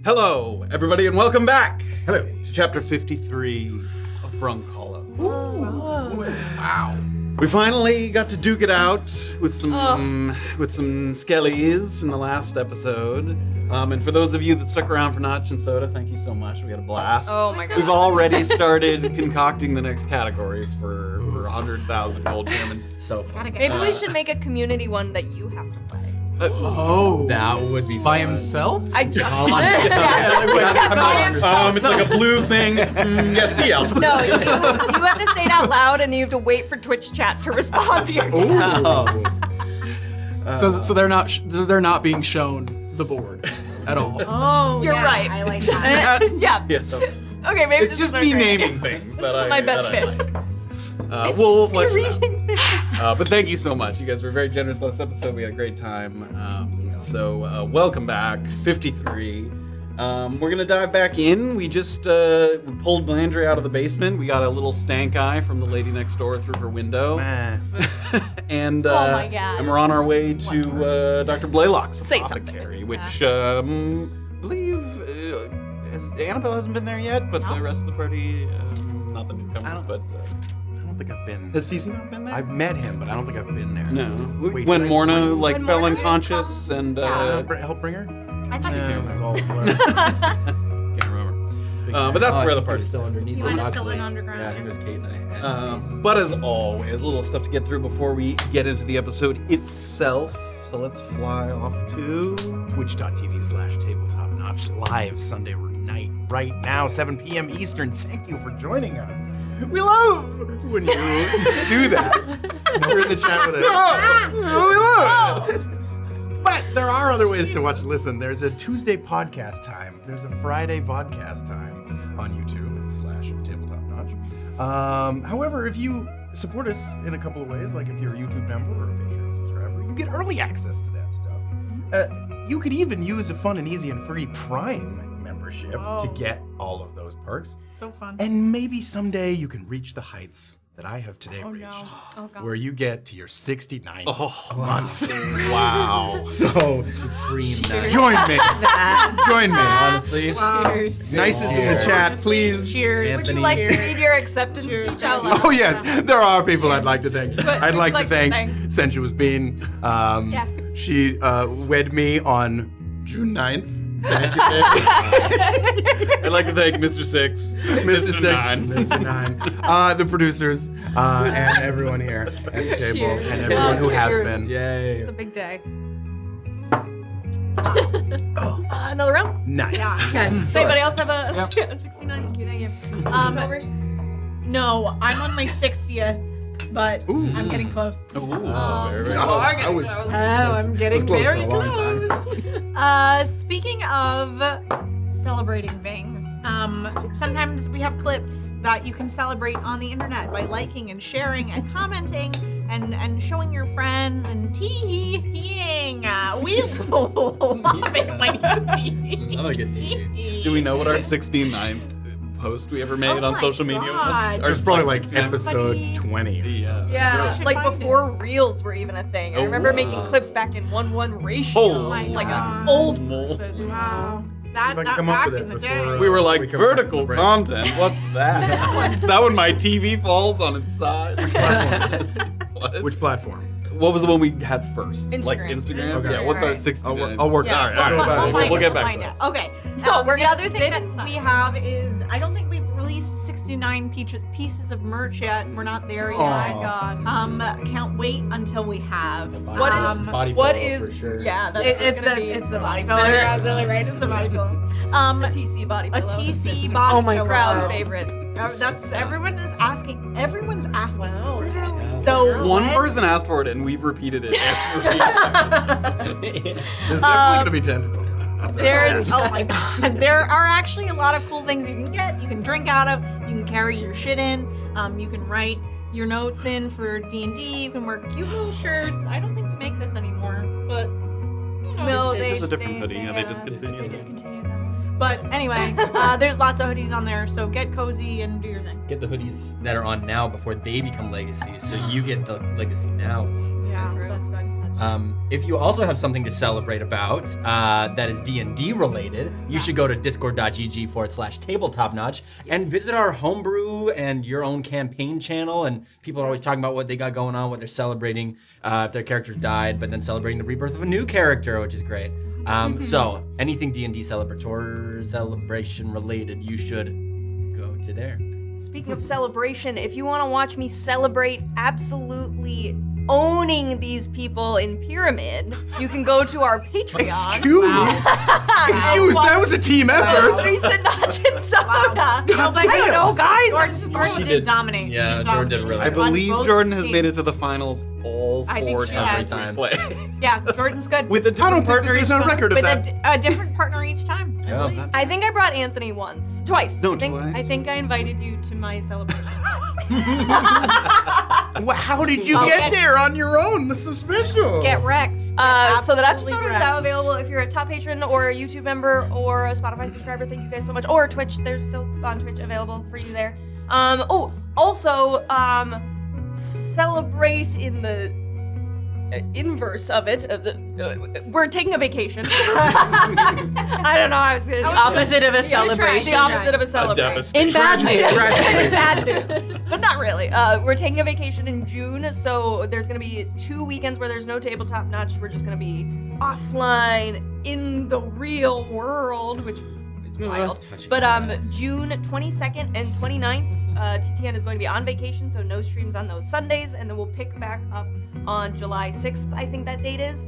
Hello, everybody, and welcome back. Hello. To chapter 53 of Brunkhollow. Ooh. Wow. We finally got to duke it out with some skellies in the last episode. And for those of you that stuck around for Notch and Soda, thank you so much. We had a blast. Oh my god. We've already started concocting the next categories for 100,000 gold German. So Maybe we should make a community one that you have to play. that would be By fun. himself? I just It's like a blue thing. Yes, see ya. No, you have to say it out loud and you have to wait for Twitch chat to respond to your So they're not being shown the board at all. Oh, You're yeah, right. I like that. Yeah. Yeah, so Okay, maybe it's this just is me our great. naming things that I My best that I fit. like. We'll flesh it reading this. out. But thank you so much. You guys were very generous last episode. We had a great time. So welcome back, 53. We're going to dive back in. We just pulled Blandry out of the basement. We got a little stank eye from the lady next door through her window. And, Oh my God. and we're on our way to Dr. Blaylock's Say apothecary, something. which I believe Annabel hasn't been there yet, but the rest of the party, not the newcomers, but... I don't think I've been. Has TC not been there? I've met him, but I don't think I've been there. No. Wait, when did I- Morna when fell Morna unconscious and Help bring her? I thought Yeah, you it did. was all blur. can't remember. But that's where the party's still underneath. You the might have still Doxley. been underground. Yeah, I think it was Kate and I. But as always, little stuff to get through before we get into the episode itself. So let's fly off to Twitch.tv/tabletopnotch live Sunday night right now, 7 p.m. Eastern. Thank you for joining us. We love when you do that. We're in the chat with it. We love it. But there are other ways to watch. Listen, there's a Tuesday podcast time. There's a Friday vodcast time on YouTube/tabletopnotch. However, if you support us in a couple of ways, like if you're a YouTube member or a Patreon subscriber, you get early access to that stuff. You could even use a fun and easy and free Prime membership to get all of those perks. So fun. And maybe someday you can reach the heights that I have today Oh, reached, no. Oh, God. where you get to your 69th month. wow. So Supreme night. join me. Join me. Honestly. Cheers. Nice is in the chat, please. Cheers. Would you like to read your acceptance speech out loud? Oh yes, there are people I'd like to thank. But I'd like to like to thank thank- Sensuous Bean. Yes. She wed me on June 9th. Thank you, babe. I'd like to thank Mr. Six, Mr. Six, Nine. Mr. Nine, the producers, and everyone here at the table, Cheers. and everyone who has Cheers. been. Yay. It's a big day. Another round? Nice. Does anybody else have a 69? Thank you. No, I'm on my 60th, but I'm getting close. Ooh, very, Oh, I was I'm getting close for very a long close. Speaking of celebrating things, sometimes we have clips that you can celebrate on the internet by liking and sharing and commenting and showing your friends and teeing. We love it when you tee. I like a tea. Do we know what our 69th post we ever made Oh on my social media God. was? It's probably like Somebody- episode 20 or something. Yeah, should like find before reels were even a thing. I remember making wow. clips back in 1:1 ratio. Oh my like God. an old person. Wow. See if I can That come up back with in it the before, day. We were like, we come back vertical from break. content, what's that? Is that when my TV falls on its side? What? Which platform? What was the one we had first? Like Instagram. Instagram? Okay. Yeah, what's our Alright. 69? I'll work Yeah, on it. so I'll go we'll back. find We'll get back find to it. this. Okay. No, we're the gonna other sit thing that inside. we have is I don't think we've released 69 pieces of merch yet. We're not there yet. Aw. God. Can't wait until we have. What is Body what pillow is for sure. yeah? That's It's gonna be the body pillow. You're absolutely right. It's the body pillow. a TC body A pillow. TC body Oh my pillow. crowd favorite. That's everyone is asking. Everyone's asking. Wow. Literally. Yeah. So One when- person asked for it, and we've repeated it every time. There's definitely going to be tentacles. There's oh my god. There are actually a lot of cool things you can get. You can drink out of. You can carry your shit in. You can write your notes in for D&D. You can wear cute little shirts. I don't think we make this anymore, but you know, No, it's- they- It's a different hoodie. Yeah, they They discontinued. discontinued them. But anyway, there's lots of hoodies on there, so get cozy and do your thing. Get the hoodies that are on now before they become legacy, so you get the legacy now. Yeah, that's good. That's If you also have something to celebrate about that is D&D related, you should go to discord.gg/tabletopnotch and visit our homebrew and your own campaign channel. And people are always talking about what they got going on, what they're celebrating, if their characters died, but then celebrating the rebirth of a new character, which is great. So anything D&D celebration related, you should go to there. Speaking of celebration, if you want to watch me celebrate absolutely owning these people in Pyramid, you can go to our Patreon. Excuse, that was a team effort. Recent Notch and Soda. God I don't damn. know, guys. Jordan did dominate. Yeah, She Jordan did dominated really I on believe both Jordan has teams. made it to the finals all I think 4 she times has. we play. Yeah, Jordan's good. With a I different don't think partner there's each a time. record of With that. a different partner each time. Yeah. I think I brought Anthony twice. No, I think twice. I think I invited you to my celebration. How did you Oh, get get- there on your own? This is special. Get wrecked. So the Notch and Absolutely Soda is wrecked. now available if you're a top patron or a YouTube member or a Spotify subscriber. Thank you guys so much. Or Twitch. There's still on Twitch available for you there. Also, celebrate in the inverse of it. We're taking a vacation. I don't know. I was gonna Opposite of a celebration. The opposite of a celebration. In bad news. Bad news. But not really. We're taking a vacation in June, so there's gonna be 2 weekends where there's no tabletop notch. We're just gonna be offline in the real world, which is wild. But June 22nd and 29th, TTN is going to be on vacation, so no streams on those Sundays, and then we'll pick back up on July 6th, I think that date is.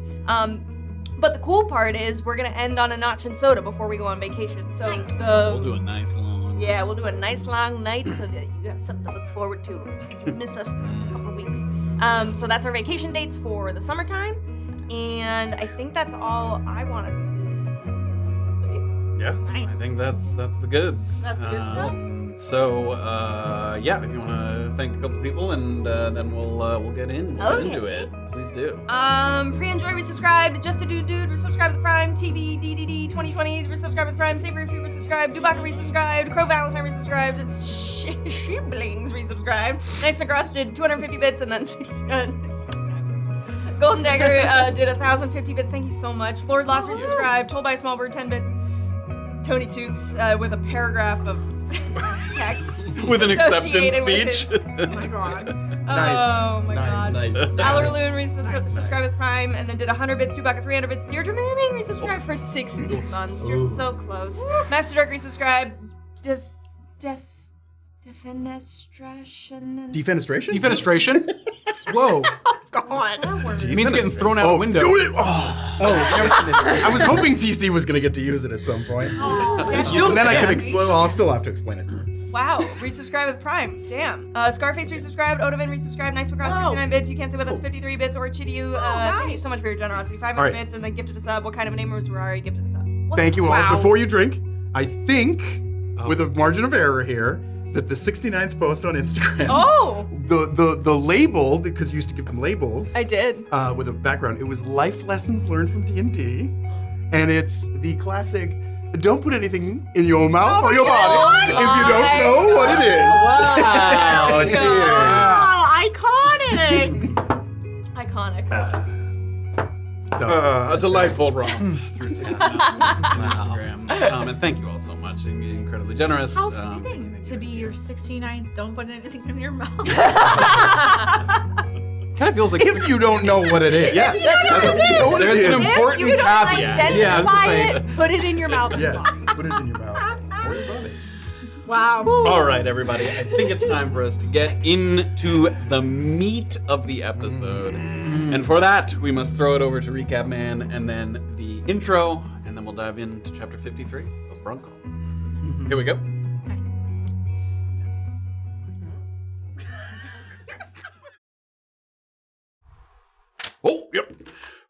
But the cool part is we're gonna end on a Notch and Soda before we go on vacation. So We'll do a nice long. yeah, we'll do a nice long night so that you have something to look forward to because you miss us in a couple of weeks. So that's our vacation dates for the summertime, and I think that's all I wanted to say. Yeah, Nice. I think that's the goods. That's the good stuff. So yeah, if you want to thank a couple people, and then we'll get into it. Please do. Pre-enjoy, resubscribe. Just a dude, resubscribe with Prime. TV, DDD 2020, resubscribe with Prime. Saber if you resubscribe. Dubaka resubscribed. Crow Valentine resubscribed. Shiblings resubscribed. Nice McRusted 250 bits, and then 69. Golden Dagger did 1,050 bits. Thank you so much. Lord Lost resubscribed. Told by a Small Bird 10 bits. Tony Toots with a paragraph of text. With an acceptance associated with speech. his- Oh my god. Oh my god. Nice. Alarloon resubscribed with Prime and then did 100 bits, Dubaka 300 bits. Deirdre Manning resubscribed for 60 months. You're so close. Master Dark resubscribed. Defenestration. Defenestration? Defenestration? Whoa. It means getting thrown out a window. I was hoping TC was gonna get to use it at some point. Still And then I can. could explain. I'll still have to explain it to her. Wow, resubscribe with Prime. Damn. Scarface resubscribed. Odovan resubscribed. Nice Across 69 bits. You can't say with us 53 bits. Or Chidyu. Thank you so much for your generosity. 500 All right. bits and then gifted a sub. What kind of a name was Ferrari? Gifted a sub. Thank you all. Wow. Before you drink, I think, with a margin of error here, that the 69th post on Instagram, Oh! the label, because you used to give them labels. I did. With a background. It was life lessons learned from D&D, and it's the classic. Don't put anything in your mouth or your body if you don't know what it is. Wow. Cheers. Iconic. Iconic. So, A delightful romp through 69 on Instagram. And thank you all so much. Incredibly generous. How fitting to be your 69th. Don't put anything in your mouth. Kind of feels like if you don't know what it is. Yes. There's an important If you don't caveat. Yeah, I was identify gonna say. it, put it in your mouth. Yes, put it in your mouth. Or your body. Wow. All right, everybody. I think it's time for us to get into the meat of the episode. And for that, we must throw it over to Recap Man and then the intro, and then we'll dive into chapter 53 of Brunkhollow. Here we go. Nice. Oh, yep.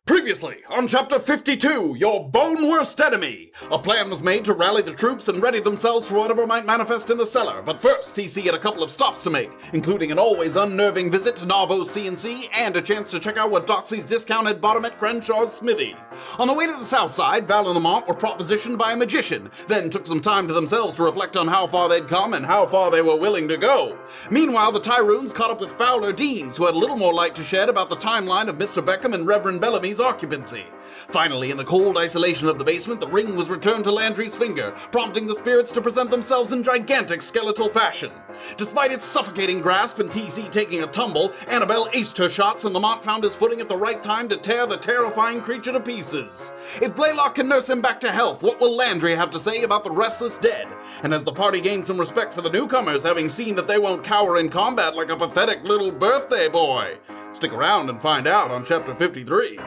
Previously, on Chapter 52, your bone worst enemy. A plan was made to rally the troops and ready themselves for whatever might manifest in the cellar. But first, TC had a couple of stops to make, including an always unnerving visit to Navo's C&C and a chance to check out what Doxley's discount had bought him at Crenshaw's smithy. On the way to the south side, Val and Lamont were propositioned by a magician, then took some time to themselves to reflect on how far they'd come and how far they were willing to go. Meanwhile, the Tyruns caught up with Fowler Deans, who had a little more light to shed about the timeline of Mr. Beckham and Reverend Bellamy's occupancy. Finally, in the cold isolation of the basement, the ring was returned to Landry's finger, prompting the spirits to present themselves in gigantic skeletal fashion. Despite its suffocating grasp and TC taking a tumble, Annabel aced her shots and Lamont found his footing at the right time to tear the terrifying creature to pieces. If Blaylock can nurse him back to health, what will Landry have to say about the restless dead? And as the party gained some respect for the newcomers, having seen that they won't cower in combat like a pathetic little birthday boy? Stick around and find out on Chapter 53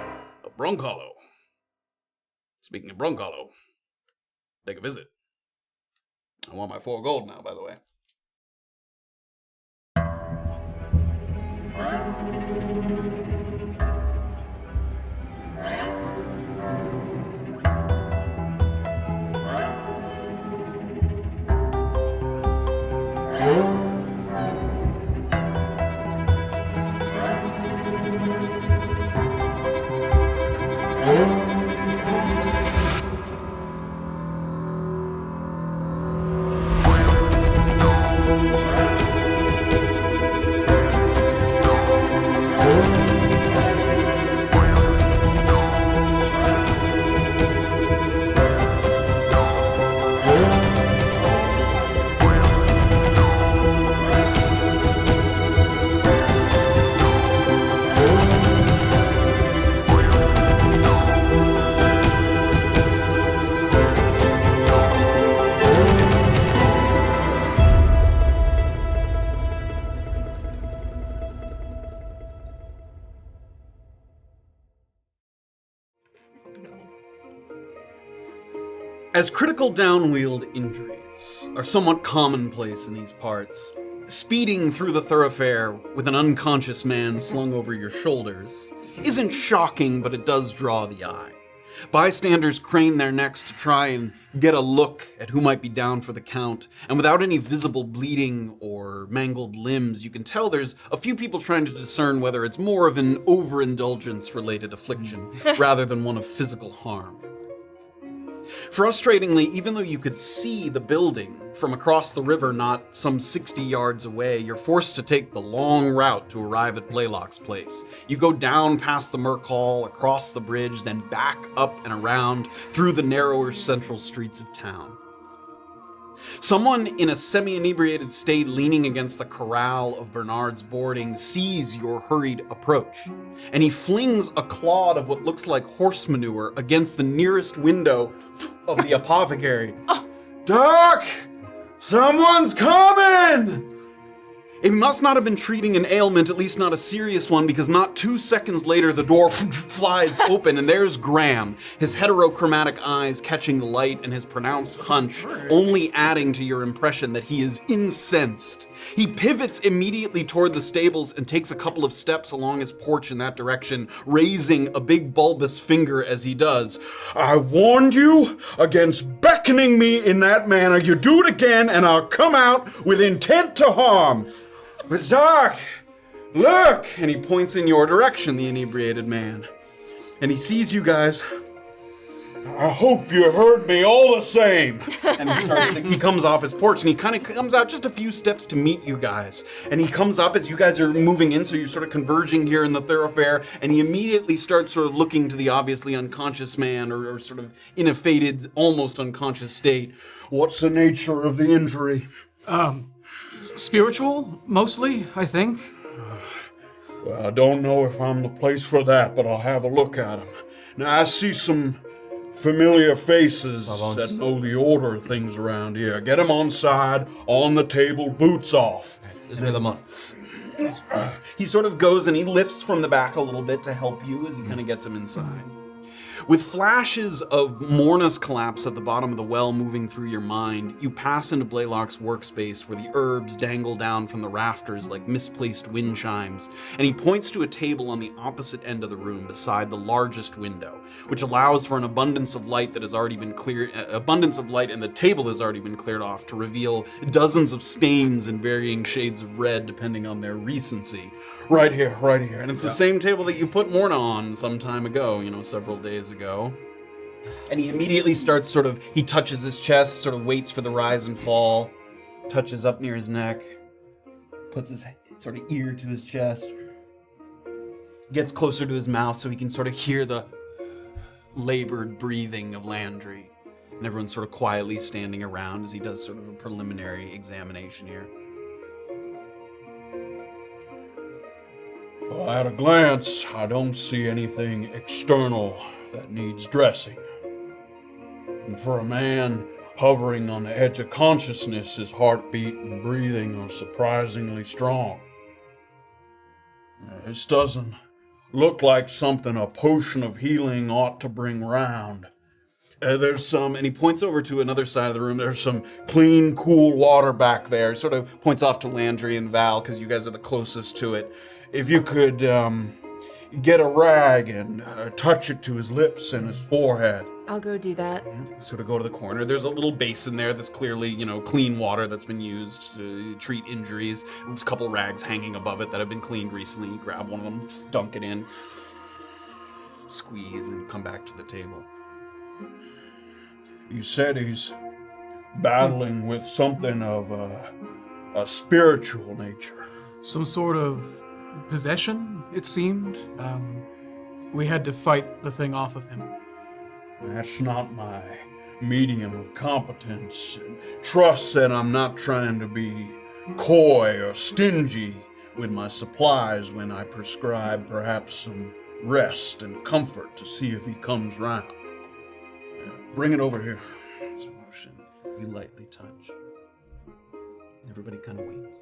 of Brunkhollow. Speaking of Brunkhollow, take a visit. I want my 4 gold now, by the way. As critical downwheeled injuries are somewhat commonplace in these parts, speeding through the thoroughfare with an unconscious man slung over your shoulders isn't shocking, but it does draw the eye. Bystanders crane their necks to try and get a look at who might be down for the count, and without any visible bleeding or mangled limbs, you can tell there's a few people trying to discern whether it's more of an overindulgence-related affliction rather than one of physical harm. Frustratingly, even though you could see the building from across the river not some 60 yards away, you're forced to take the long route to arrive at Blaylock's place. You go down past the Merc Hall, across the bridge, then back up and around through the narrower central streets of town. Someone in a semi-inebriated state leaning against the corral of Bernard's boarding sees your hurried approach, and he flings a clod of what looks like horse manure against the nearest window of the apothecary. Doc! Someone's coming! It must not have been treating an ailment, at least not a serious one, because not 2 seconds later the door flies open and there's Graham, his heterochromatic eyes catching the light and his pronounced hunch only adding to your impression that he is incensed. He pivots immediately toward the stables and takes a couple of steps along his porch in that direction, raising a big bulbous finger as he does. I warned you against beckoning me in that manner. You do it again and I'll come out with intent to harm. But Doc, look! And he points in your direction, the inebriated man. And he sees you guys. I hope you heard me all the same. And he comes off his porch and he kind of comes out just a few steps to meet you guys. And he comes up as you guys are moving in, so you're sort of converging here in the thoroughfare, and he immediately starts sort of looking to the obviously unconscious man or sort of in a faded, almost unconscious state. What's the nature of the injury? Spiritual, mostly, I think. Well, I don't know if I'm the place for that, but I'll have a look at him. Now, I see some familiar faces that know the order of things around here. Get him on side, on the table, boots off. This is Lamont. He sort of goes and he lifts from the back a little bit to help you as he kind of gets him inside. With flashes of Morna's collapse at the bottom of the well moving through your mind, you pass into Blaylock's workspace where the herbs dangle down from the rafters like misplaced wind chimes, and he points to a table on the opposite end of the room beside the largest window, which allows for an abundance of light that has already been cleared, and the table has already been cleared off to reveal dozens of stains in varying shades of red depending on their recency. Right here. And it's the same table that you put Morna on some time ago, several days ago. And he immediately starts he touches his chest, sort of waits for the rise and fall, touches up near his neck, puts his sort of ear to his chest, gets closer to his mouth so he can sort of hear the labored breathing of Landry. And everyone's sort of quietly standing around as he does sort of a preliminary examination here. Well, at a glance, I don't see anything external that needs dressing. And for a man hovering on the edge of consciousness, his heartbeat and breathing are surprisingly strong. This doesn't look like something a potion of healing ought to bring round. There's some, and he points over to another side of the room, there's some clean, cool water back there. Sort of points off to Landry and Val, because you guys are the closest to it. If you could get a rag and touch it to his lips and his forehead. I'll go do that. Sort of go to the corner. There's a little basin there that's clearly, clean water that's been used to treat injuries. There's a couple rags hanging above it that have been cleaned recently. You grab one of them, dunk it in, squeeze, and come back to the table. You said he's battling with something of a spiritual nature. Some sort of possession, it seemed. We had to fight the thing off of him. That's not my medium of competence. Trust that I'm not trying to be coy or stingy with my supplies when I prescribe perhaps some rest and comfort to see if he comes round. Bring it over here. It's a motion. You lightly touch. Everybody kind of waits.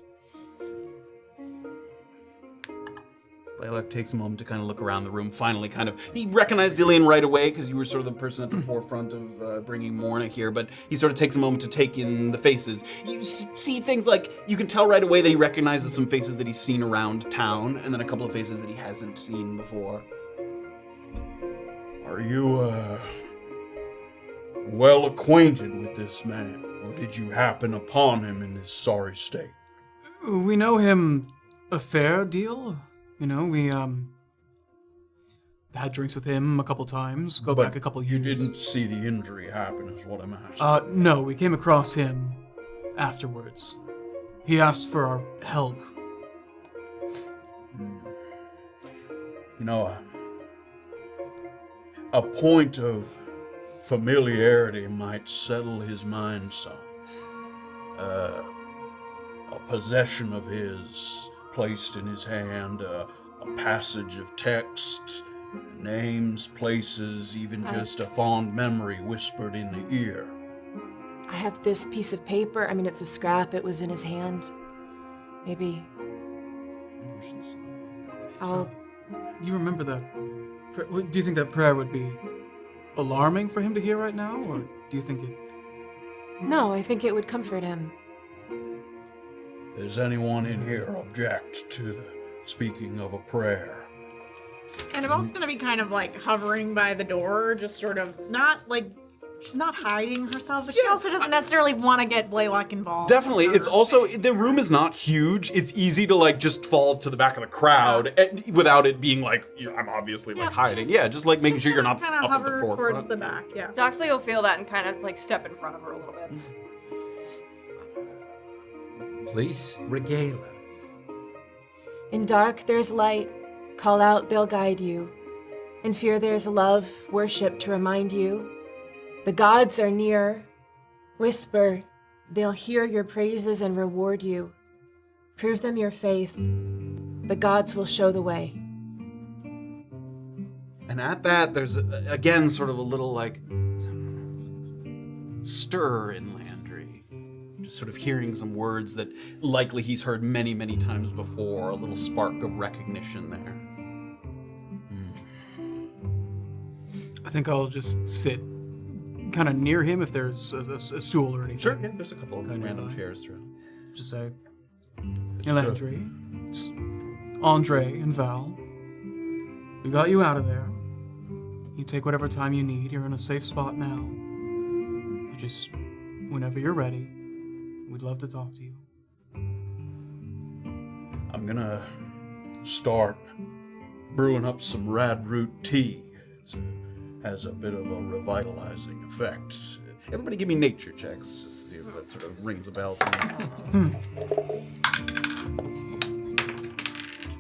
Blaylock takes a moment to kind of look around the room. Finally, he recognized Illien right away because you were sort of the person at the forefront of bringing Morna here. But he sort of takes a moment to take in the faces. You see things like you can tell right away that he recognizes some faces that he's seen around town, and then a couple of faces that he hasn't seen before. Are you well acquainted with this man, or did you happen upon him in this sorry state? We know him a fair deal. We had drinks with him a couple times, back a couple years. You didn't see the injury happen is what I'm asking. No, we came across him afterwards. He asked for our help. A point of familiarity might settle his mind some. A possession of his placed in his hand, a passage of text, names, places, even just a fond memory whispered in the ear. I have this piece of paper. It's a scrap. It was in his hand. Maybe I'll... You remember that? Do you think that prayer would be alarming for him to hear right now, or do you think it... No, I think it would comfort him. Does anyone in here object to the speaking of a prayer? Annabelle's gonna be kind of hovering by the door, just sort of she's not hiding herself, but she also doesn't necessarily want to get Blaylock involved. Definitely. It's also, the room is not huge. It's easy to just fall to the back of the crowd without it being I'm obviously hiding. Just making sure you're not kind of up at the hover forefront. towards the back. Yeah. Doxley will feel that and kind of step in front of her a little bit. Please. Regale us. In dark there's light. Call out, they'll guide you. In fear there's love, worship to remind you. The gods are near. Whisper, they'll hear your praises and reward you. Prove them your faith. The gods will show the way. And at that, there's again sort of a little stir in Landry. Just sort of hearing some words that likely he's heard many, many times before. A little spark of recognition there. I think I'll just sit kind of near him if there's a stool or anything. Sure, yeah, there's a couple of Kinda random nearby. chairs through. Just say, Landry, it's Andre and Val. We got you out of there. You take whatever time you need. You're in a safe spot now. You just, whenever you're ready, we'd love to talk to you. I'm gonna start brewing up some rad root tea. It has a bit of a revitalizing effect. Everybody give me nature checks, just to see if that sort of rings a bell to you.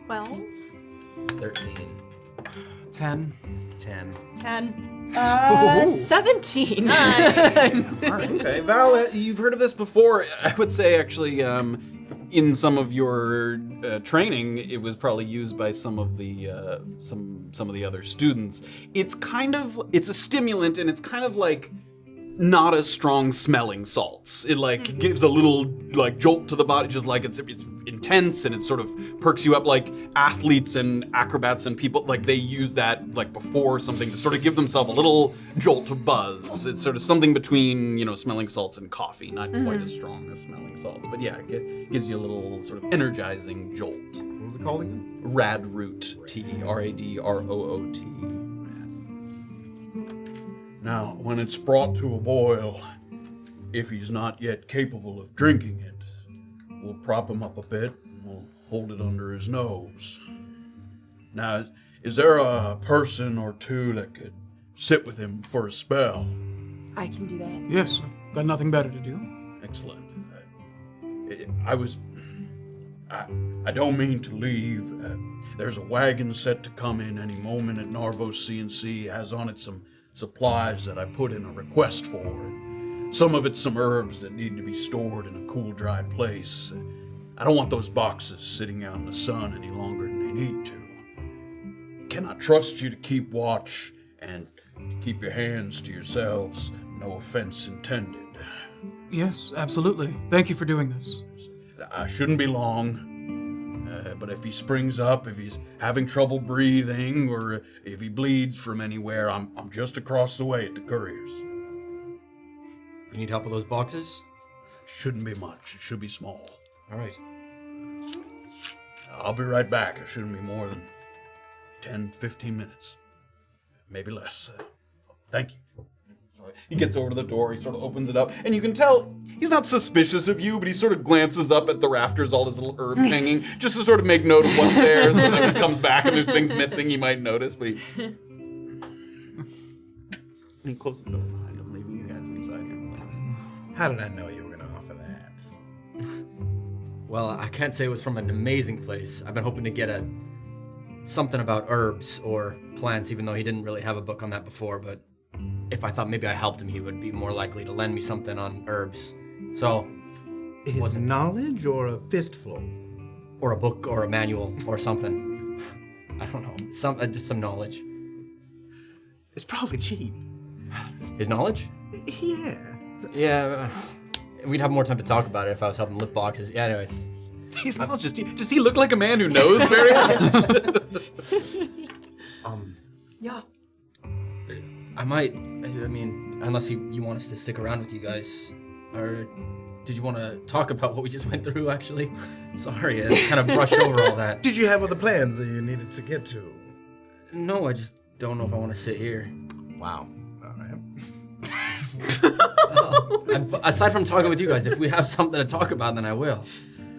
12. 13. 10. 10. 10. 17. Okay, Val, you've heard of this before. I would say, actually, in some of your training, it was probably used by some of the some of the other students. It's a stimulant, and it's kind of like not as strong smelling salts. It gives a little jolt to the body, just like it's intense, and it sort of perks you up. Like athletes and acrobats and people, they use that before something to sort of give themselves a little jolt of buzz. It's sort of something between smelling salts and coffee, not quite as strong as smelling salts, but yeah, it gives you a little sort of energizing jolt. What was it called again? Rad root tea, RADROOT. Now, when it's brought to a boil, if he's not yet capable of drinking it, we'll prop him up a bit and we'll hold it under his nose. Now, is there a person or two that could sit with him for a spell? I can do that. Yes, I've got nothing better to do. Excellent. I don't mean to leave. There's a wagon set to come in any moment at Narvos C&C. It has on it some supplies that I put in a request for. And some of it's some herbs that need to be stored in a cool, dry place. I don't want those boxes sitting out in the sun any longer than they need to. Can I trust you to keep watch and to keep your hands to yourselves? No offense intended. Yes, absolutely. Thank you for doing this. I shouldn't be long, but if he springs up, if he's having trouble breathing, or if he bleeds from anywhere, I'm just across the way at the courier's. You need help with those boxes? Shouldn't be much. It should be small. All right. I'll be right back. It shouldn't be more than 10, 15 minutes. Maybe less. Thank you. He gets over to the door, he sort of opens it up, and you can tell he's not suspicious of you, but he sort of glances up at the rafters, all his little herbs hanging, just to sort of make note of what's there, so that when he comes back and there's things missing, he might notice, but he closes the door behind him, leaving you guys inside here. How did I know you were going to offer that? Well, I can't say it was from an amazing place. I've been hoping to get something about herbs or plants, even though he didn't really have a book on that before, but if I thought maybe I helped him, he would be more likely to lend me something on herbs. So, Is knowledge or a fistful? or a book or a manual or something. I don't know. Just some knowledge. It's probably cheap. His knowledge? Yeah. Yeah. We'd have more time to talk about it if I was helping lift boxes. Yeah, anyways. He's not just, does he look like a man who knows very much? Yeah. I might, unless you want us to stick around with you guys. Or did you want to talk about what we just went through, actually? Sorry, I kind of brushed over all that. Did you have other plans that you needed to get to? No, I just don't know if I want to sit here. Wow. All right. Aside from talking with you guys, if we have something to talk about, then I will.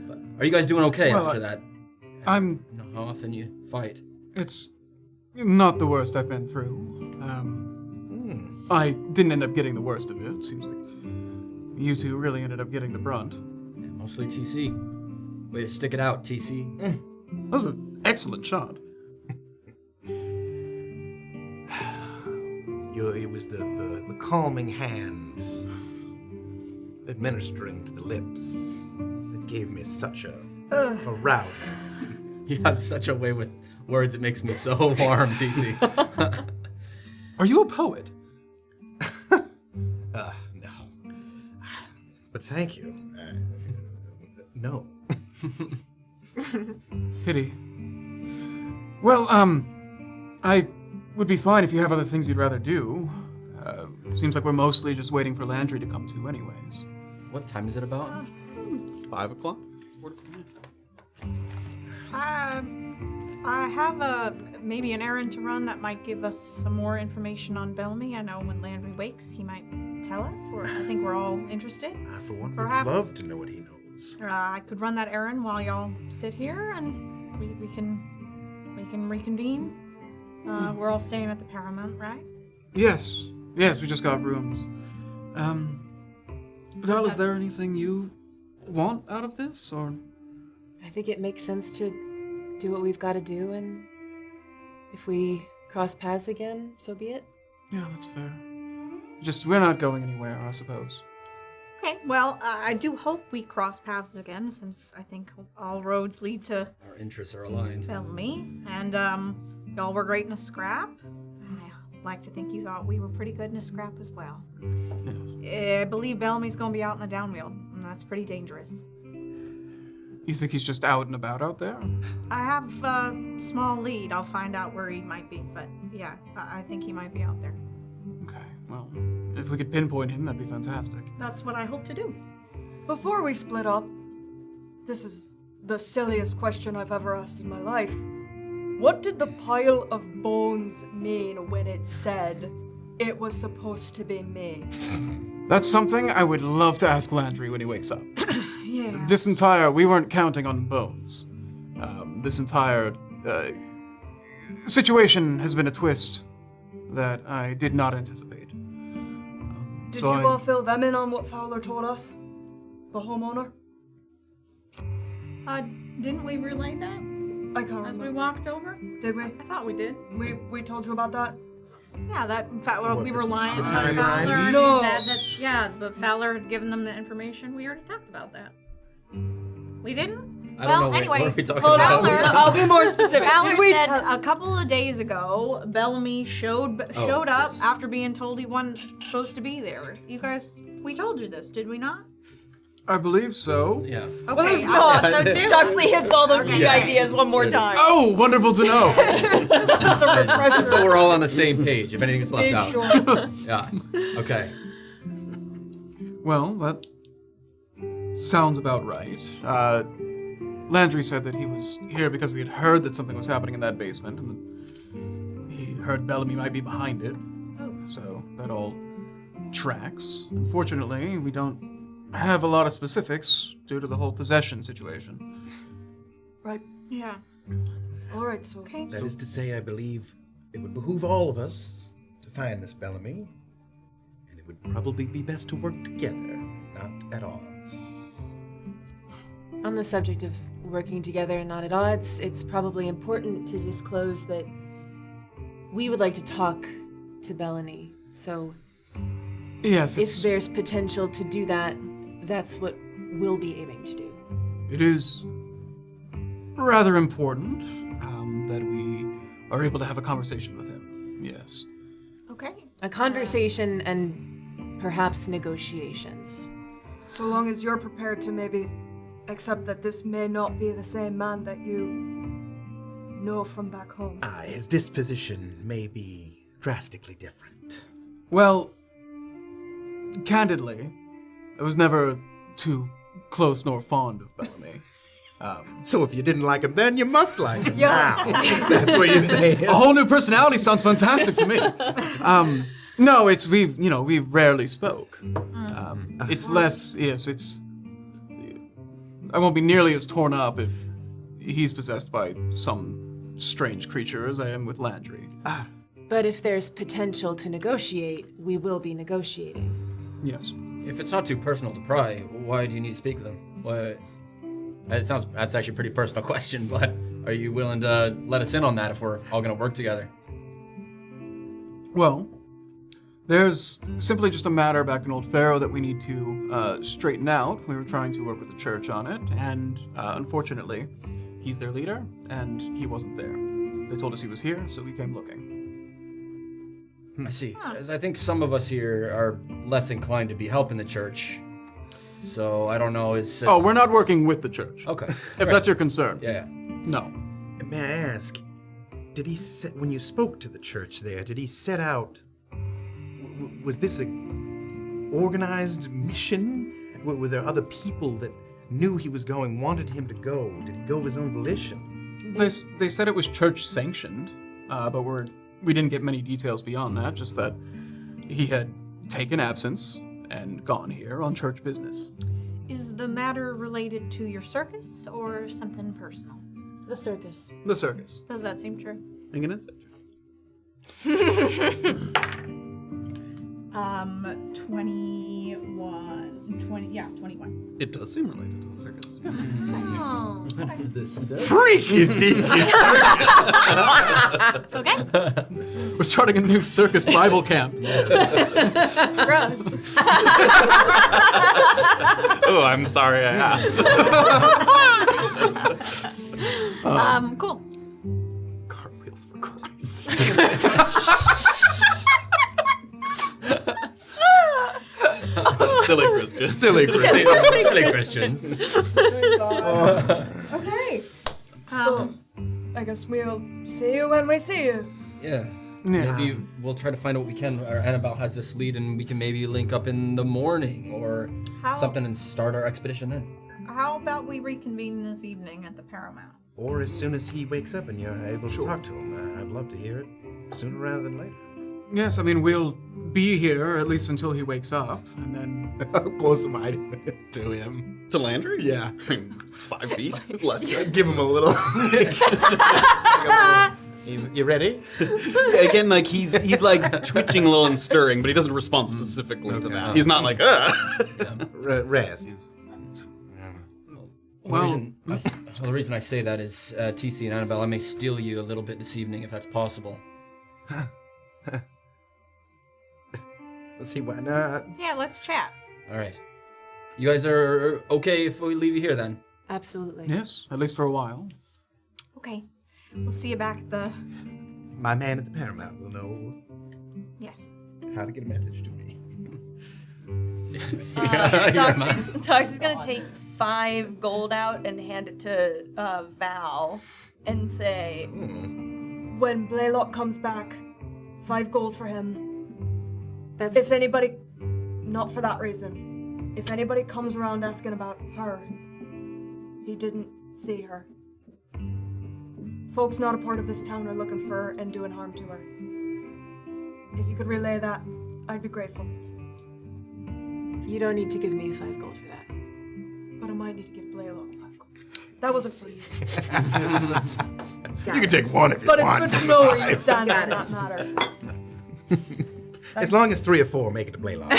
But are you guys doing okay Well, after that? I'm... You know how often you fight? It's not the worst I've been through. I didn't end up getting the worst of it. Seems like you two really ended up getting the brunt. Yeah, mostly TC. Way to stick it out, TC. That was an excellent shot. It was the calming hand administering to the lips that gave me such a arousal. You have such a way with words, it makes me so warm, TC. Are you a poet? No. But thank you. No. Pity. Well, I would be fine if you have other things you'd rather do. Seems like we're mostly just waiting for Landry to come to anyways. What time is it about? 5 o'clock? I have maybe an errand to run that might give us some more information on Bellamy. I know when Landry wakes, he might tell us. I think we're all interested. For one, Perhaps- would love to know what he knows. I could run that errand while y'all sit here, and we can reconvene. We're all staying at the Paramount, right? Yes, we just got rooms. Val, is there anything you want out of this, or? I think it makes sense to do what we've got to do, and if we cross paths again, so be it. Yeah, that's fair. Just, we're not going anywhere, I suppose. Okay, well, I do hope we cross paths again, since I think all roads lead to Our interests are aligned. Bellamy, and y'all were great in a scrap. I like to think you thought we were pretty good in a scrap as well. I believe Bellamy's gonna be out in the downfield, and that's pretty dangerous. You think he's just out and about out there? I have a small lead. I'll find out where he might be, but yeah, I think he might be out there. Okay, well, if we could pinpoint him, that'd be fantastic. That's what I hope to do. Before we split up, this is the silliest question I've ever asked in my life. What did the pile of bones mean when it said it was supposed to be me? That's something I would love to ask Landry when he wakes up. Yeah. We weren't counting on bones. This entire situation has been a twist that I did not anticipate. Did you all fill them in on what Fowler told us? The homeowner? Didn't we relay that I can't as we remember. walked over? Did we? I thought we did. We told you about that? Yeah, that in fact, well, What, we the- were lying the on timeline? Fowler. and No. He said that, yeah, but Fowler had given them the information. We already talked about that. We didn't? I don't know. Anyway, what are we talking Hold about? on, I'll be more specific. Fowler Did we said tell- a couple of days ago, Bellamy showed up yes. after being told he wasn't supposed to be there. You guys, we told you this, did we not? I believe so. Yeah. Well, Okay, if not, so do Doxley hits all the key Yeah. ideas one more time. Oh, wonderful to know. This is a refresher. So we're all on the same page. If anything's left Be out. sure. Yeah. Okay. Well, that sounds about right. Landry said that he was here because we had heard that something was happening in that basement, and that he heard Bellamy might be behind it. So that all tracks. Unfortunately, we don't have a lot of specifics due to the whole possession situation. Right. Yeah. All right, so. Okay. That is to say, I believe it would behoove all of us to find this Bellamy, and it would probably be best to work together, not at odds. On the subject of working together and not at odds, it's probably important to disclose that we would like to talk to Bellamy. So Yes, if it's, there's potential to do that, that's what we'll be aiming to do. it is rather important that we are able to have a conversation with him. Yes. Okay. A conversation and perhaps negotiations. So long as you're prepared to maybe accept that this may not be the same man that you know from back home. His disposition may be drastically different. Well, candidly, I was never too close nor fond of Bellamy. So if you didn't like him then, you must like him Yeah. now. That's what you're saying. A whole new personality sounds fantastic to me. No, it's we rarely spoke. It's less. Yes, it's. I won't be nearly as torn up if he's possessed by some strange creature as I am with Landry. But if there's potential to negotiate, we will be negotiating. Yes. If it's not too personal to pry, why do you need to speak with him? Why? That's actually a pretty personal question, but are you willing to let us in on that if we're all gonna work together? Well, there's simply just a matter back in Old Pharaoh that we need to straighten out. We were trying to work with the church on it, and unfortunately, he's their leader, and he wasn't there. They told us he was here, so we came looking. I see. As I think some of us here are less inclined to be helping the church. So I don't know. Oh, we're not working with the church. Okay. If that's your concern. Yeah. No. May I ask, did he when you spoke to the church there, did he set out, was this a organized mission? Were there other people that knew he was going, wanted him to go? Did he go of his own volition? They said it was church sanctioned, but we didn't get many details beyond that, just that he had taken absence and gone here on church business. Is the matter related to your circus or something personal? The circus. The circus. Does that seem true? Make an insight check. 21. It does seem related to the circus. Oh. What is this? Freak, you did. Okay. We're starting a new circus Bible camp. Gross. Oh, I'm sorry I asked. Cool. Cartwheels for Christ. Silly Christian. Silly Christ. Silly Christians. Okay. So, I guess we'll see you when we see you. Yeah. Yeah. Maybe we'll try to find out what we can. Or Annabel has this lead, and we can maybe link up in the morning or something and start our expedition then. How about we reconvene this evening at the Paramount? Or as soon as he wakes up and you're able to talk to him. I'd love to hear it sooner rather than later. Yes, I mean, we'll be here at least until he wakes up, and then... How close am I to him? To Landry? Yeah. 5 feet? Less than. Give him a little. You ready? Again, like he's like twitching a little and stirring, but he doesn't respond specifically to that. He's not like, Rest. The reason I say that is, TC and Annabelle, I may steal you a little bit this evening if that's possible. Let's see, why not? Yeah, let's chat. All right. You guys are okay if we leave you here then? Absolutely. Yes, at least for a while. Okay. We'll see you back at the... My man at the Paramount will know Yes. how to get a message to me. Doxley's gonna take 5 gold out and hand it to Val and say, when Blaylock comes back, 5 gold for him. That's If anybody, not for that reason, if anybody comes around asking about her, he didn't see her. Folks not a part of this town are looking for her and doing harm to her. If you could relay that, I'd be grateful. you don't need to give me 5 gold for that. But I might need to give Blaylock 5 gold. That wasn't for you. You can take one if you But want. it's good to know where you stand Got on that it. matter. As long as 3 or 4 make it to Blaylock. I'm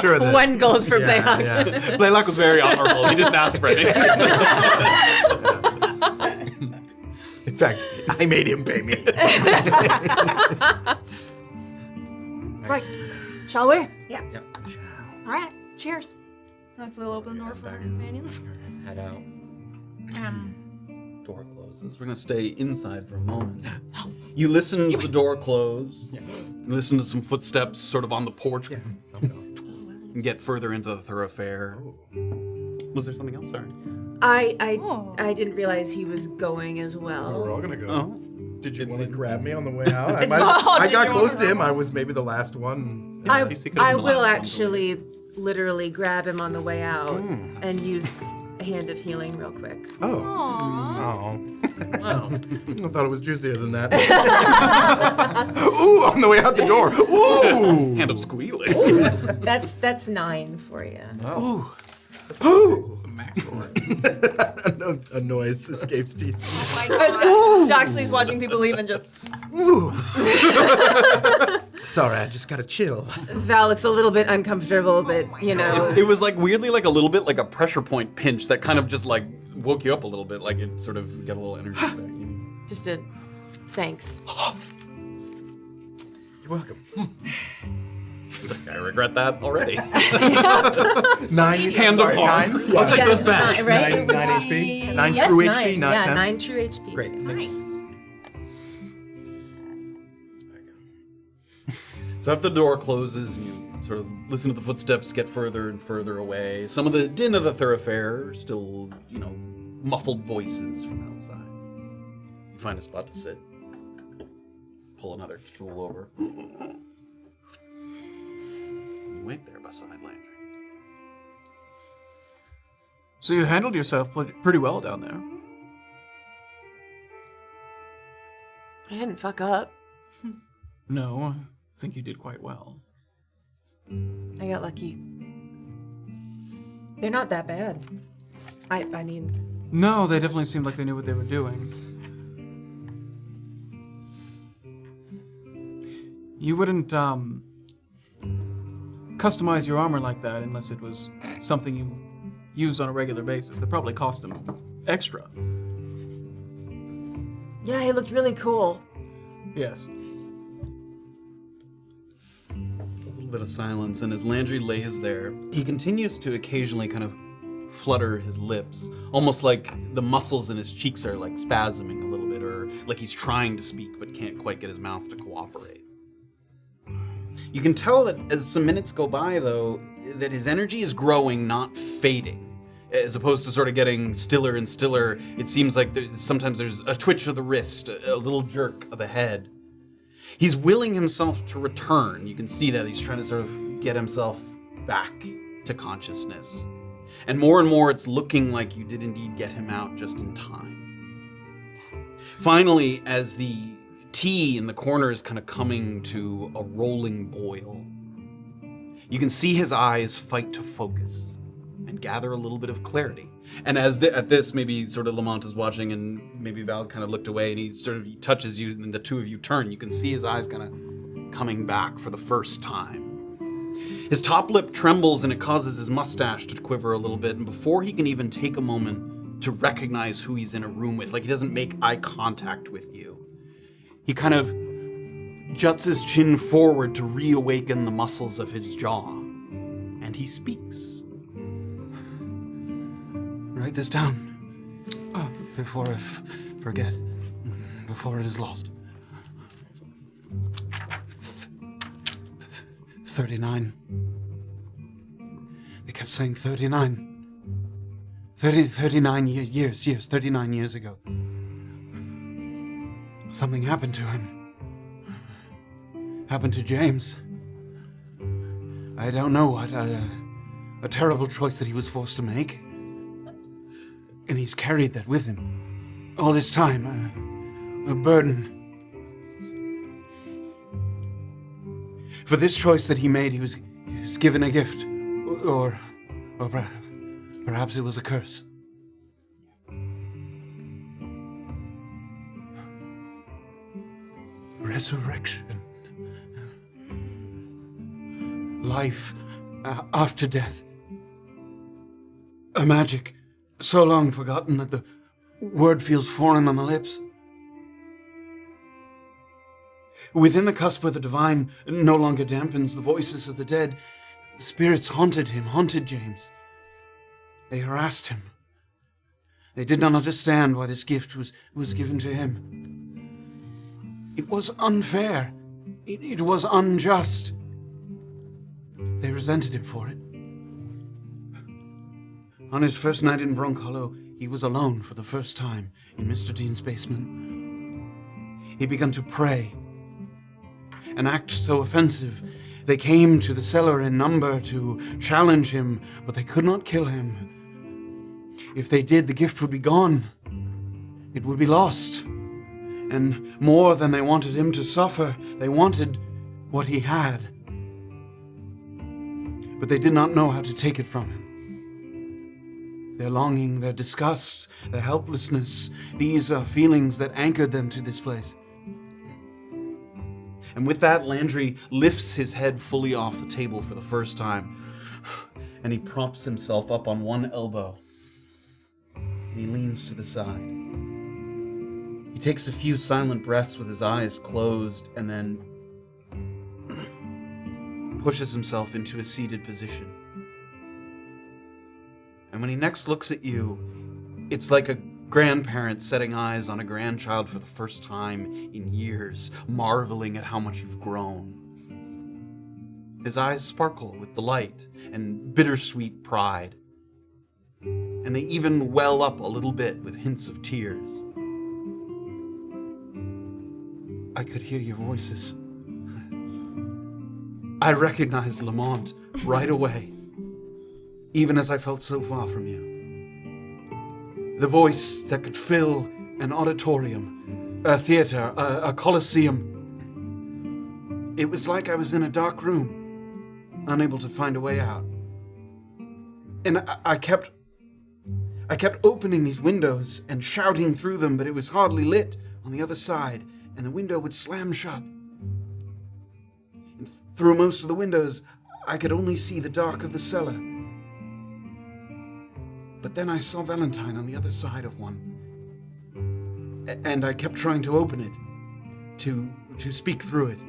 sure that... 1 gold for Blaylock. Yeah. Blaylock was very honorable. He didn't ask for anything. In fact, I made him pay me. Right. Shall we? Yeah. All right. Cheers. Doxley will open the door for our companions. Head out. Door closes. We're gonna stay inside for a moment. You listen to the door close. You listen to some footsteps sort of on the porch. And get further into the thoroughfare. Was there something else? Sorry. I didn't realize he was going as well. We're all gonna go. Oh. Did you want to grab me on the way out? I Did got you close wanna to him. I was maybe the last one. I CC could've been the will last one. actually literally grab him on the way out and use a hand of healing real quick. Oh. Aww. Wow. I thought it was juicier than that. Ooh, on the way out the door. Ooh. Hand of squealing. That's 9 for you. Ooh. It's a max roll. A noise escapes teeth. Doxley's watching people leave and just... Ooh. Sorry, I just got a chill. Val looks a little bit uncomfortable, but you know. It was like weirdly like a little bit like a pressure point pinch that kind of just like woke you up a little bit. Like it sort of got a little energy back. Just a thanks. You're welcome. She's like, I regret that already. 9 Hand of harm. 9? I'll take Yes, those back. 9 right? HP? 9 Yes, true 9. HP, not yeah, 10? 9 true HP. Great. Nice. So after the door closes, and you sort of listen to the footsteps get further and further away. Some of the din of the thoroughfare, still, muffled voices from outside. find a spot to sit. Pull another stool over. Wait there beside Landry. So you handled yourself pretty well down there. I didn't fuck up. No, I think you did quite well. I got lucky. They're not that bad. I mean... No, they definitely seemed like they knew what they were doing. You wouldn't, customize your armor like that unless it was something you use on a regular basis. That probably cost them extra. Yeah, he looked really cool. Yes. A little bit of silence, and as Landry lays there, he continues to occasionally kind of flutter his lips, almost like the muscles in his cheeks are like spasming a little bit, or like he's trying to speak but can't quite get his mouth to cooperate. You can tell that as some minutes go by, though, that his energy is growing, not fading. As opposed to sort of getting stiller and stiller, it seems like sometimes there's a twitch of the wrist, a little jerk of the head. He's willing himself to return. You can see that he's trying to sort of get himself back to consciousness. And more it's looking like you did indeed get him out just in time. Finally, as the tea in the corner is kind of coming to a rolling boil, you can see his eyes fight to focus and gather a little bit of clarity. And as at this, maybe sort of Lamont is watching, and maybe Val kind of looked away, and he sort of touches you, and the two of you turn. You can see his eyes kind of coming back for the first time. His top lip trembles, and it causes his mustache to quiver a little bit. And before he can even take a moment to recognize who he's in a room with, like he doesn't make eye contact with you, he kind of juts his chin forward to reawaken the muscles of his jaw. And he speaks. Write this down before I forget, before it is lost. 39. They kept saying 39. 39 years, 39 years ago. Something happened to him. Happened to James. I don't know what, a terrible choice that he was forced to make. And he's carried that with him all this time, a burden. For this choice that he made, he was given a gift, or perhaps it was a curse. Resurrection. Life after death. A magic so long forgotten that the word feels foreign on the lips. Within the cusp where the divine no longer dampens the voices of the dead, the spirits haunted him, haunted James. They harassed him. They did not understand why this gift was given to him. It was unfair. It was unjust. They resented him for it. On his first night in Brunkhollow, he was alone for the first time in Mr. Dean's basement. He began to pray. An act so offensive, they came to the cellar in number to challenge him, but they could not kill him. If they did, the gift would be gone. It would be lost. And more than they wanted him to suffer, they wanted what he had. But they did not know how to take it from him. Their longing, their disgust, their helplessness, these are feelings that anchored them to this place. And with that, Landry lifts his head fully off the table for the first time, and he props himself up on one elbow. And he leans to the side. He takes a few silent breaths with his eyes closed, and then pushes himself into a seated position. And when he next looks at you, it's like a grandparent setting eyes on a grandchild for the first time in years, marveling at how much you've grown. His eyes sparkle with delight and bittersweet pride, and they even well up a little bit with hints of tears. I could hear your voices. I recognized Lamont right away, even as I felt so far from you. The voice that could fill an auditorium, a theater, a coliseum. It was like I was in a dark room, unable to find a way out. And I kept opening these windows and shouting through them, but it was hardly lit on the other side, and the window would slam shut. And through most of the windows, I could only see the dark of the cellar. But then I saw Valentine on the other side of one. And I kept trying to open it, to speak through it.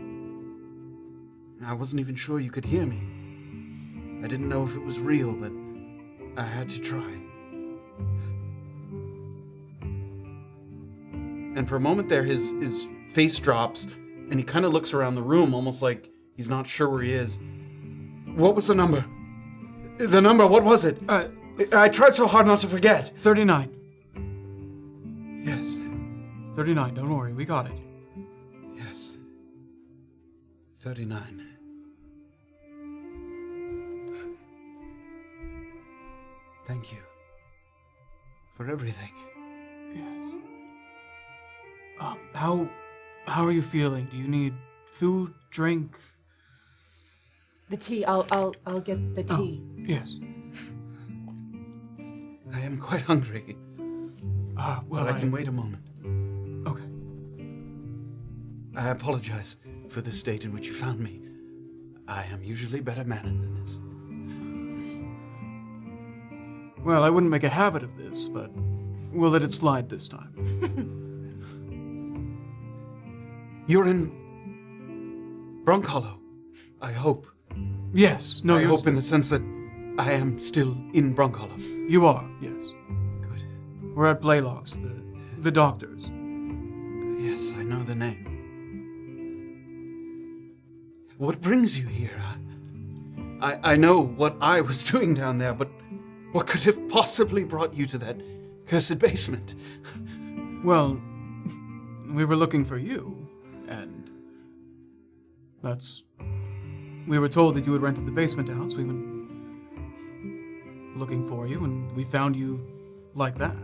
I wasn't even sure you could hear me. I didn't know if it was real, but I had to try. And for a moment there, his face drops, and he kind of looks around the room, almost like he's not sure where he is. What was the number? The number, what was it? I tried so hard not to forget. 39. Yes. 39, don't worry, we got it. Yes. 39. Thank you. For everything. How are you feeling? Do you need food, drink? The tea. I'll get the tea. Yes. I am quite hungry. Well, but I can wait a moment. Okay. I apologize for the state in which you found me. I am usually better mannered than this. Well, I wouldn't make a habit of this, but we'll let it slide this time. You're in Brunkhollow, I hope. Yes. No, I hope in the sense that I am still in Brunkhollow. You are, yes. Good. We're at Blaylock's, the doctors. Yes, I know the name. What brings you here? I know what I was doing down there, but what could have possibly brought you to that cursed basement? Well, we were looking for you, and we were told that you had rented the basement out, so we went looking for you, and we found you like that.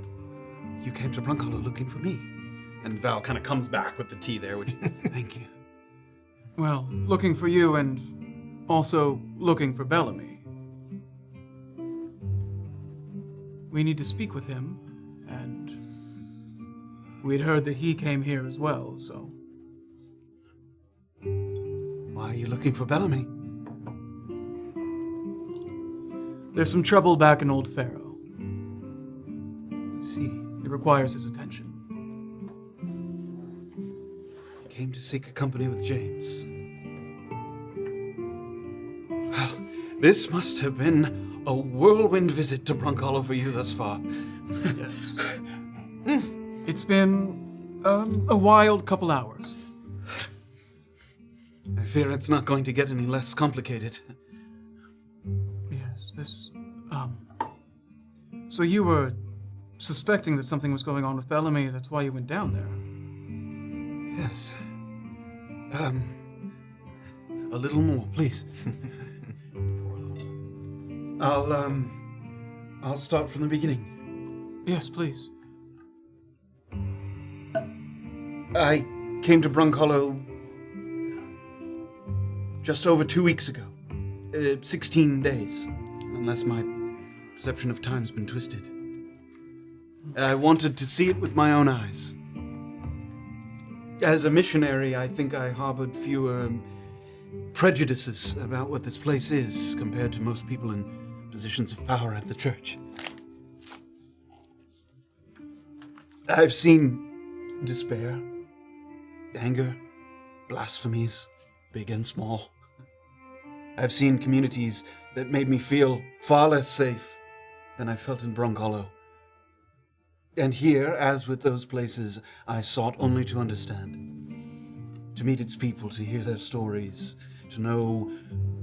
You came to Brunkhollow looking for me. And Val kind of comes back with the tea there, which, thank you. Well, looking for you and also looking for Bellamy. We need to speak with him, and we'd heard that he came here as well, so... Why are you looking for Bellamy? There's some trouble back in Old Pharaoh. See, It requires his attention. came to seek a company with James. Well, this must have been a whirlwind visit to Brunkhollow for you thus far. Yes. It's been a wild couple hours. I fear it's not going to get any less complicated. Yes, So you were suspecting that something was going on with Bellamy, that's why you went down there. Yes. A little more, please. I'll start from the beginning. Yes, please. I came to Brunkhollow just over 2 weeks ago. 16 days, unless my perception of time's been twisted. I wanted to see it with my own eyes. As a missionary, I think I harbored fewer prejudices about what this place is compared to most people in positions of power at the church. I've seen despair, anger, blasphemies, big and small. I've seen communities that made me feel far less safe than I felt in Brunkhollow. And here, as with those places, I sought only to understand, to meet its people, to hear their stories, to know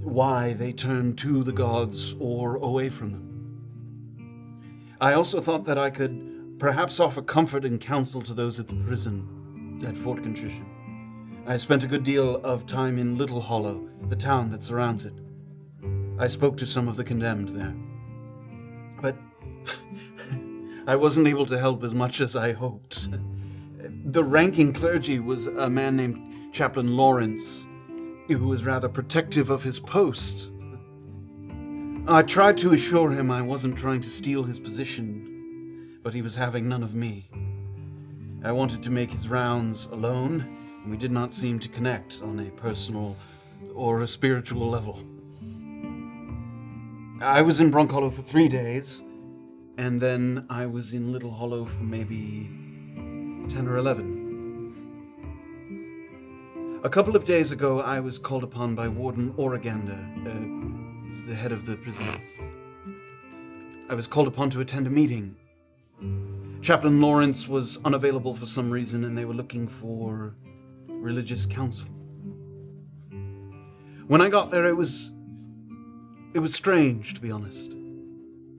why they turned to the gods or away from them. I also thought that I could perhaps offer comfort and counsel to those at the prison at Fort Contrition. I spent a good deal of time in Little Hollow, the town that surrounds it. I spoke to some of the condemned there. But I wasn't able to help as much as I hoped. The ranking clergy was a man named Chaplain Lawrence, who was rather protective of his post. I tried to assure him I wasn't trying to steal his position, but he was having none of me. I wanted to make his rounds alone, and we did not seem to connect on a personal or a spiritual level. I was in Brunkhollow for 3 days, and then I was in Little Hollow for maybe 10 or 11. A couple of days ago, I was called upon by Warden Origander. He's the head of the prison. I was called upon to attend a meeting. Chaplain Lawrence was unavailable for some reason, and they were looking for religious counsel. When I got there, it was strange, to be honest.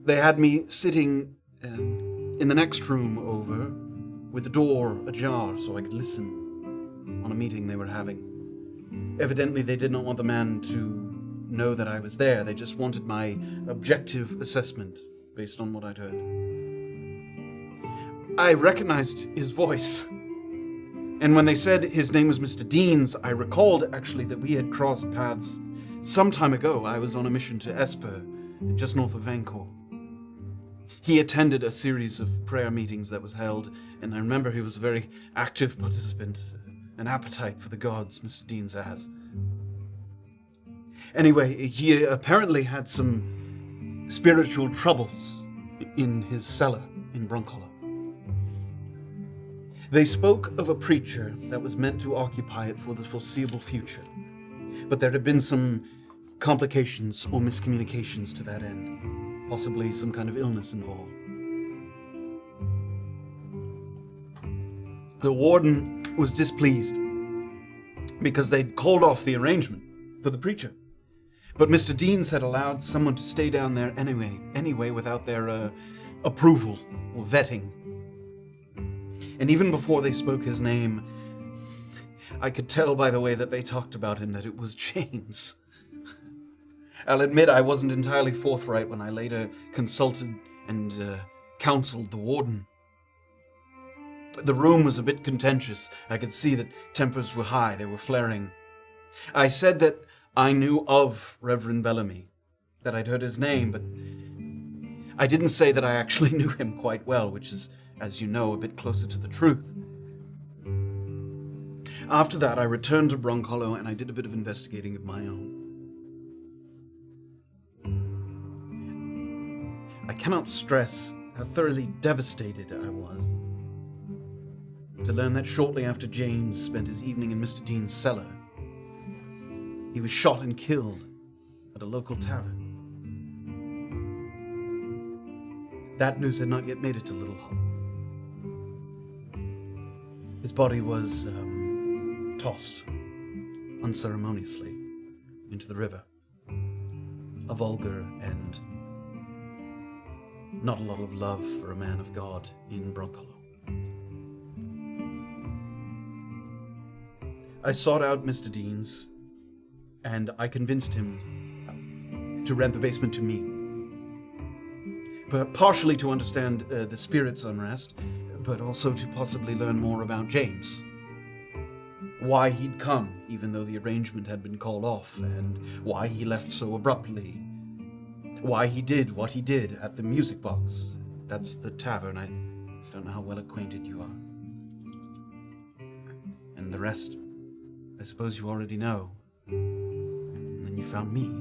They had me sitting in the next room over, with the door ajar so I could listen on a meeting they were having. Evidently, they did not want the man to know that I was there. They just wanted my objective assessment based on what I'd heard. I recognized his voice. And when they said his name was Mr. Deans, I recalled actually that we had crossed paths some time ago. I was on a mission to Esper, just north of Vancourt. He attended a series of prayer meetings that was held, and I remember he was a very active participant, an appetite for the gods, Mr. Deans has. Anyway, he apparently had some spiritual troubles in his cellar in Brunkhollow. They spoke of a preacher that was meant to occupy it for the foreseeable future, but there had been some complications or miscommunications to that end, possibly some kind of illness involved. The warden was displeased because they'd called off the arrangement for the preacher, but Mr. Deans had allowed someone to stay down there anyway without their approval or vetting. And even before they spoke his name, I could tell by the way that they talked about him that it was James. I'll admit I wasn't entirely forthright when I later consulted and counseled the warden. The room was a bit contentious. I could see that tempers were high, they were flaring. I said that I knew of Reverend Bellamy, that I'd heard his name, but I didn't say that I actually knew him quite well, which is, as you know, a bit closer to the truth. After that, I returned to Brunkhollow and I did a bit of investigating of my own. I cannot stress how thoroughly devastated I was to learn that shortly after James spent his evening in Mr. Dean's cellar, he was shot and killed at a local tavern. That news had not yet made it to Little Hollow. His body was tossed unceremoniously into the river. A vulgar and not a lot of love for a man of God in Brunkhollow. I sought out Mr. Deans, and I convinced him to rent the basement to me. But partially to understand the spirit's unrest, but also to possibly learn more about James. Why he'd come, even though the arrangement had been called off, and why he left so abruptly. Why he did what he did at the music box. That's the tavern. I don't know how well acquainted you are. And the rest, I suppose you already know. And then you found me.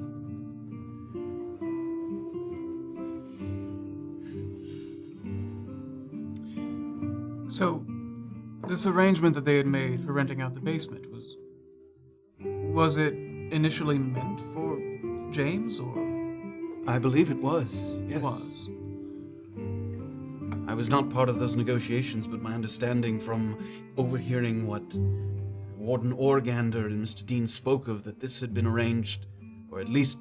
So, this arrangement that they had made for renting out the basement was it initially meant for James, or? I believe it was, yes. It was. I was not part of those negotiations, but my understanding from overhearing what Warden Origander and Mr. Dean spoke of, that this had been arranged, or at least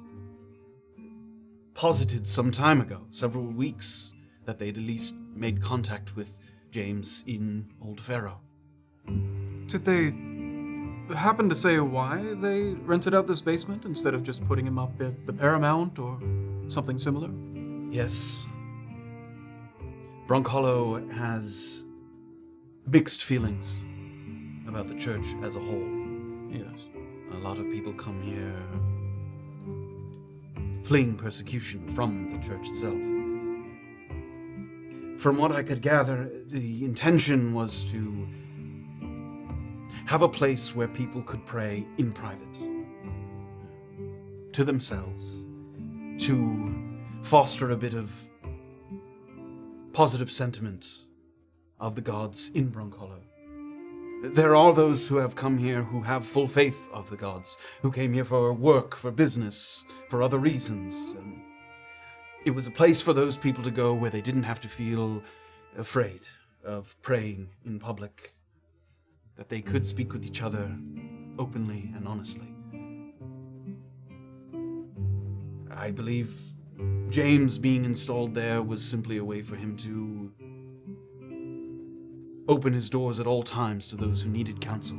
posited some time ago, several weeks, that they'd at least made contact with James in Old Pharaoh. Did they happen to say why they rented out this basement instead of just putting him up at the Paramount or something similar? Yes. Brunkhollow has mixed feelings about the church as a whole. Yes. A lot of people come here fleeing persecution from the church itself. From what I could gather, the intention was to have a place where people could pray in private, to themselves, to foster a bit of positive sentiment of the gods in Brunkhollow. There are those who have come here who have full faith of the gods, who came here for work, for business, for other reasons. It was a place for those people to go where they didn't have to feel afraid of praying in public, that they could speak with each other openly and honestly. I believe James being installed there was simply a way for him to open his doors at all times to those who needed counsel.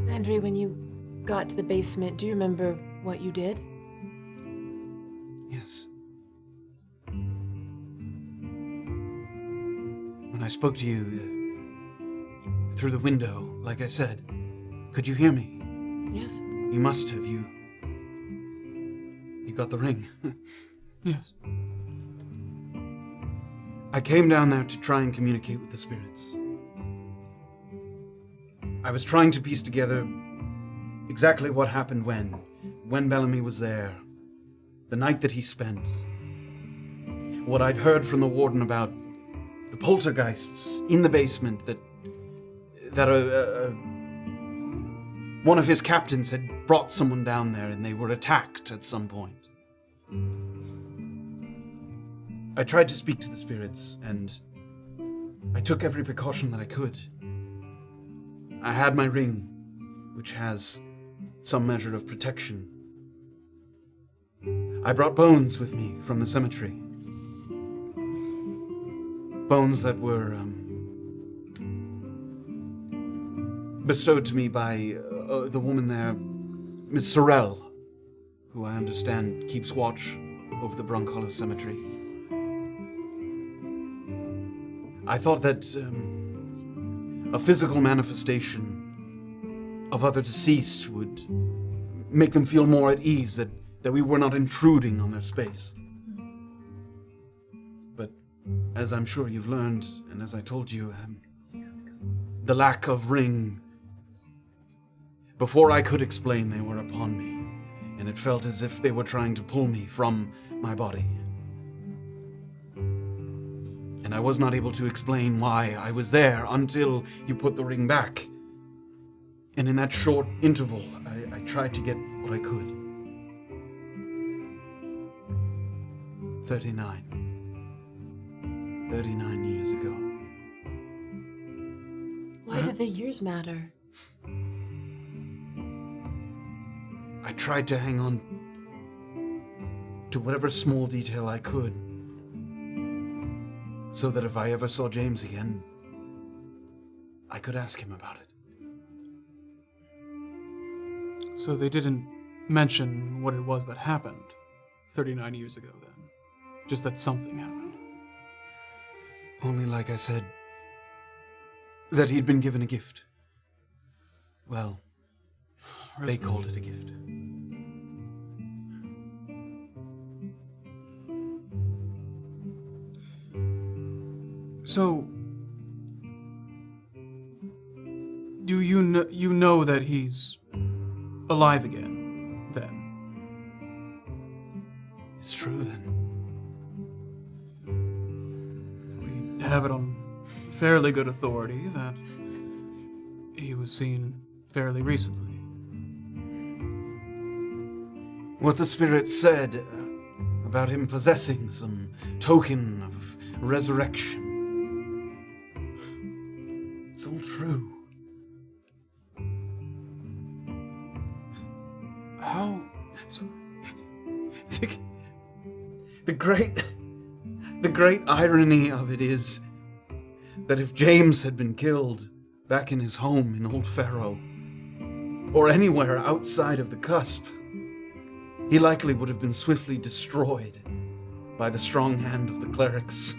Landry, when you got to the basement, do you remember what you did? Yes. When I spoke to you through the window, like I said, could you hear me? Yes. You must have. You got the ring. Yes. I came down there to try and communicate with the spirits. I was trying to piece together exactly what happened when Bellamy was there, the night that he spent, what I'd heard from the warden about the poltergeists in the basement that one of his captains had brought someone down there and they were attacked at some point. I tried to speak to the spirits and I took every precaution that I could. I had my ring, which has some measure of protection. I brought bones with me from the cemetery. Bones that were bestowed to me by the woman there, Miss Sorrel, who I understand keeps watch over the Brunkhollow cemetery. I thought that a physical manifestation of other deceased would make them feel more at ease that we were not intruding on their space. But as I'm sure you've learned, and as I told you, the lack of ring, before I could explain, they were upon me, and it felt as if they were trying to pull me from my body. And I was not able to explain why I was there until you put the ring back. And in that short interval, I tried to get what I could. 39 years ago. Why do the years matter? I tried to hang on to whatever small detail I could, so that if I ever saw James again, I could ask him about it. So they didn't mention what it was that happened 39 years ago then? Just that something happened? Only, like I said, that he'd been given a gift. Well, they called it a gift. So, do you know that he's alive again, then? It's true, then. We have it on fairly good authority that he was seen fairly recently. What the spirit said about him possessing some token of resurrection. It's all true. How? The great irony of it is that if James had been killed back in his home in Old Pharaoh, or anywhere outside of the cusp, he likely would have been swiftly destroyed by the strong hand of the clerics.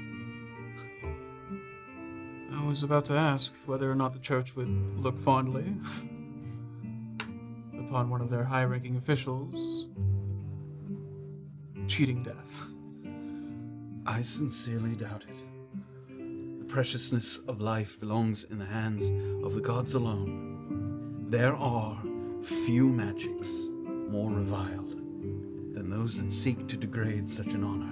I was about to ask whether or not the church would look fondly upon one of their high-ranking officials cheating death. I sincerely doubt it. The preciousness of life belongs in the hands of the gods alone. There are few magics more reviled than those that seek to degrade such an honor.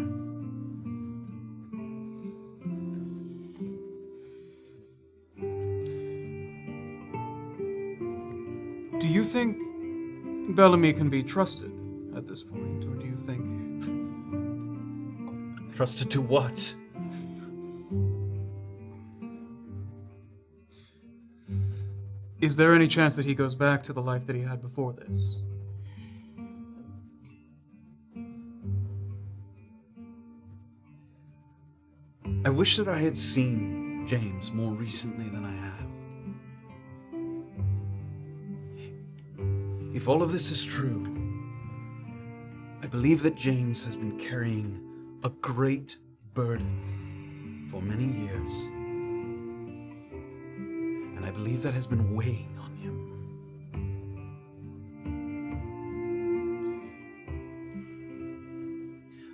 Do you think Bellamy can be trusted at this point, or do you think... Trusted to what? Is there any chance that he goes back to the life that he had before this? I wish that I had seen James more recently than I have. If all of this is true, I believe that James has been carrying a great burden for many years. And I believe that has been weighing on him.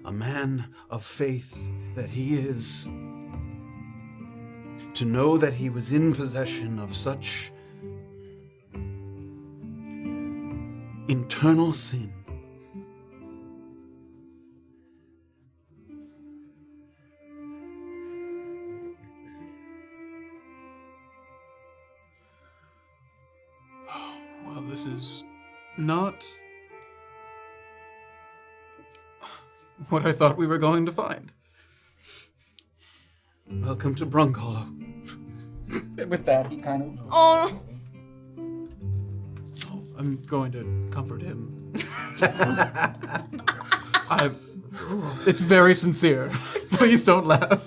A man of faith that he is, to know that he was in possession of such internal sin. Well, this is not what I thought we were going to find. Welcome to Brunkhollow. With that, he kind of... Oh, I'm going to comfort him. It's very sincere. Please don't laugh.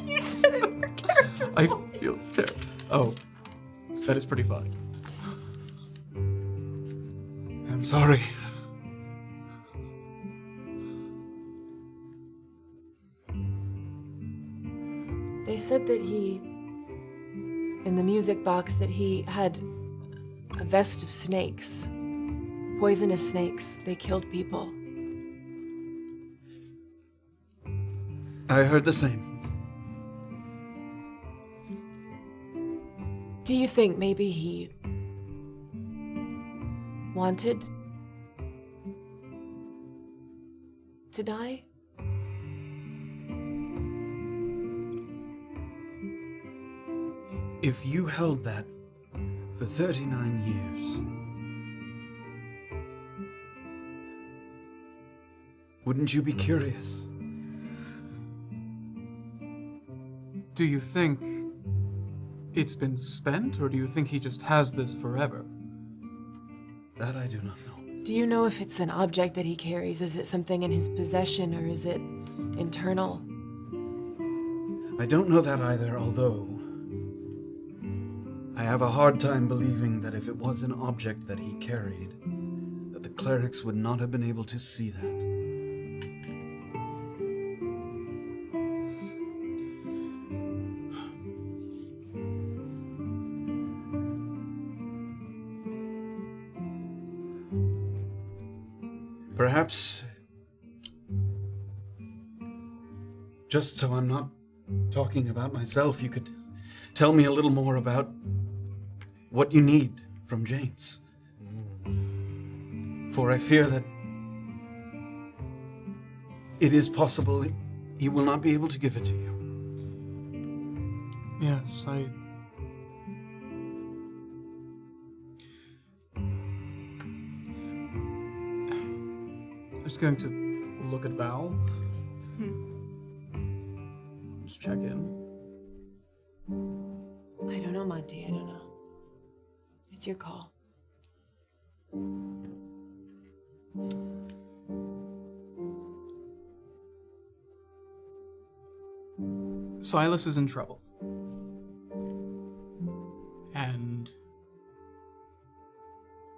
you said it in your character. I feel terrible. Oh, that is pretty fun. I'm sorry. They said that he, in the music box, that he had a vest of snakes. Poisonous snakes. They killed people. I heard the same. Do you think maybe he wanted to die? If you held that for 39 years, wouldn't you be curious? Do you think it's been spent, or do you think he just has this forever? That I do not know. Do you know if it's an object that he carries? Is it something in his possession, or is it internal? I don't know that either, although I have a hard time believing that if it was an object that he carried, that the clerics would not have been able to see that. Perhaps, just so I'm not talking about myself, you could tell me a little more about what you need from James. For I fear that it is possible he will not be able to give it to you. Yes, I'm just going to look at Val. Just check in. I don't know, Monty. I don't know. It's your call. Silas is in trouble.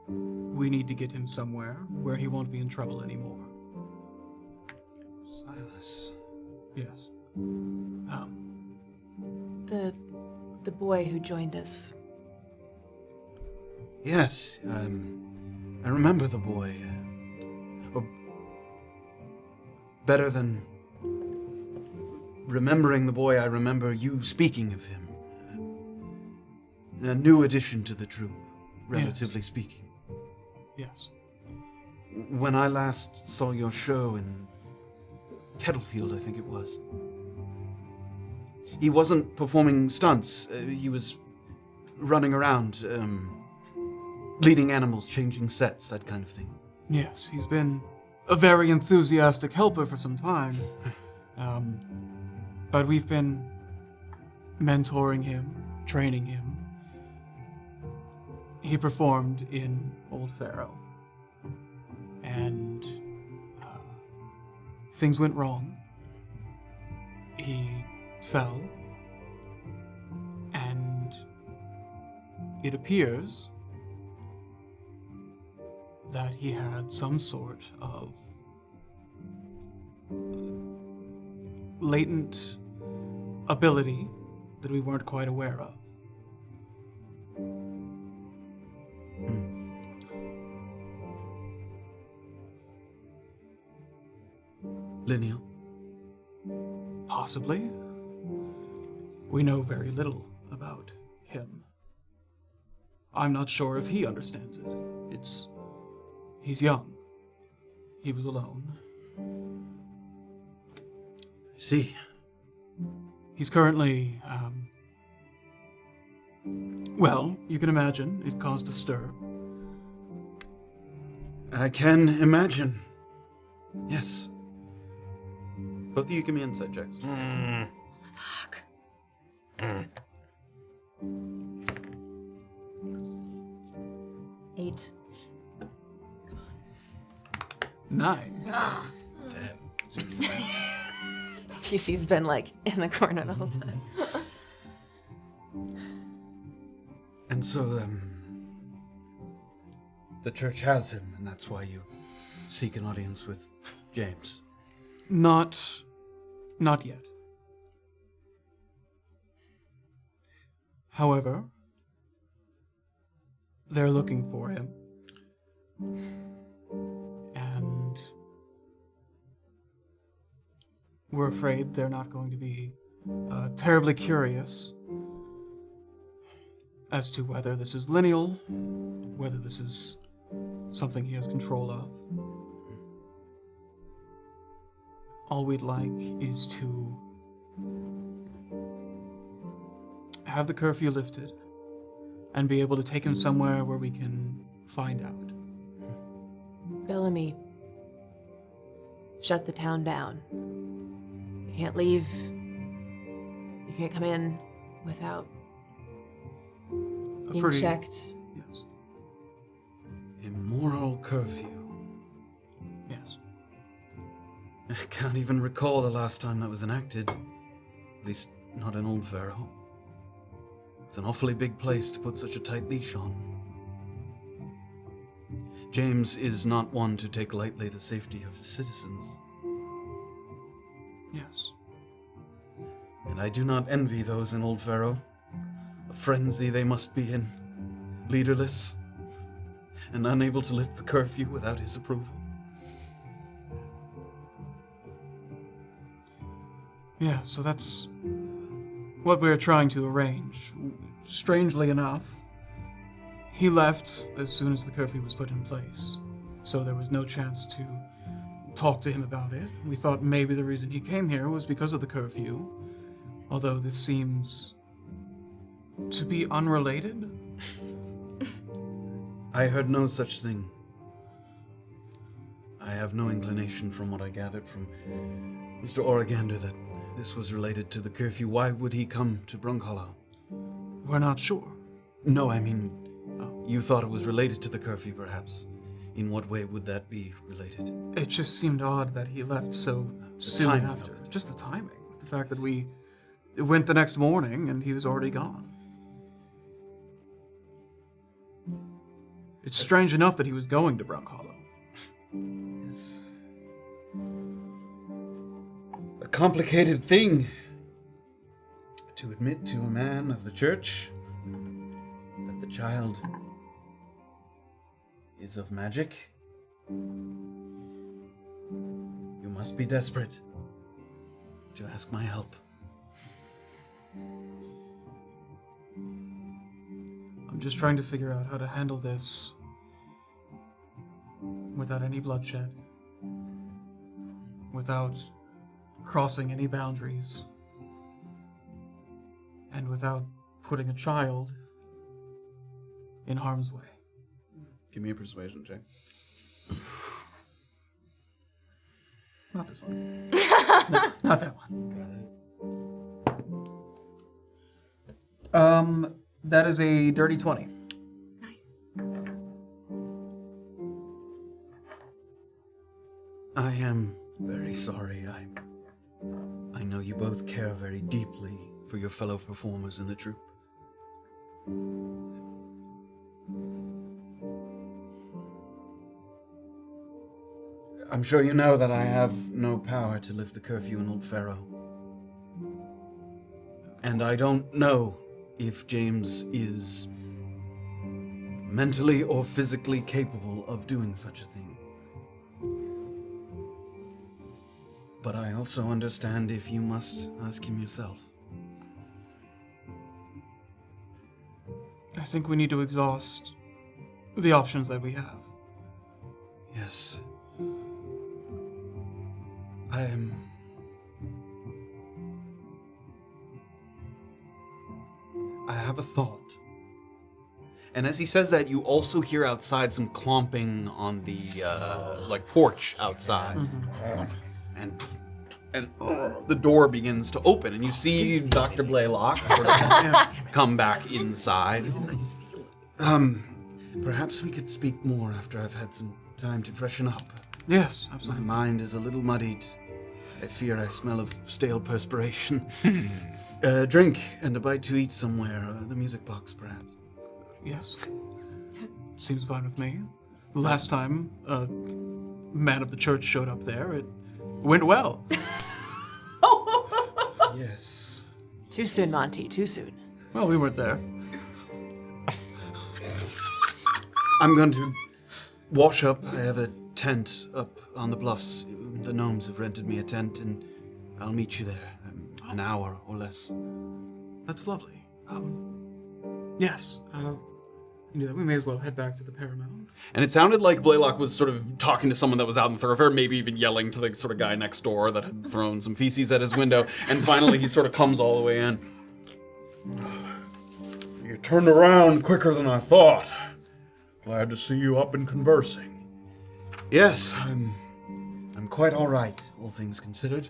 we need to get him somewhere where he won't be in trouble anymore. Silas. Yes. The boy who joined us. Yes, I remember the boy. Better than remembering the boy, I remember you speaking of him. A new addition to the troop, relatively speaking. Yes. When I last saw your show in Kettlefield, I think it was, he wasn't performing stunts. He was running around, leading animals, changing sets, that kind of thing. Yes, he's been a very enthusiastic helper for some time. But we've been mentoring him, training him. He performed in Old Pharaoh. And things went wrong. He fell. And it appears that he had some sort of latent ability that we weren't quite aware of. Lineal? Possibly. We know very little about him. I'm not sure if he understands it. He's young. He was alone. I see. He's currently, well, you can imagine it caused a stir. I can imagine. Yes. Both of you give me insight checks. Fuck. 8. 9. TC's been like in the corner the whole time. And so, the church has him, and that's why you seek an audience with James. Not yet. However, they're looking for him. And we're afraid they're not going to be terribly curious as to whether this is lineal, whether this is something he has control of. All we'd like is to have the curfew lifted and be able to take him somewhere where we can find out. Bellamy, shut the town down. You can't leave. You can't come in without being checked. Yes. A moral curfew. Yes. I can't even recall the last time that was enacted. At least, not in Old Pharaoh. It's an awfully big place to put such a tight leash on. James is not one to take lightly the safety of his citizens. Yes. And I do not envy those in Old Pharaoh. A frenzy they must be in, leaderless, and unable to lift the curfew without his approval. Yeah, so that's what we're trying to arrange. Strangely enough, he left as soon as the curfew was put in place, so there was no chance to talk to him about it. We thought maybe the reason he came here was because of the curfew, although this seems to be unrelated. I heard no such thing. I have no inclination from what I gathered from Mr. Origander that this was related to the curfew. Why would he come to Brunkhollow? We're not sure. No, I mean, you thought it was related to the curfew, perhaps. In what way would that be related? It just seemed odd that he left so soon timing after. of it. Just the timing. The fact that we went the next morning and he was already gone. It's strange enough that he was going to Brunkhollow. Yes. A complicated thing to admit to a man of the church that the child is of magic. You must be desperate to ask my help. I'm just trying to figure out how to handle this without any bloodshed, without crossing any boundaries, and without putting a child in harm's way. Give me a persuasion check. Not this one. No, not that one. That is a dirty 20. Nice. I am very sorry. I know you both care very deeply for your fellow performers in the troupe. I'm sure you know that I have no power to lift the curfew in Old Pharaoh. And I don't know if James is mentally or physically capable of doing such a thing. But I also understand if you must ask him yourself. I think we need to exhaust the options that we have. Yes. I have a thought. And as he says that, you also hear outside some clomping on the porch outside. And the door begins to open, and you see Dr. Blaylock sort of come back inside. Perhaps we could speak more after I've had some time to freshen up. Yes, My absolutely. mind is a little muddied. I fear I smell of stale perspiration. Drink and a bite to eat somewhere. The music box, perhaps. Yes. Seems fine with me. The last time a man of the church showed up there, it went well. Yes. Too soon, Monty, too soon. Well, we weren't there. I'm going to wash up. I have a tent up on the bluffs. The gnomes have rented me a tent, and I'll meet you there. An hour or less. That's lovely. Yes. You know, we may as well head back to the Paramount. And it sounded like Blaylock was sort of talking to someone that was out in the thoroughfare, maybe even yelling to the sort of guy next door that had thrown some feces at his window. And finally, he sort of comes all the way in. You turned around quicker than I thought. Glad to see you up and conversing. Yes, I'm quite all right, all things considered.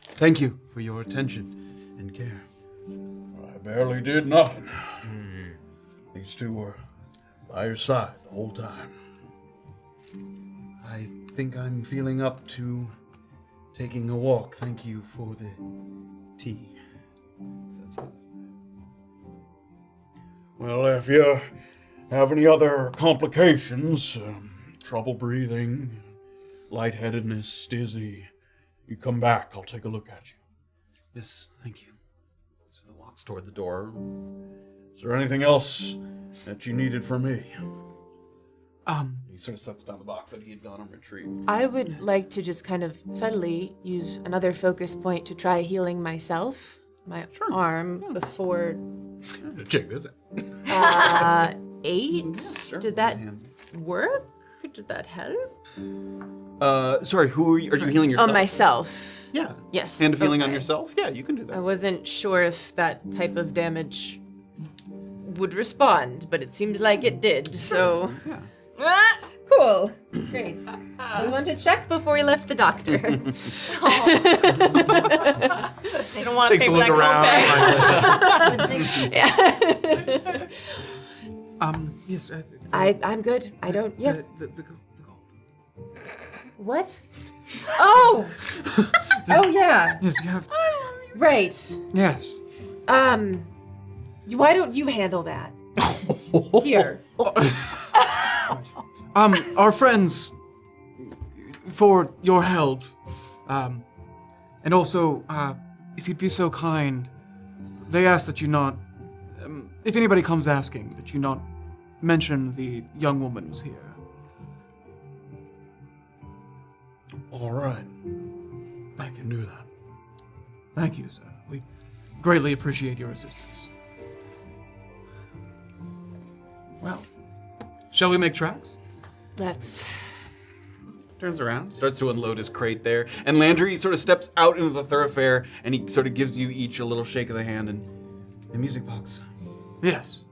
Thank you for your attention and care. I barely did nothing. These two were by your side the whole time. I think I'm feeling up to taking a walk. Thank you for the tea. Well, if you have any other complications, trouble breathing, lightheadedness, dizzy, you come back. I'll take a look at you. Yes, thank you. So he walks toward the door. Is there anything else that you needed from me? He sort of sets down the box that he had gone on retreat. I would like to just kind of subtly use another focus point to try healing myself, my arm, before Check this out. 8. Sure. Did that work? Did that help? Sorry, who are you healing yourself? Oh, myself. Yeah. Yes. Hand of healing on okay. yourself? Yeah, you can do I that. wasn't sure if that type of damage would respond, but it seemed like it did, so... Yeah. Cool. Great. Just wanted to check before we left the doctor. They don't want to Takes pay a for look that copay. around. Yes. I'm good. I don't... Yeah. The gold. What? Oh! Oh, yeah. Yes, you have. Right. Yes. Why don't you handle that? Here. Our friends, for your help, and also, if you'd be so kind, they ask that you not, if anybody comes asking, that you not mention the young woman who's here. All right. I can do that. Thank you, sir. We greatly appreciate your assistance. Well, shall we make tracks? Let's. Turns around, starts to unload his crate there, and Landry sort of steps out into the thoroughfare, and he sort of gives you each a little shake of the hand and the music box. Yes.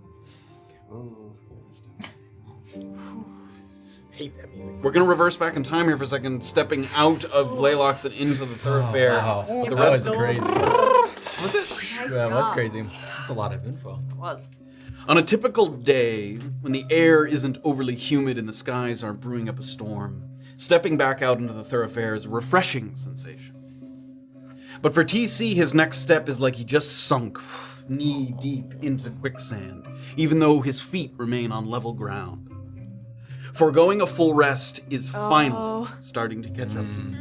Hate that music. We're gonna reverse back in time here for a second, stepping out of Laylox and into the thoroughfare. Wow. The That rest was crazy. Nice That was job. crazy. That's a lot of info. Was. On a typical day, when the air isn't overly humid and the skies aren't brewing up a storm, stepping back out into the thoroughfare is a refreshing sensation. But for TC, his next step is like he just sunk knee deep into quicksand, even though his feet remain on level ground. Foregoing a full rest is finally starting to catch up to you.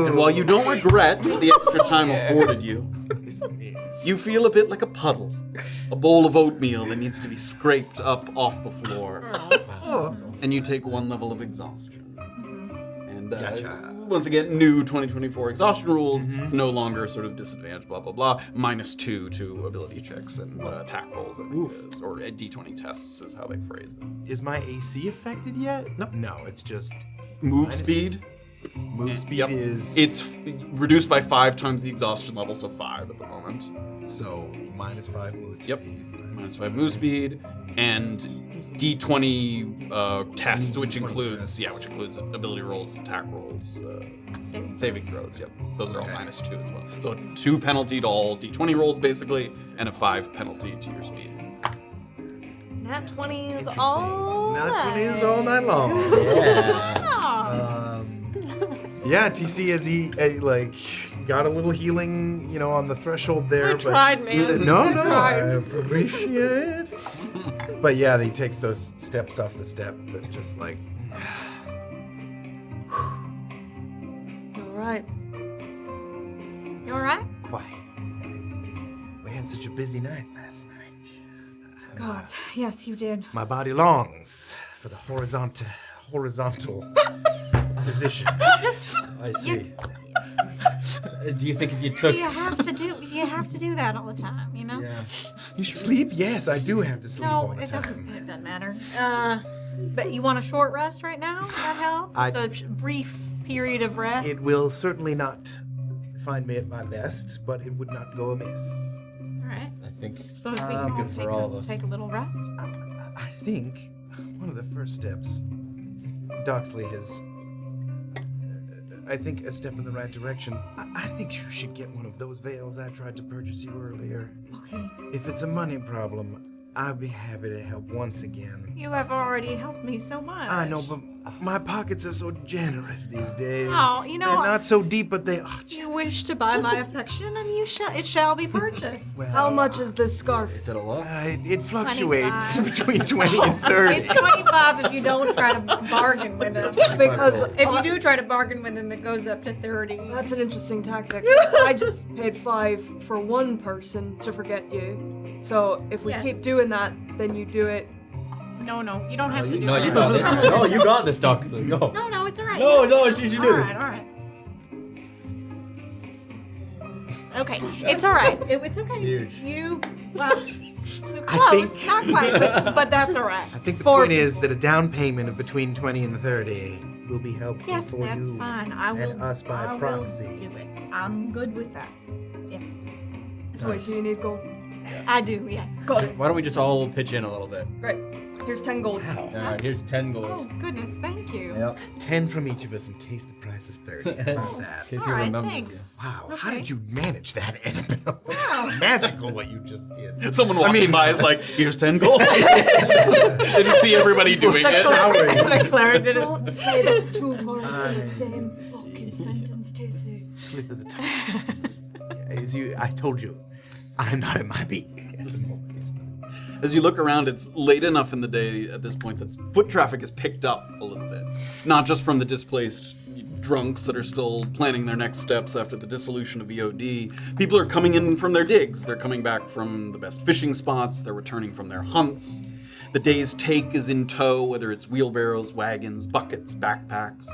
And while you don't regret the extra time afforded you, you feel a bit like a puddle, a bowl of oatmeal that needs to be scraped up off the floor. And you take one level of exhaustion. And once again, new 2024 exhaustion rules. It's no longer sort of disadvantage, blah, blah, blah. -2 to ability checks and attack rolls, I think it is. Or D20 tests is how they phrase it. Is my AC affected yet? No, it's just Move Minus- speed. move speed Yep. is It's reduced by 5 times the exhaustion level, so 5 at the moment. so -5 move Yep. speed. -5 move speed and D20 tests, which D20 includes tests. which includes ability rolls, attack rolls, saving throws. Yep, those are all -2 as well. So 2 penalty to all D20 rolls basically, and a 5 penalty to your speed. Nat 20s Interesting. all Not 20 is night. all night long. Yeah. Yeah, TC as he got a little healing, on the threshold there. I tried, man. No, I tried. I appreciate. But yeah, he takes those steps off the step, but just like. All right. You all right? Quiet. We had such a busy night last night. God, yes, you did. My body longs for the horizontal position. Just I see. Do you think if you took... you have to do that all the time, you know? You sleep? Yes, I do have to sleep all No, the it time. doesn't matter. But you want a short rest right now? Would that help? So a brief period of rest. It will certainly not find me at my best, but it would not go amiss. All right. I think... Suppose we can all good for all of us. take a little rest. I think one of the first steps Doxley has. I think a step in the right direction. I think you should get one of those veils I tried to purchase you earlier. Okay. If it's a money problem, I'd be happy to help once again. You have already helped me so much. I know, but my pockets are so generous these days. Oh, you know, they're not so deep, but they are. You wish to buy my affection, and it shall be purchased. How much is this scarf? Is it a lot? It fluctuates 25. between 20 and 30. It's 25 if you don't try to bargain with him. Because If you do try to bargain with him, it goes up to 30. that's an interesting tactic. I just paid 5 for one person to forget you. So if we Yes. keep doing that, then you do it. No, you don't have to do No, that. you got this. No, you got this, Doxley. No. No, it's alright. No, you should do All this. right. Okay, it's alright. It's okay. Huge. You're close, think- not quite, but that's alright. I think the For point is that a down payment of between 20 and 30 will be helpful Yes, for that's you fine. I will. and us by I will proxy. do it. I'm good with that. Yes, So wait, do you need gold? I do. Yes. Got it. Why don't we just all pitch in a little bit? Great. Here's 10 gold. Here's 10 Oh gold. goodness, thank you. Yep. 10 from each of us in case the price is 30. How about that? In case All he right, remembers thanks. Wow, how Okay. did you manage that, Annabel? Magical what you just did. Someone walking by is like, here's 10 gold. And you see everybody doing it. The cleric did it. Don't say those two words in the same fucking sentence, Casey. Slip of the tongue. I told you, I'm not at my peak at the moment. As you look around, it's late enough in the day at this point that foot traffic is picked up a little bit. Not just from the displaced drunks that are still planning their next steps after the dissolution of EOD. People are coming in from their digs. They're coming back from the best fishing spots. They're returning from their hunts. The day's take is in tow, whether it's wheelbarrows, wagons, buckets, backpacks.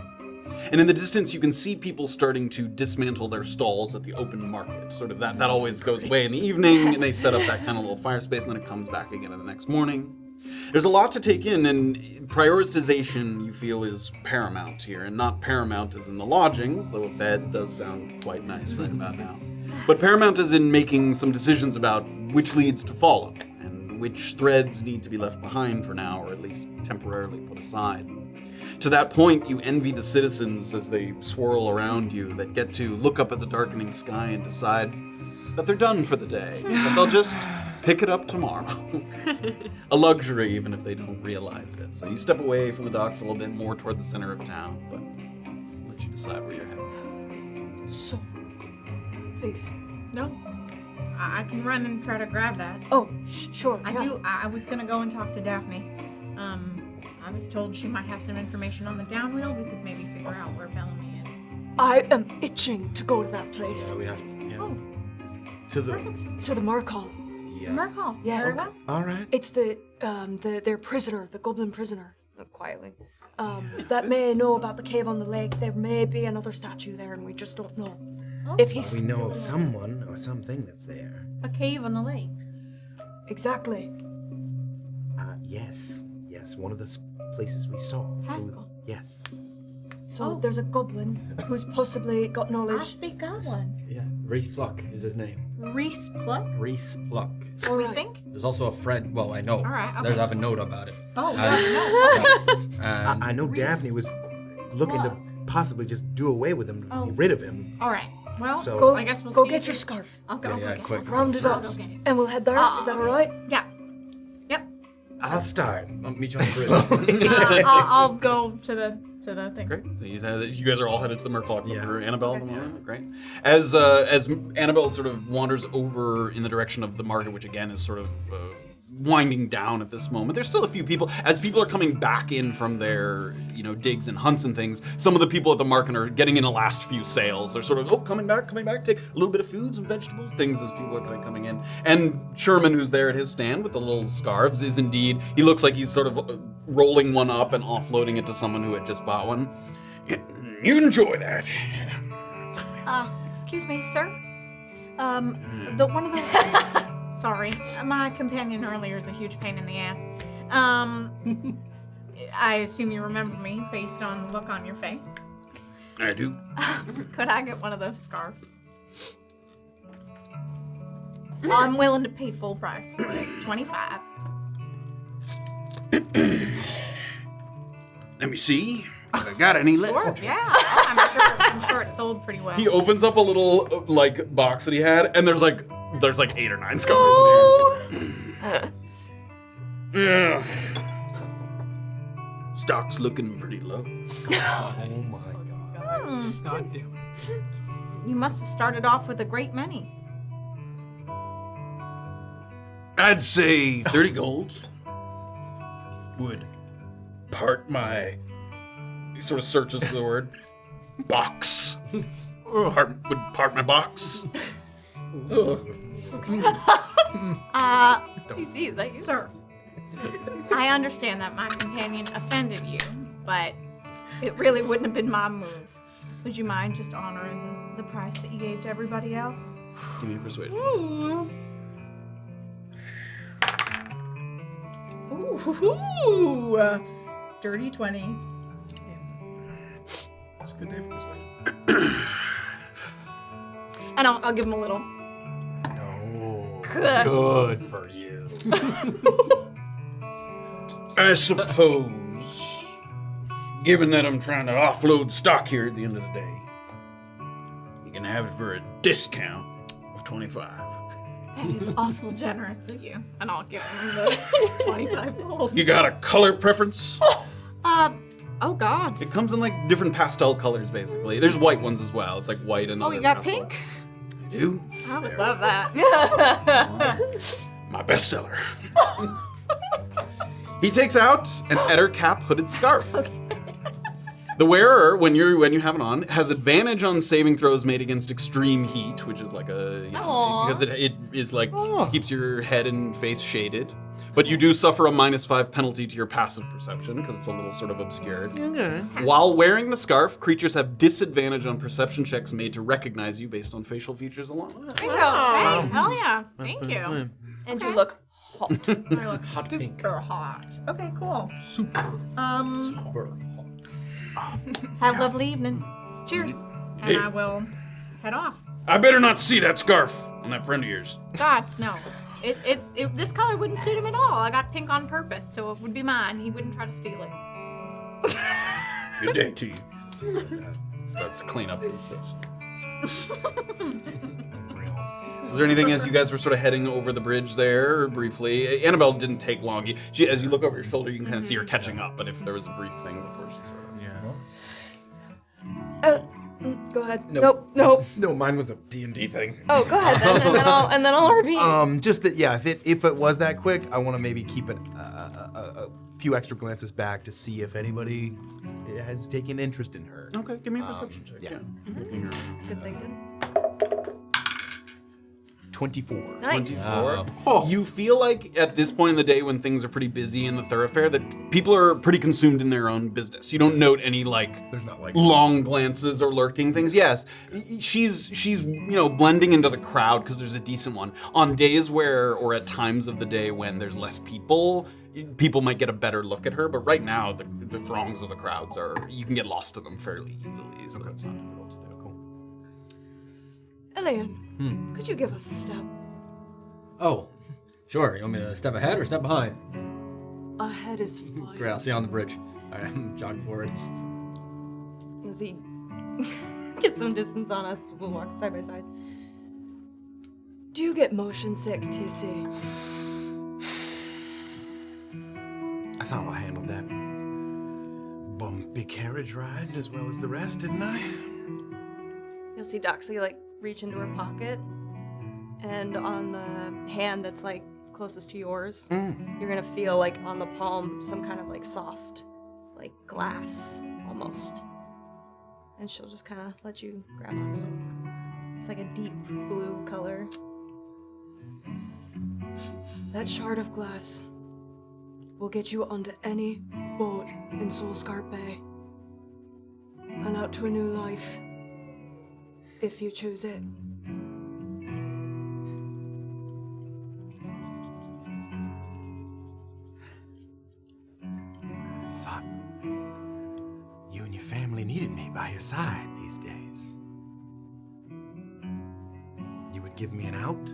And in the distance, you can see people starting to dismantle their stalls at the open market. Sort of that always goes away in the evening, and they set up that kind of little fire space, and then it comes back again in the next morning. There's a lot to take in, and prioritization, you feel, is paramount here. And not paramount as in the lodgings, though a bed does sound quite nice right about now. But paramount is in making some decisions about which leads to follow, and which threads need to be left behind for now, or at least temporarily put aside. To that point, you envy the citizens as they swirl around you that get to look up at the darkening sky and decide that they're done for the day, that they'll just pick it up tomorrow. A luxury, even if they don't realize it. So you step away from the docks a little bit more toward the center of town, but I'll let you decide where you're headed. So, please. No. I can run and try to grab that. Oh, sure. I was gonna go and talk to Daphne. I was told she might have some information on the downwheel. We could maybe figure out where Bellamy is. I am itching to go to that place. So we have Oh, To the. perfect. To the Mercall. Yeah. Mercall. Yeah. Very well. All right. It's their prisoner, the goblin prisoner. Quietly. That may know about the cave on the lake. There may be another statue there, and we just don't know. Oh. If he's We know still of alive. someone or something that's there. A cave on the lake. Exactly. Yes. One of the places we saw. Castle. Yes. So there's a goblin who's possibly got I knowledge. speak Goblin. Yeah, Reese Pluck is his name. Reese Pluck. Reese Pluck. All We right. think? There's also a friend. Well, I know. All right, okay. There's I have a note about it. Oh, no. And I know Reese Daphne was looking to Pluck. possibly just do away with him, Oh. get rid of him. All right. Well, So- Go, I guess we'll go see get if your it- scarf. I'll go. Yeah, I'll go yeah, get quick. some. Round it up, I'll go get it. and we'll head there. Is that all right? Yeah. Yep. I'll start. I'll meet you on the bridge. I'll go to the thing. Great. So you guys are all headed to the Mercall except Yeah. for Annabel at the moment. Great. As Annabel sort of wanders over in the direction of the market, which again is sort of winding down at this moment. There's still a few people. As people are coming back in from their digs and hunts and things, some of the people at the market are getting in the last few sales. They're sort of coming back, take a little bit of food, some vegetables, things as people are kind of coming in. And Sherman, who's there at his stand with the little scarves, is indeed, he looks like he's sort of rolling one up and offloading it to someone who had just bought one. You enjoy that. Excuse me, sir. The one of those. Sorry, my companion earlier is a huge pain in the ass. I assume you remember me based on the look on your face. I do. Could I get one of those scarves? I'm willing to pay full price for it. 25. Let me see. If I got any left. Sure, yeah. I'm sure it sold pretty well. He opens up a little box that he had, and there's like 8 or 9 scarves in Yeah. Stock's looking pretty low. Oh my god. God damn it. You must have started off with a great many. I'd say 30 gold would part my. He sort of searches for the word. box. Would part my box. TC, is that you? Sir, I understand that my companion offended you, but it really wouldn't have been my move. Would you mind just honoring the price that you gave to everybody else? Give me a persuasion. Ooh, dirty 20. It's a good day for persuasion. And I'll give him a little. No. Good. Good for you. I suppose, given that I'm trying to offload stock here at the end of the day, you can have it for a discount of 25. That is awful generous of you. And I'll give him the 25 gold. You got a color preference? Oh God. It comes in like different pastel colors, basically. There's white ones as well. It's like white and Oh, other you got pastel. pink? I do. I would love that. My bestseller. He takes out an Etter cap hooded scarf. The wearer, when you have it on, has advantage on saving throws made against extreme heat, which is like because it is like keeps your head and face shaded. But you do suffer a -5 penalty to your passive perception because it's a little sort of obscured. Okay. While wearing the scarf, creatures have disadvantage on perception checks made to recognize you based on facial features alone. Bingo. Great. Hell yeah. Thank you. And you look hot. I look super hot. Okay, cool. Super. Have a lovely evening. Cheers. Hey. And I will head off. I better not see that scarf on that friend of yours. Gods, no. This color wouldn't suit him at all. I got pink on purpose, so it would be mine. He wouldn't try to steal it. Good day to you. Starts to clean up his station. Was there anything as you guys were sort of heading over the bridge there briefly? Annabelle didn't take long. As you look over your shoulder, you can kind of see her catching up, but if there was a brief thing before she sort of... Go ahead. Nope. No, mine was a D&D thing. Oh, go ahead then, and then I'll repeat. Just that, yeah. If it was that quick, I want to maybe keep it a few extra glances back to see if anybody has taken interest in her. Okay, give me a perception check. Yeah. Good thinking. 24. Nice. You feel like at this point in the day when things are pretty busy in the thoroughfare that people are pretty consumed in their own business. You don't note any There's not like long glances or lurking things. Yes, she's blending into the crowd because there's a decent one. On days or at times of the day when there's less people might get a better look at her, but right now the throngs of the crowds you can get lost in them fairly easily, so that's not difficult to do. Cool. Illien, could you give us a step? Oh, sure. You want me to step ahead or step behind? Ahead is fine. Great, I'll see you on the bridge. All right, I'm jogging forward. As he gets some distance on us, we'll walk side by side. Do you get motion sick, TC? I thought I handled that bumpy carriage ride as well as the rest, didn't I? You'll see Doxley reach into her pocket, and on the hand that's closest to yours, you're gonna feel on the palm some kind of soft, glass almost, and she'll just kind of let you grab on it. It's like a deep blue color. That shard of glass will get you onto any boat in Soulscar Bay and out to a new life. If you choose it. I thought you and your family needed me by your side these days. You would give me an out?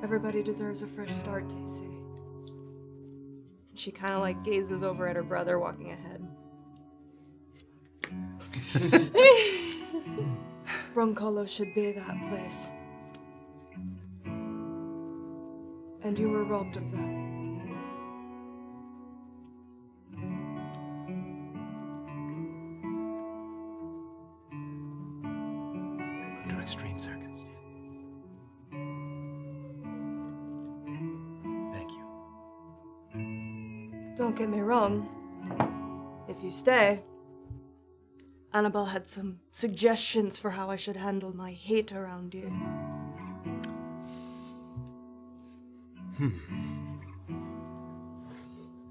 Everybody deserves a fresh start, TC. She kind of gazes over at her brother walking ahead. Brunkhollow should be that place. And you were robbed of that. Under extreme circumstances. Thank you. Don't get me wrong. If you stay, Annabel had some suggestions for how I should handle my hate around you.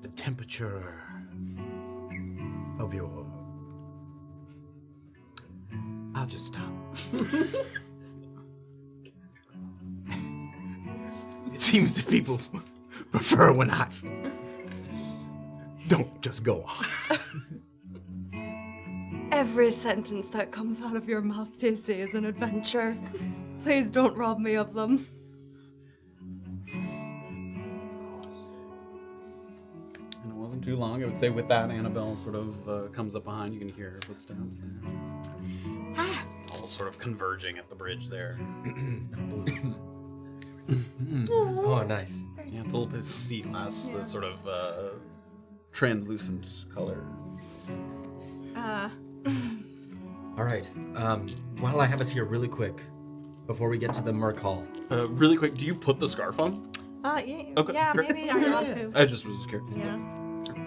The temperature of your... I'll just stop. It seems that people prefer when I don't just go on. Every sentence that comes out of your mouth, TC, is an adventure. Please don't rob me of them. And it wasn't too long. I would say with that, Annabelle sort of comes up behind. You can hear her footsteps there. All sort of converging at the bridge there. Oh, nice. Yeah, it's a little bit of sea glass, the sort of translucent color. All right. While I have us here really quick, before we get to the Merc Hall. Really quick, do you put the scarf on? Yeah. Okay, Yeah, great. maybe I ought to. I just was curious. Yeah.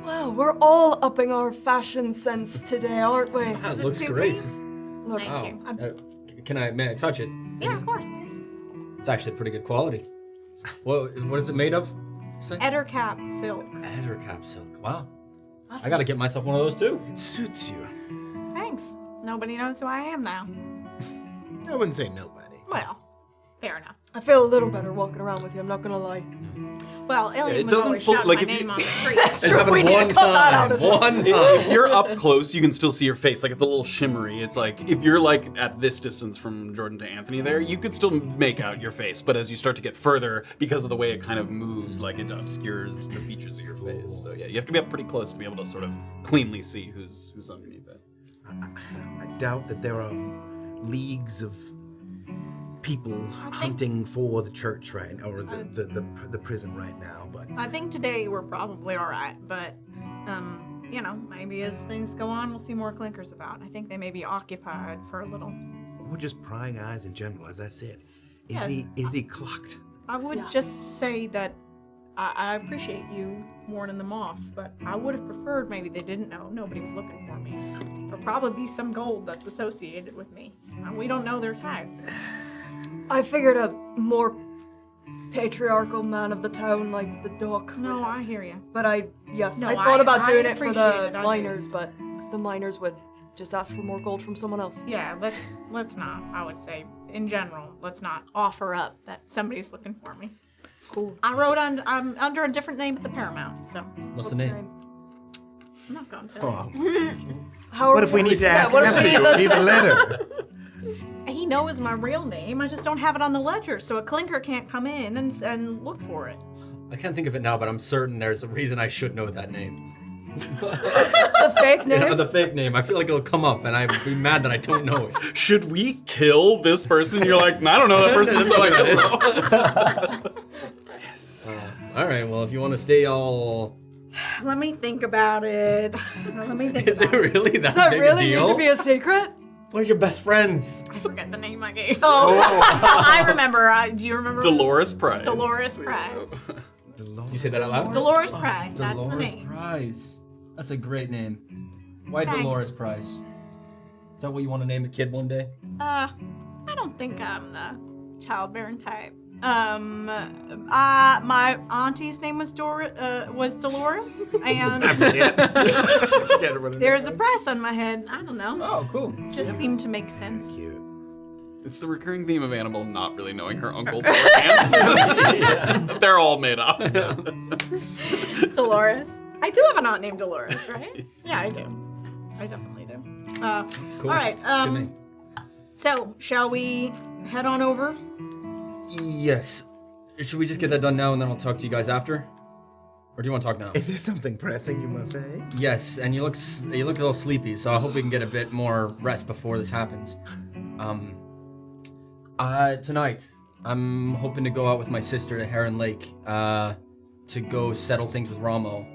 Well, we're all upping our fashion sense today, aren't we? That Does it looks suit great. me? Looks Thank you. May I touch it? Yeah, of course. It's actually pretty good quality. What is it made of? Ettercap silk. Ettercap silk. Wow. I gotta get myself one of those too. It suits you. Thanks. Nobody knows who I am now. I wouldn't say nobody. Well, fair enough. I feel a little better walking around with you, I'm not gonna lie. Well, Illien it was doesn't always full- shouting like, my if you- name on the street. That's It true, happened we need one to cut that out time. of it. One time. If you're up close, you can still see your face. Like, it's a little shimmery. It's like, if you're like at this distance from Jordan to Anthony there, you could still make out your face. But as you start to get further, because of the way it kind of moves, like it obscures the features of your face. So yeah, you have to be up pretty close to be able to sort of cleanly see who's underneath it. I doubt that there are leagues of people hunting for the church right now, or the prison right now, but I think today we're probably all right, but maybe as things go on, we'll see more clinkers about. I think they may be occupied for a little. or just prying eyes in general, as I said. Yes. Is he clocked? I would just say that I appreciate you warning them off, but I would have preferred maybe they didn't know nobody was looking for me. There'll probably be some gold that's associated with me, and we don't know their types. I figured a more patriarchal man of the town like the Duck. No, I hear you. But I No, thought about I doing it for appreciate the it, I do. miners, but the miners would just ask for more gold from someone else. Yeah, let's not. I would say in general, let's not offer up that somebody's looking for me. Cool. I wrote I'm under a different name at the Paramount, so What's the name? I'm not going to tell you. Oh. How What if we need to ask what if we Avery need to to- leave a letter? He knows my real name. I just don't have it on the ledger, so a clinker can't come in and look for it. I can't think of it now, but I'm certain there's a reason I should know that name. the fake name? You know, the fake name. I feel like it'll come up, and I'd be mad that I don't know it. Should we kill this person? You're like, I don't know that person. It's like, All right. Well, if you want to stay all, Let me think about it. Let me think is it about it. really that Does that big really a need deal? to be a secret? We're your best friends. I forget the name I gave. Oh. I remember. Do you remember? Dolores Price. Dolores Price. You say that out loud? Dolores Price. That's the Dolores name. Price. That's a great name. Why Thanks. Dolores Price? Is that what you want to name the kid one day? I don't think I'm the childbearing type. My auntie's name was Dolores, and there's a price on my head. I don't know. Oh, cool. Just seemed to make sense. Cute. It's the recurring theme of Annabel not really knowing her uncles or aunts. They're all made up. Dolores. I do have an aunt named Dolores, right? Yeah, I do. I definitely do. Cool. All right. Good name. So shall we head on over? Yes. Should we just get that done now, and then I'll talk to you guys after? Or do you want to talk now? Is there something pressing you must say? Yes, and you look a little sleepy, so I hope we can get a bit more rest before this happens. Tonight, I'm hoping to go out with my sister to Heron Lake, to go settle things with Ramo.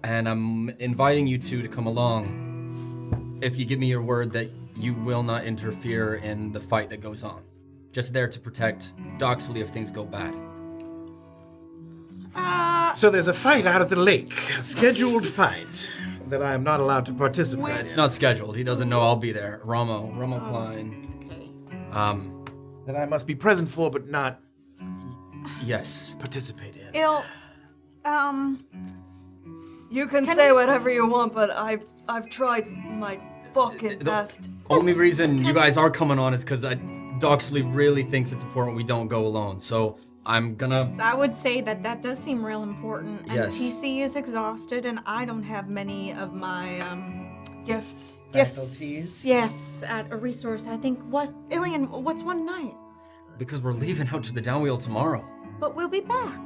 And I'm inviting you two to come along if you give me your word that you will not interfere in the fight that goes on. Just there to protect Doxley if things go bad. So there's a fight out at the lake, a scheduled fight that I am not allowed to participate in. It's not scheduled. He doesn't know I'll be there. Ramo Klein. Okay. That I must be present for, but not Yes. participate in. You can say whatever you want, but I've tried my fucking best. Only reason you guys are coming on is because Doxley really thinks it's important we don't go alone. So I'm gonna. So I would say that does seem real important. And Yes. TC is exhausted, and I don't have many of my Gifts. gifts. Yes, at a resource. I think Illien, what's one night? Because we're leaving out to the downwheel tomorrow. But we'll be back.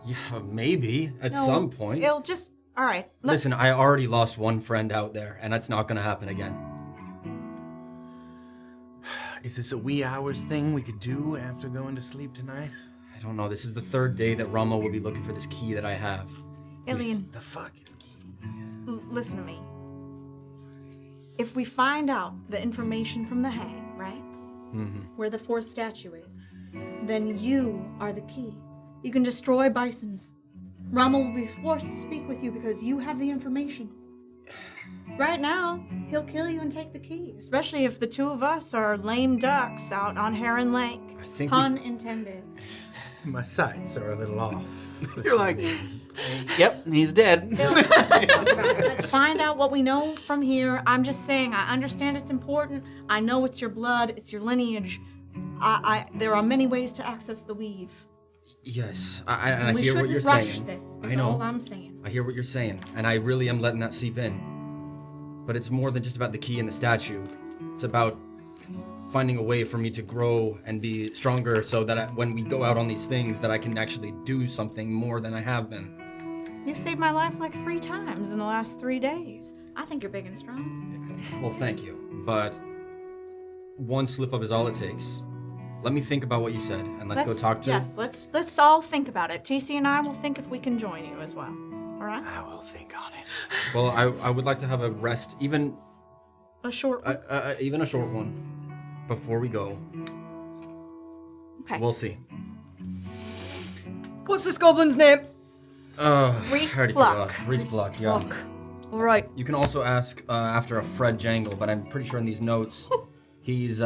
Yeah, maybe at No, some point. It'll just. All right. Listen, I already lost one friend out there, and that's not gonna happen again. Is this a wee hours thing we could do after going to sleep tonight? I don't know. This is the third day that Ramo will be looking for this key that I have. Illien, The fucking key. listen to me. If we find out the information from the hang, right? where the fourth statue is, then you are the key. You can destroy bisons. Rommel will be forced to speak with you because you have the information. Right now, he'll kill you and take the key, especially if the two of us are lame ducks out on Heron Lake. I think Pun intended. My sights are a little off. You're like, yep, he's dead. Let's talk about it. Let's find out what we know from here. I'm just saying, I understand it's important. I know it's your blood, it's your lineage. There are many ways to access the weave. Yes, I We hear what shouldn't you're rush saying. this. I Is know. all I'm saying. I hear what you're saying, and I really am letting that seep in. But it's more than just about the key and the statue. It's about finding a way for me to grow and be stronger so that when we go out on these things that I can actually do something more than I have been. You've saved my life like 3 times in the last 3 days. I think you're big and strong. Well, thank you. But one slip up is all it takes. Let me think about what you said, and let's go talk to... Yes, let's all think about it. TC and I will think if we can join you as well. All right? I will think on it. Well, I would like to have a rest, even A short one. even a short one, before we go. Okay. We'll see. What's this goblin's name? Reese I already Block. forgot. Reese Block, yeah. Fuck. All right. You can also ask after a Fred Jangle, but I'm pretty sure in these notes, he's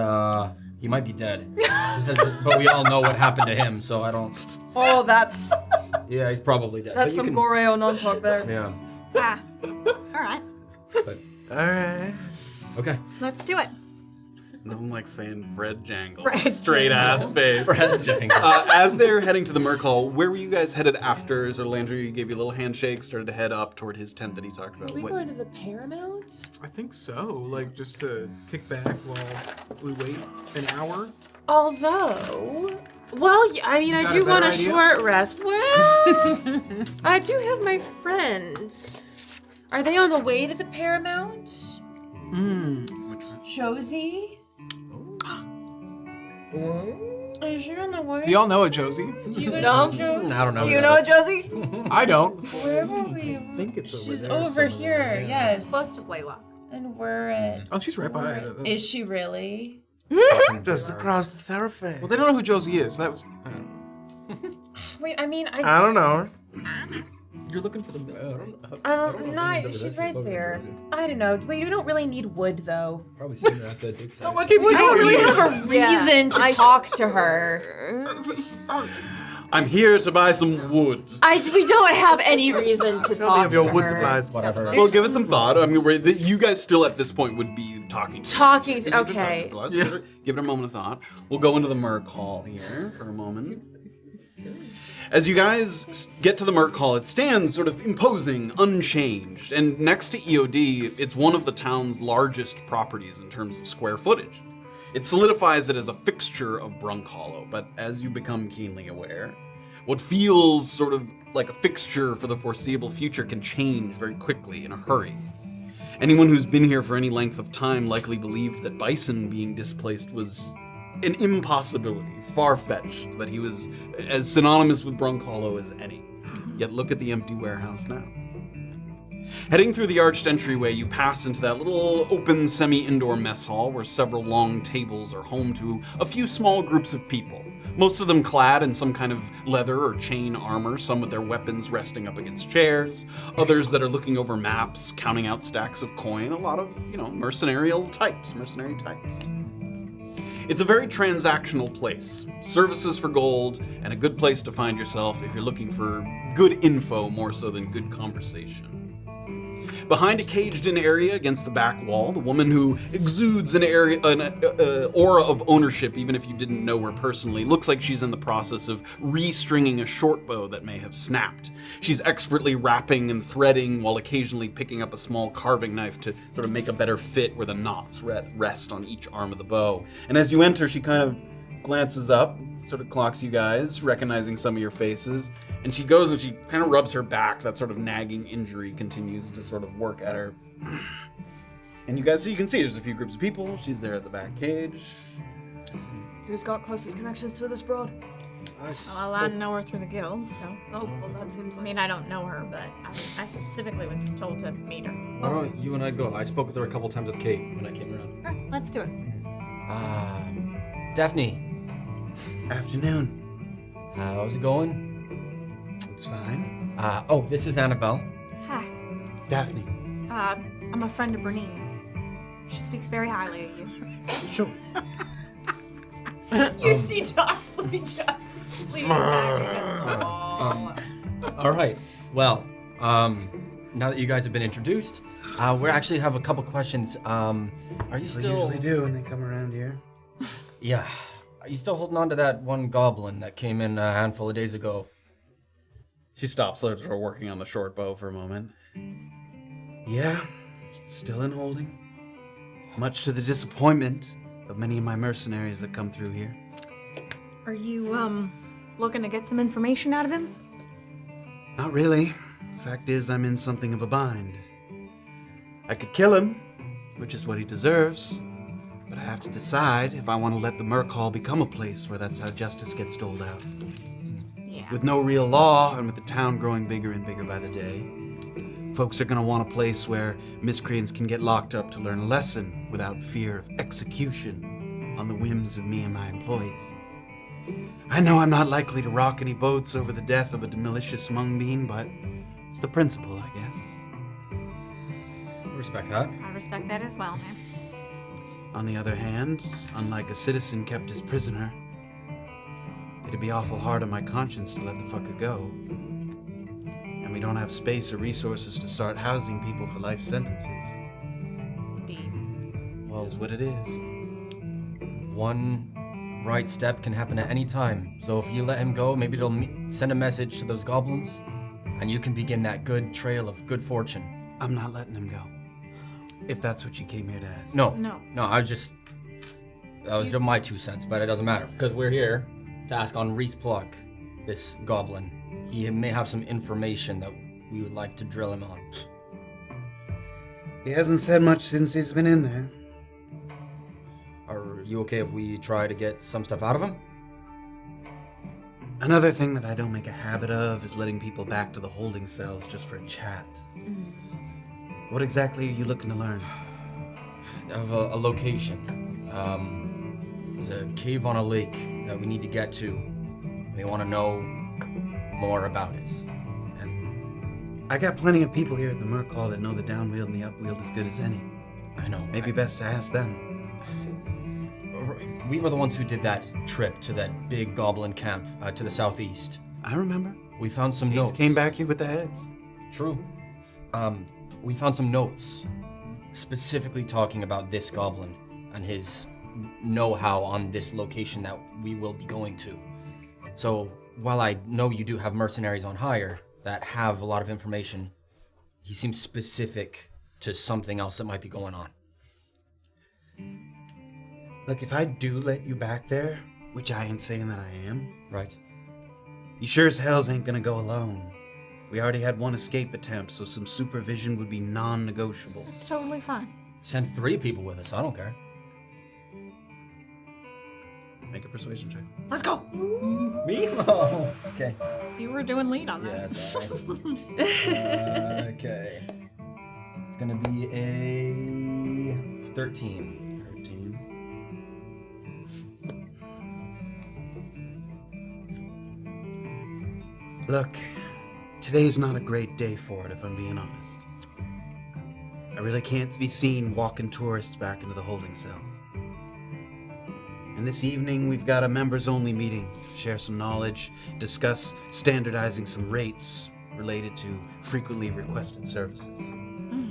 he might be dead. He says, but we all know what happened to him, so I don't. Oh, that's Yeah, he's probably dead. that's but you some can, Goreo non-talk there. Yeah, Ah. All right. but All right. okay. Let's do it. Nothing like saying Fred Jangle. Fred Straight ass face. Fred Jangle. As they're heading to the Merc Hall, where were you guys headed after? So Landry gave you a little handshake, started to head up toward his tent that he talked about. Are we What- going to the Paramount? I think so. Like, just to kick back while we wait an hour. Although, well, I mean, I got do a want a better idea? short rest. Well, I do have my friends. Are they on the way to the Paramount? Josie? Is she on the way? Do y'all know a Josie? Do you guys No. know Josie? I don't know. Do you know Josie? I don't. Where were we? I think it's over She's there over somewhere. here, yes. Close to Blaylock. And we're at. Oh, she's right by. Is she really? Just across the thoroughfare. Well, they don't know who Josie is. That was. I don't know. Wait, I mean, I don't know. You're looking for the. I'm not. She's right there. I don't know. Wait, we don't really need wood, though. Probably seen her at the dig site. What did we We don't really have a reason to I- talk to her. I'm here to buy some wood. We don't have any reason to Tell me talk of your to wood her. supplies. Whatever. Well, give it some thought. I mean, you guys still at this point would be talking. Talking to. You've been Okay. talking to us. Give it a moment of thought. We'll go into the Merc Hall here for a moment. As you guys get to the Merc Hall, it stands sort of imposing, unchanged. And next to EOD, it's one of the town's largest properties in terms of square footage. It solidifies it as a fixture of Brunkhollow, but as you become keenly aware, what feels sort of like a fixture for the foreseeable future can change very quickly in a hurry. Anyone who's been here for any length of time likely believed that Bison being displaced was an impossibility, far-fetched, that he was as synonymous with Brunkhollow as any. Yet look at the empty warehouse now. Heading through the arched entryway, you pass into that little open semi-indoor mess hall where several long tables are home to a few small groups of people, most of them clad in some kind of leather or chain armor, some with their weapons resting up against chairs, others that are looking over maps, counting out stacks of coin, a lot of, mercenary types. It's a very transactional place. Services for gold, and a good place to find yourself if you're looking for good info more so than good conversation. Behind a caged-in area against the back wall, the woman who exudes an aura of ownership, even if you didn't know her personally, looks like she's in the process of restringing a short bow that may have snapped. She's expertly wrapping and threading while occasionally picking up a small carving knife to sort of make a better fit where the knots rest on each arm of the bow. And as you enter, she kind of glances up, sort of clocks you guys, recognizing some of your faces, and she goes and she kind of rubs her back. That sort of nagging injury continues to sort of work at her. And you guys, so you can see there's a few groups of people. She's there at the back cage. Who's got closest connections to this broad? Well, I know her through the guild, so. Oh, well, that seems I like. mean, I don't know her, but I specifically was told to meet her. Why don't you and I go? I spoke with her a couple times with Kate when I came around. Sure, let's do it. Daphne, Afternoon. how's it going? It's fine. Oh, this is Annabel. Hi. Daphne. I'm a friend of Bernice. She speaks very highly of you. Sure. You see Doxley just leaning back against the wall. All right. Well, now that you guys have been introduced, we actually have a couple questions. Are you We still? usually do when they come around here. Yeah. Are you still holding on to that one goblin that came in a handful of days ago? She stops sort of working on the short bow for a moment. Yeah, still in holding. Much to the disappointment of many of my mercenaries that come through here. Are you, looking to get some information out of him? Not really. Fact is, I'm in something of a bind. I could kill him, which is what he deserves, but I have to decide if I want to let the Merc Hall become a place where that's how justice gets doled out. Yeah. With no real law, and with the town growing bigger and bigger by the day, folks are going to want a place where miscreants can get locked up to learn a lesson without fear of execution on the whims of me and my employees. I know I'm not likely to rock any boats over the death of a malicious mungbean, but it's the principle, I guess. Respect that. I respect that as well, man. On the other hand, unlike a citizen kept as prisoner, it'd be awful hard on my conscience to let the fucker go. And we don't have space or resources to start housing people for life sentences. Indeed. Well, Is what it is. one right step can happen at any time. So if you let him go, maybe it'll send a message to those goblins, and you can begin that good trail of good fortune. I'm not letting him go. If that's what you came here to ask. No, No. that was just my 2 cents, but it doesn't matter because we're here to ask on Reese Pluck, this goblin. He may have some information that we would like to drill him on. He hasn't said much since he's been in there. Are you okay if we try to get some stuff out of him? Another thing that I don't make a habit of is letting people back to the holding cells just for a chat. What exactly are you looking to learn? Of a location. There's a cave on a lake that we need to get to. We want to know more about it. And I got plenty of people here at the Merc Hall that know the downwield and the upwield as good as any. I know. Maybe best to ask them. We were the ones who did that trip to that big goblin camp to the southeast. I remember. We found some These notes. came back here with the heads. True. We found some notes specifically talking about this goblin and his know-how on this location that we will be going to. So while I know you do have mercenaries on hire that have a lot of information, he seems specific to something else that might be going on. Look, if I do let you back there, which I ain't saying that I am, Right? you sure as hells ain't gonna go alone. We already had one escape attempt, so some supervision would be non-negotiable. It's totally fine. Send 3 people with us. I don't care. Make a persuasion check. Let's go. Me? Oh, okay. You were doing lead on that. Yeah, sorry. Okay. It's gonna be a 13. 13. Look, today's not a great day for it, if I'm being honest. I really can't be seen walking tourists back into the holding cells. And this evening, we've got a members-only meeting. Share some knowledge, discuss standardizing some rates related to frequently requested services. Am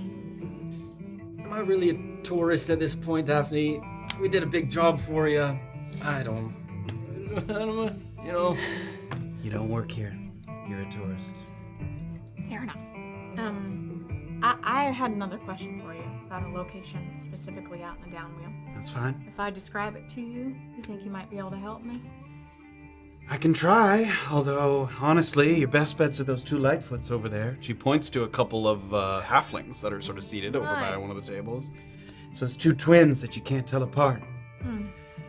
I really a tourist at this point, Daphne? We did a big job for you. I don't you know. You don't work here. You're a tourist. Fair enough. I had another question for you about a location specifically out in the downwheel. That's fine. If I describe it to you, you think you might be able to help me? I can try, although, honestly, your best bets are those 2 Lightfoots over there. She points to a couple of halflings that are sort of seated over by Nice. one of the tables. It's those 2 twins that you can't tell apart.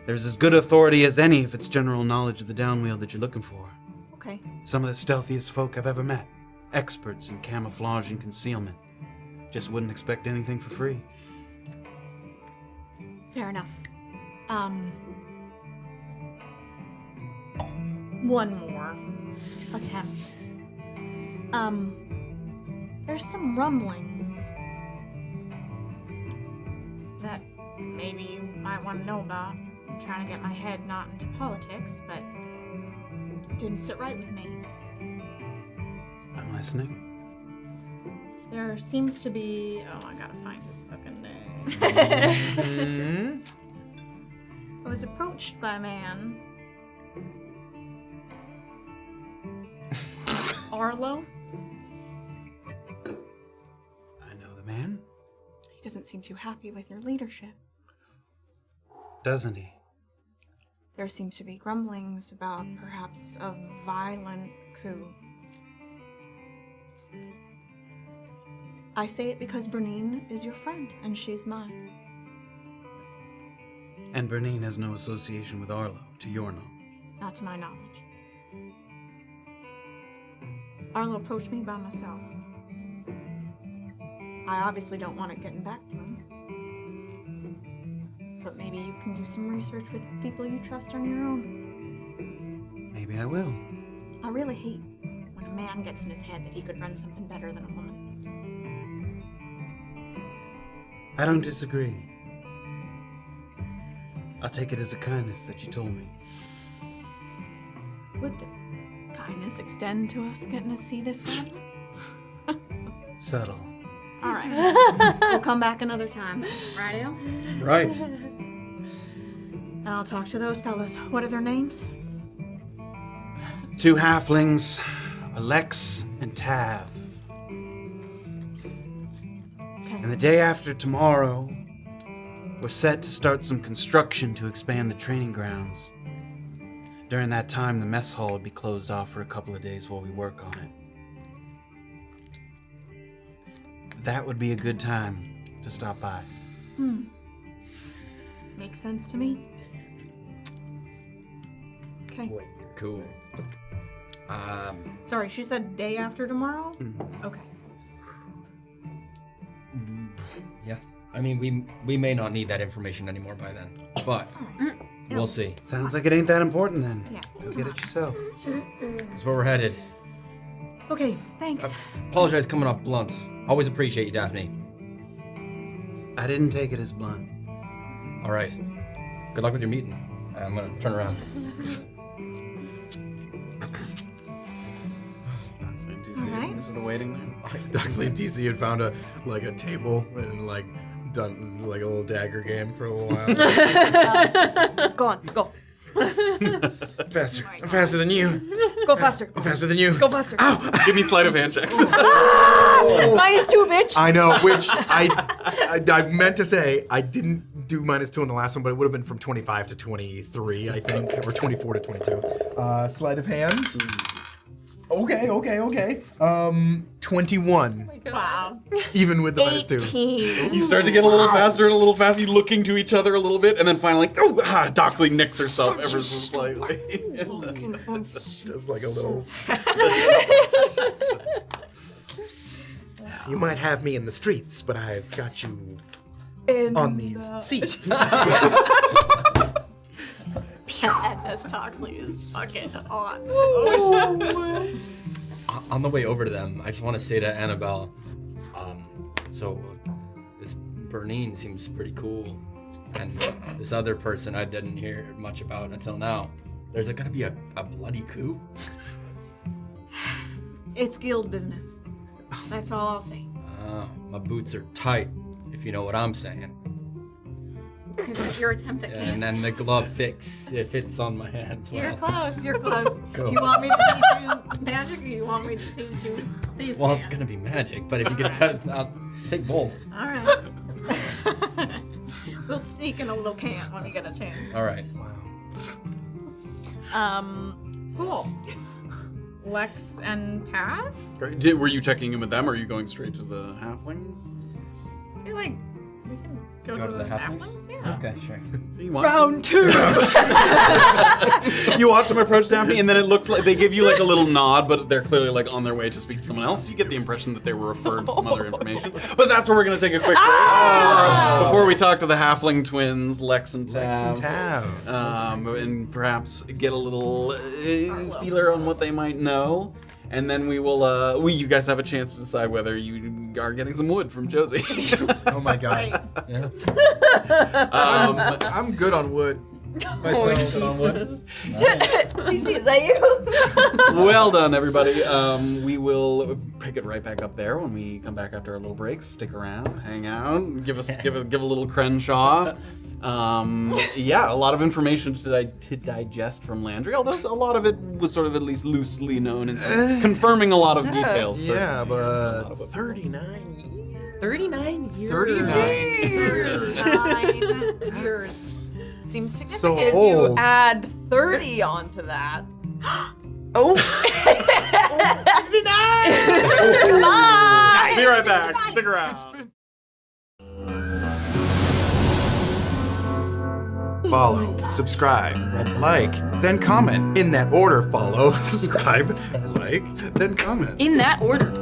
There's as good authority as any if it's general knowledge of the downwheel that you're looking for. Okay. Some of the stealthiest folk I've ever met. Experts in camouflage and concealment. Just wouldn't expect anything for free. Fair enough. one more attempt. There's some rumblings that maybe you might want to know about. I'm trying to get my head not into politics, but it didn't sit right with me. I'm listening. There seems to be... Oh, I gotta find his fucking name. I was approached by a man. Arlo? I know the man. He doesn't seem too happy with your leadership. Doesn't he? There seems to be grumblings about perhaps a violent coup. I say it because Bernine is your friend, and she's mine. And Bernine has no association with Arlo, to your knowledge. Not to my knowledge. Arlo approached me by myself. I obviously don't want it getting back to him. But maybe you can do some research with people you trust on your own. Maybe I will. I really hate when a man gets in his head that he could run something better than a woman. I don't disagree. I'll take it as a kindness that you told me. Would the kindness extend to us getting to see this happen? Subtle. All right. We'll come back another time. Right, Al? Right. And I'll talk to those fellas. What are their names? 2 halflings, Alex and Tav. Okay. And the day after tomorrow, we're set to start some construction to expand the training grounds. During that time, the mess hall will be closed off for a couple of days while we work on it. That would be a good time to stop by. Makes sense to me. Okay. Cool. Sorry, she said day after tomorrow? Okay. Yeah. I mean, we may not need that information anymore by then, but we'll see. Sounds like it ain't that important then. Yeah. Go get it yourself. That's where we're headed. Okay, thanks. Apologize coming off blunt. Always appreciate you, Daphne. I didn't take it as blunt. All right. Good luck with your meeting. I'm gonna turn around. Doxley and DC Alright. sort of waiting there. Doxley and DC had found a table and done like a little dagger game for a little while. Go on, go. Faster. I'm faster than you. Go faster. I'm faster than you. Go faster. Give me sleight of hand checks. -2, bitch. I know, which I meant to say I didn't do -2 in the last one, but it would have been from 25 to 23, I think, or 24 to 22. Sleight of hand. Okay. 21. Wow. Even with the -2. 18. You start to get a little faster and a little faster, you looking to each other a little bit, and then finally, Doxley nicks herself ever so slightly. Does like a little. You might have me in the streets, but I've got you on these seats. SS Doxley is fucking hot. On the way over to them, I just want to say to Annabel, so this Bernine seems pretty cool, and this other person I didn't hear much about until now. There's gonna be a bloody coup? It's guild business. That's all I'll say. My boots are tight, if you know what I'm saying. Is this your attempt at And then the glove fits on my hands. You're close. You're close. Cool. You want me to teach you magic, or you want me to teach you thieves' Well, it's hand? gonna be magic, but if you could I'll take both. All right. We'll sneak in a little can when we get a chance. All right. Cool. Lex and Tav? Were you checking in with them, or are you going straight to the halflings? I feel like Go to the halflings? Yeah. Okay, sure. So you watch Round 2. you watch them approach Daphne, and then it looks like they give you like a little nod, but they're clearly like on their way to speak to someone else. You get the impression that they were referred to some other information. But that's where we're gonna take a quick break before we talk to the halfling twins, Lex and Tav. And perhaps get a little feeler on what they might know. And then we will, you guys have a chance to decide whether you are getting some wood from Josie. Oh my god. Yeah. I'm good on wood. Myself. DC, is that you? Well done, everybody. We will pick it right back up there when we come back after our little breaks. Stick around, hang out, give a little Crenshaw. Yeah, a lot of information to digest from Landry, although a lot of it was sort of at least loosely known and confirming a lot of details. Yeah, but 39 years. 39 years. 39 years. Seems significant. So If you old. add 30 onto that. Oh. 69! Bye! Be right back. Stick around. Follow, subscribe, like, then comment. In that order, follow, subscribe, like, then comment. In that order.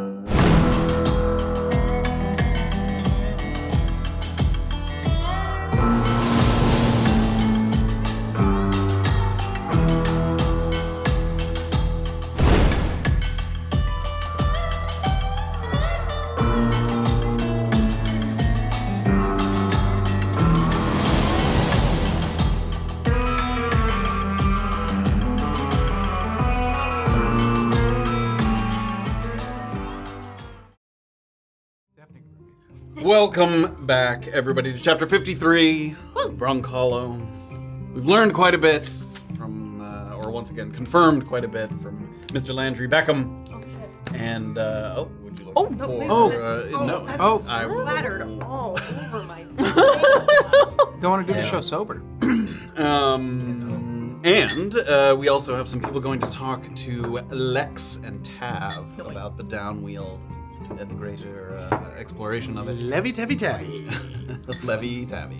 Welcome back, everybody, to Chapter 53, Brunkhollow. We've learned quite a bit from, or once again, confirmed quite a bit from Mr. Landry Beckham. Oh, shit. And, would you like Oh, to no, pour, please. no. That's Oh. I will- splattered all over my face. Don't want to do the show sober. And we also have some people going to talk to Lex and Tav about the downwheel and the greater exploration of it. Levy tabby tabby. Levy Tabby.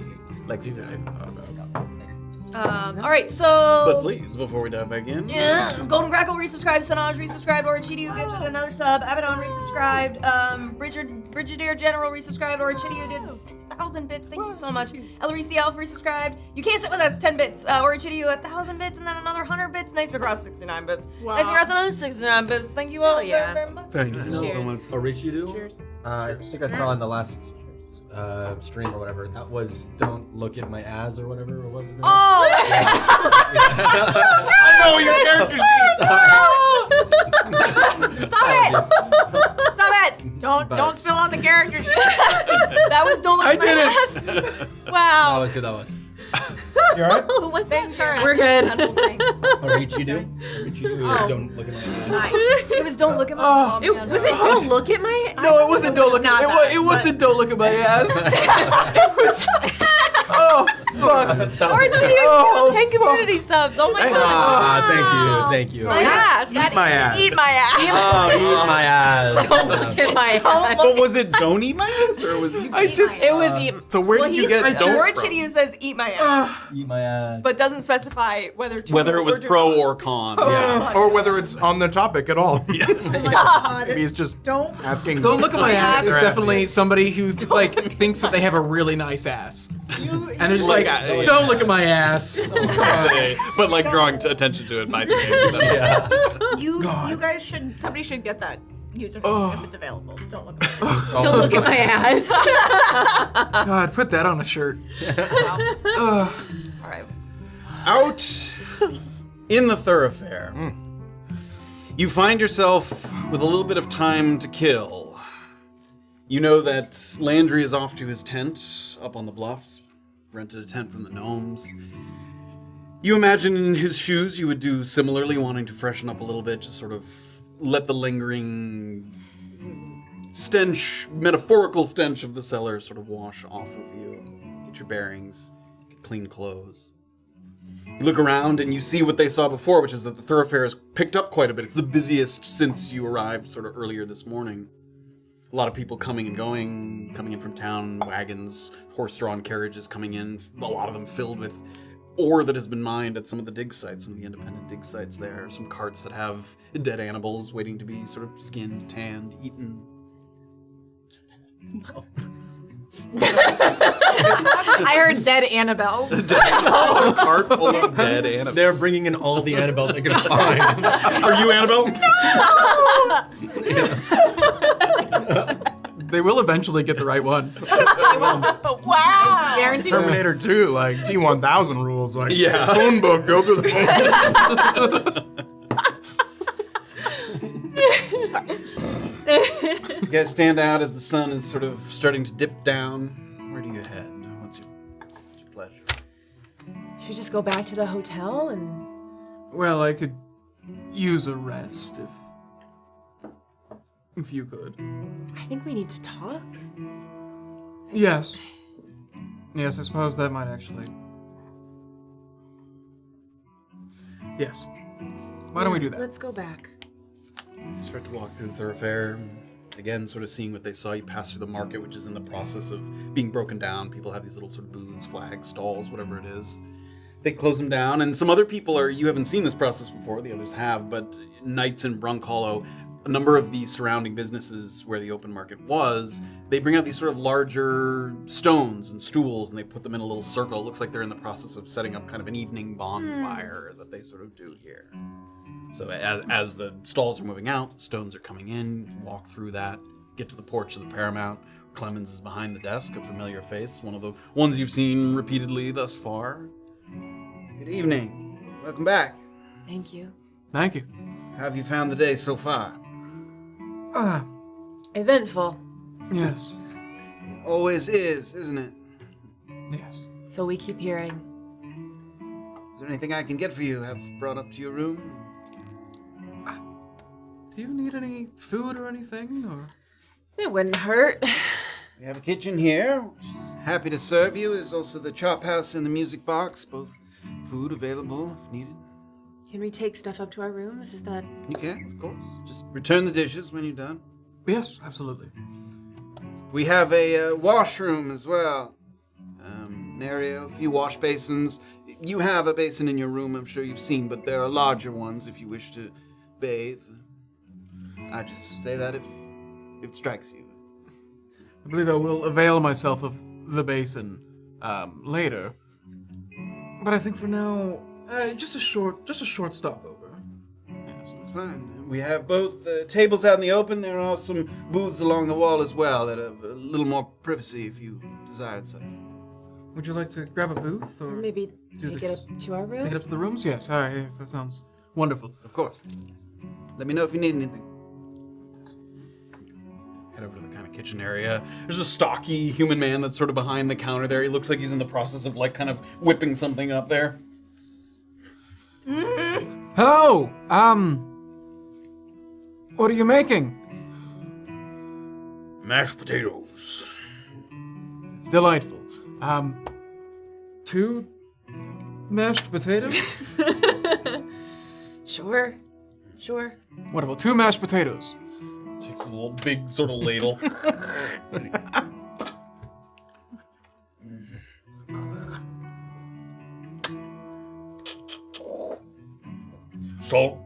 Lexi Tabby. All right, so. But please, before we dive back in. Yeah, Golden Grackle resubscribed, Sanaj resubscribed, Orichidio gifted another sub, Abaddon resubscribed, Brigadier General resubscribed, Orichidio did 1,000 bits, thank you so much. Eloise the Elf resubscribed, You Can't Sit With Us, 10 bits, Orichidio 1,000 bits, and then another 100 bits, Nice McGraw 69 bits. Wow. Nice McGraw another 69 bits, thank you all yeah. very much. Thank you. Cheers. Oh, Rich, you do? Cheers. I think I saw in the last stream or whatever. That was "Don't Look at My Ass" or whatever. Or what was it? Oh! I know what your character Stop it! Stop it! Don't spill on the characters. That was Don't Look at My Ass. That Wow. was who that was. You alright? Who was that? Sorry. We're good. Oh, Rich, you do? Rich, you do? Don't look at my ass. Nice. It was Don't Look at My Ass. Was it Don't Look at My... No, it wasn't. Don't look. Not It, that, it wasn't. Don't look at my ass. It was. Oh fuck. Orichidio 10 community subs, oh my god. Ah, thank you. My ass. Eat my ass. Eat my ass. Oh, eat my ass. Don't look at my ass. But was it don't eat my ass or was he? I just. It was... So where Well, did you he's- get don't from? Orichidio says eat my ass, Eat my ass. but doesn't specify whether to Whether it was or do pro not. or con. Or whether it's on the topic at all. Maybe it's just Don't. asking. Don't look at my ass is They're definitely asking. somebody who like thinks that they have a really nice ass, and they're just Like, like, don't look at my ass. But like drawing attention to it by saying that. Yeah. You guys should. Somebody should get that username if it's available. Don't look. Don't look at my ass. God, put that on a shirt. All right. Out in the thoroughfare, you find yourself with a little bit of time to kill. You know that Landry is off to his tent up on the bluffs, rented a tent from the gnomes. You imagine in his shoes you would do similarly, wanting to freshen up a little bit, just sort of let the lingering stench, metaphorical stench of the cellar sort of wash off of you. Get your bearings, get clean clothes. You look around and you see what they saw before, which is that the thoroughfare has picked up quite a bit. It's the busiest since you arrived sort of earlier this morning. A lot of people coming and going, coming in from town, wagons, horse-drawn carriages coming in, a lot of them filled with ore that has been mined at some of the dig sites, some of the independent dig sites there, some carts that have dead animals waiting to be sort of skinned, tanned, eaten. I heard dead Annabels. A cart full of dead animals. They're bringing in all the Annabelles they can find. Are you Annabelle? They will eventually get the right one. Wow. Guaranteed. Terminator 2, like T-1000 rules, like Yeah. phone book, go through the phone book. You guys stand out as the sun is sort of starting to dip down. Where do you head? What's your pleasure? Should we just go back to the hotel and... Well, I could use a rest if you could. I think we need to talk. Yes. Yes, I suppose that might actually... Yes. Why don't we do that? Let's go back. Start to walk through the thoroughfare. Again, sort of seeing what they saw. You pass through the market, which is in the process of being broken down. People have these little sort of booths, flags, stalls, whatever it is. They close them down, and some other people are, you haven't seen this process before, the others have, but knights in Brunkhollow, a number of the surrounding businesses where the open market was, they bring out these sort of larger stones and stools, and they put them in a little circle. It looks like they're in the process of setting up kind of an evening bonfire that they sort of do here. So as the stalls are moving out, stones are coming in, you walk through that, get to the porch of the Paramount. Clemens is behind the desk, a familiar face, one of the ones you've seen repeatedly thus far. Good evening. Welcome back. Thank you. Thank you. How have you found the day so far? Eventful. Yes. Always is, isn't it? Yes. So we keep hearing. Is there anything I can get for you? Have brought up to your room? Do you need any food or anything, or? It wouldn't hurt. We have a kitchen here, which is happy to serve you. There's also the chop house and the music box, both food available if needed. Can we take stuff up to our rooms? Is that... You can, of course. Just return the dishes when you're done. Yes, absolutely. We have a washroom as well. An area, a few wash basins. You have a basin in your room, I'm sure you've seen, but there are larger ones if you wish to bathe. I just say that if it strikes you. I believe I will avail myself of the basin later. But I think for now, just a short stopover. Yes, it's fine. We have both tables out in the open. There are some booths along the wall as well that have a little more privacy if you desired such. Would you like to grab a booth, or Maybe do take this? it up to our room? Take it up to the rooms? Yes. All right. Yes, that sounds wonderful. Of course. Let me know if you need anything. Head over to the kind of kitchen area. There's a stocky human man that's sort of behind the counter there. He looks like he's in the process of like kind of whipping something up there. Hello. What are you making? Mashed potatoes. Delightful. 2 mashed potatoes. Sure. Wonderful. 2 mashed potatoes. Takes a little big sort of ladle. Salt.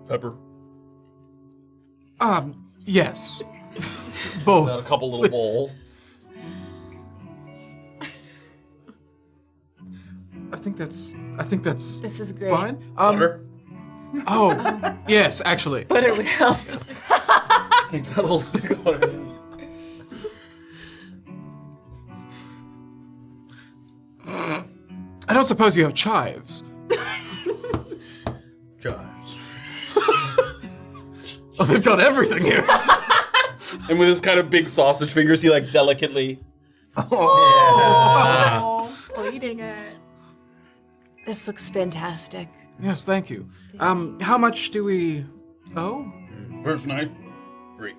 Pepper. Yes. Got Both. a couple little bowls. I think that's This is great. fine. Butter. Oh, yes, actually. Butter would help. Takes that little stick of butter. I don't suppose you have chives. Chives. Oh, they've got everything here. And with his kind of big sausage fingers, he like delicately. Bleeding it. This looks fantastic. Yes, thank you. How much do we owe? First night, free.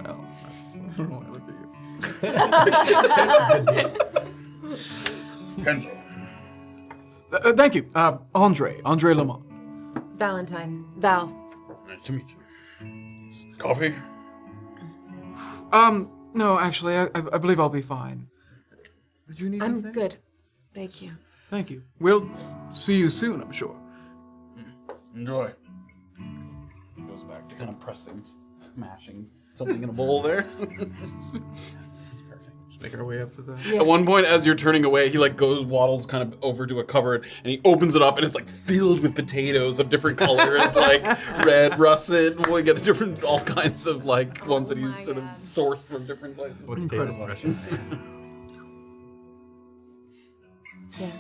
Well, that's, I don't know why I looked at you. Kenzo. Thank you. Andre Lamont. Valentine. Val. Nice to meet you. Coffee? No, actually, I believe I'll be fine. Did you need I'm anything? good. Thank you. Thank you. We'll see you soon, I'm sure. Enjoy. Goes back to kind of pressing, mashing something in a bowl there. Just make our way up to the... Yeah. At one point, as you're turning away, he like waddles kind of over to a cupboard, and he opens it up, and it's like filled with potatoes of different colors, like red, russet. We get all kinds of like ones that he's my sort of God. sourced from different places. What's Taylor's precious? Yeah.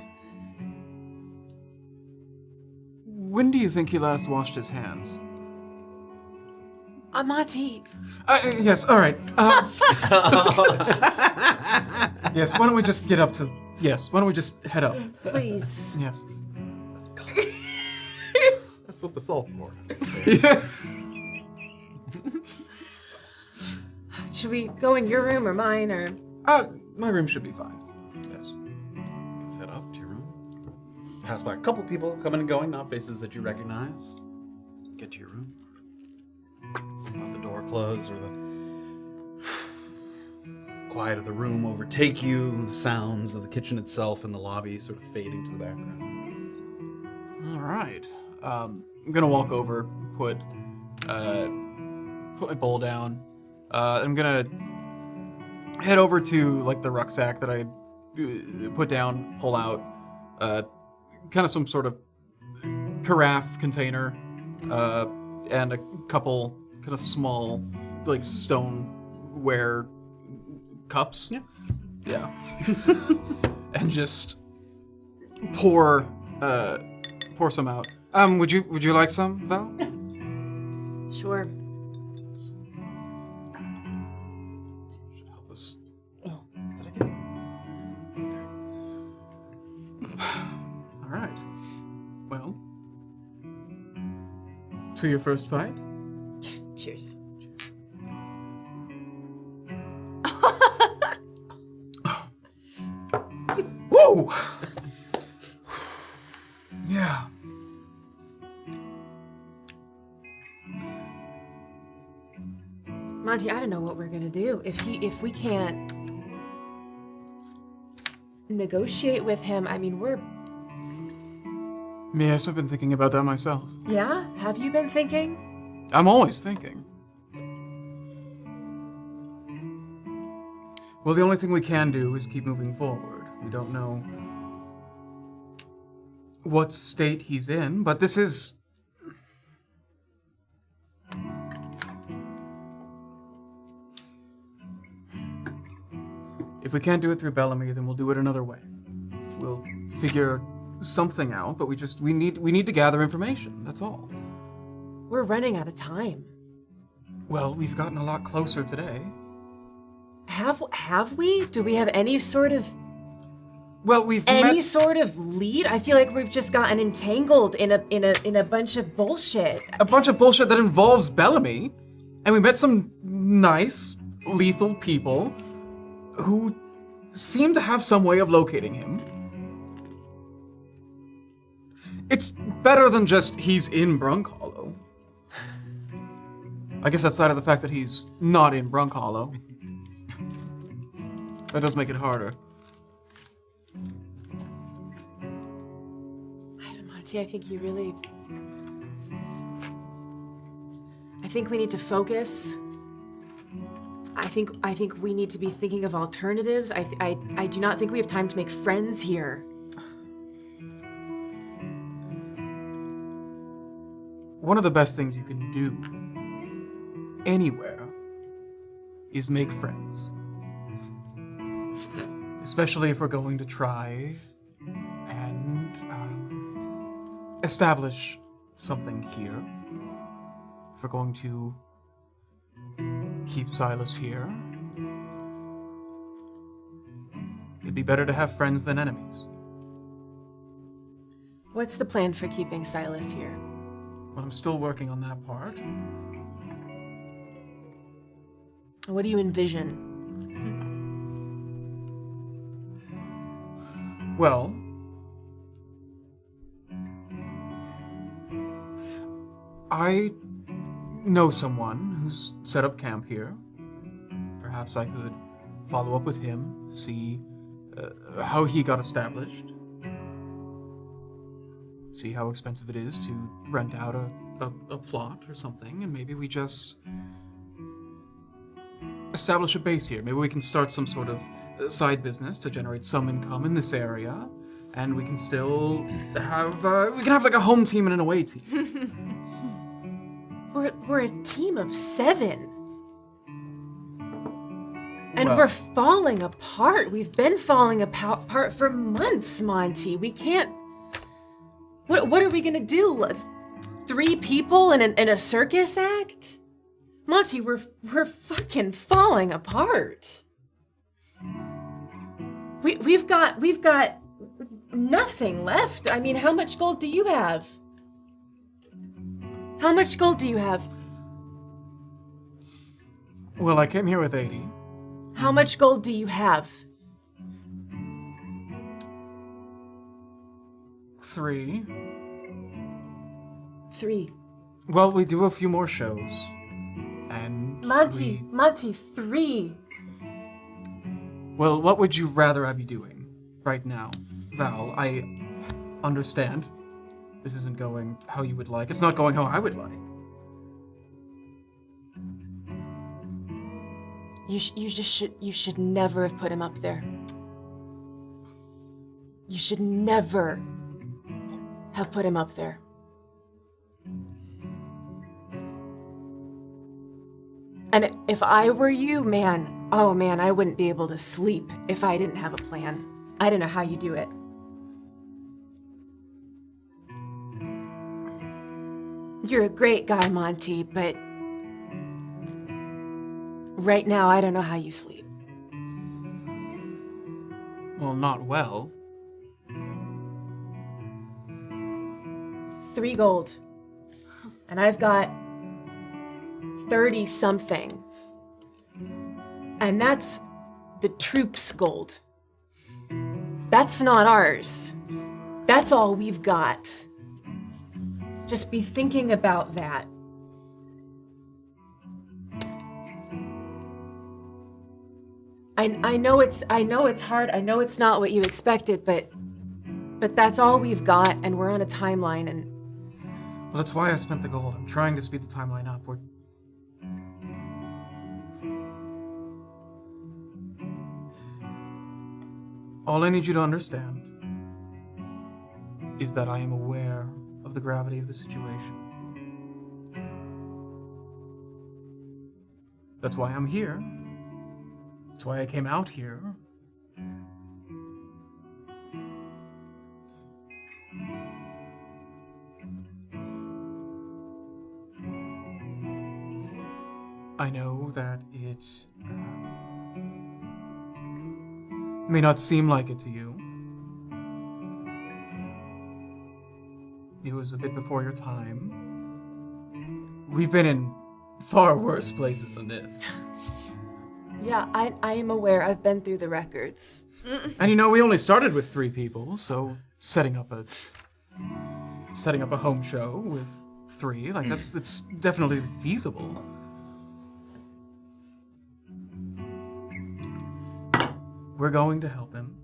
When do you think he last washed his hands? Amati. Yes, all right. Yes, why don't we just get up to... Yes, why don't we just head up? Please. Yes. That's what the salt's for. Should we go in your room or mine or... My room should be fine. Yes. Let's head up to your room. Pass by a couple people coming and going, not faces that you recognize. Get to your room. Let the door close or the quiet of the room overtake you. The sounds of the kitchen itself and the lobby sort of fade into the background. All right. I'm gonna walk over, put my bowl down. I'm gonna head over to like the rucksack that I put down, pull out kind of some sort of carafe container, and a couple kind of small like stoneware cups. Yeah. And just pour some out. Would you like some, Val? Sure. Should help us. Oh, did I get it? Okay. All right. Well, to your first fight. Cheers. Woo! Yeah. Monty, I don't know what we're gonna do. If we can't negotiate with him, I mean, we're... Yes, I've been thinking about that myself. Yeah? Have you been thinking? I'm always thinking. Well, the only thing we can do is keep moving forward. We don't know what state he's in, but this is... If we can't do it through Bellamy, then we'll do it another way. We'll figure something out, but we need to gather information. That's all. We're running out of time. Well, we've gotten a lot closer today. Have we? Do we have any sort of Well, we've any met sort of lead? I feel like we've just gotten entangled in a bunch of bullshit. a bunch of bullshit that involves Bellamy, and we met some nice, lethal people who seem to have some way of locating him. It's better than just he's in Brunkhollow. I guess outside of the fact that he's not in Brunkhollow. That does make it harder. Monty, I think you really... I think we need to focus. I think we need to be thinking of alternatives. I do not think we have time to make friends here. One of the best things you can do anywhere is make friends. Especially if we're going to try and establish something here. If we're going to keep Silas here, it'd be better to have friends than enemies. What's the plan for keeping Silas here? But I'm still working on that part. What do you envision? Well, I know someone who's set up camp here. perhaps I could follow up with him, see how he got established, see how expensive it is to rent out a plot or something, and maybe we just establish a base here. Maybe we can start some sort of side business to generate some income in this area, and we can still have like a home team and an away team. We're a team of 7. And Well- we're falling apart. We've been falling apart for months, Monty. We can't... What are we gonna do? 3 people in a circus act? Monty, we're fucking falling apart. We've got nothing left. I mean, how much gold do you have? How much gold do you have? Well, I came here with 80. How much gold do you have? 3. 3. Well, we do a few more shows. And Monty, 3. Well, what would you rather I be doing right now? Val, I understand this isn't going how you would like. It's not going how I would like. You should never have put him up there. You should never have put him up there. And if I were you, man, I wouldn't be able to sleep if I didn't have a plan. I don't know how you do it. You're a great guy, Monty, but right now I don't know how you sleep. Well, not well. 3 gold. And I've got 30 something. And that's the troops' gold. That's not ours. That's all we've got. Just be thinking about that. I know it's hard. I know it's not what you expected, but that's all we've got, and we're on a timeline, and Well, that's why I spent the gold. I'm trying to speed the timeline up. All I need you to understand is that I am aware of the gravity of the situation. That's why I'm here. That's why I came out here. I know that it may not seem like it to you. It was a bit before your time. We've been in far worse places than this. yeah, I am aware. I've been through the records. And you know, we only started with 3 people, so setting up a home show with 3, like it's definitely feasible. We're going to help him.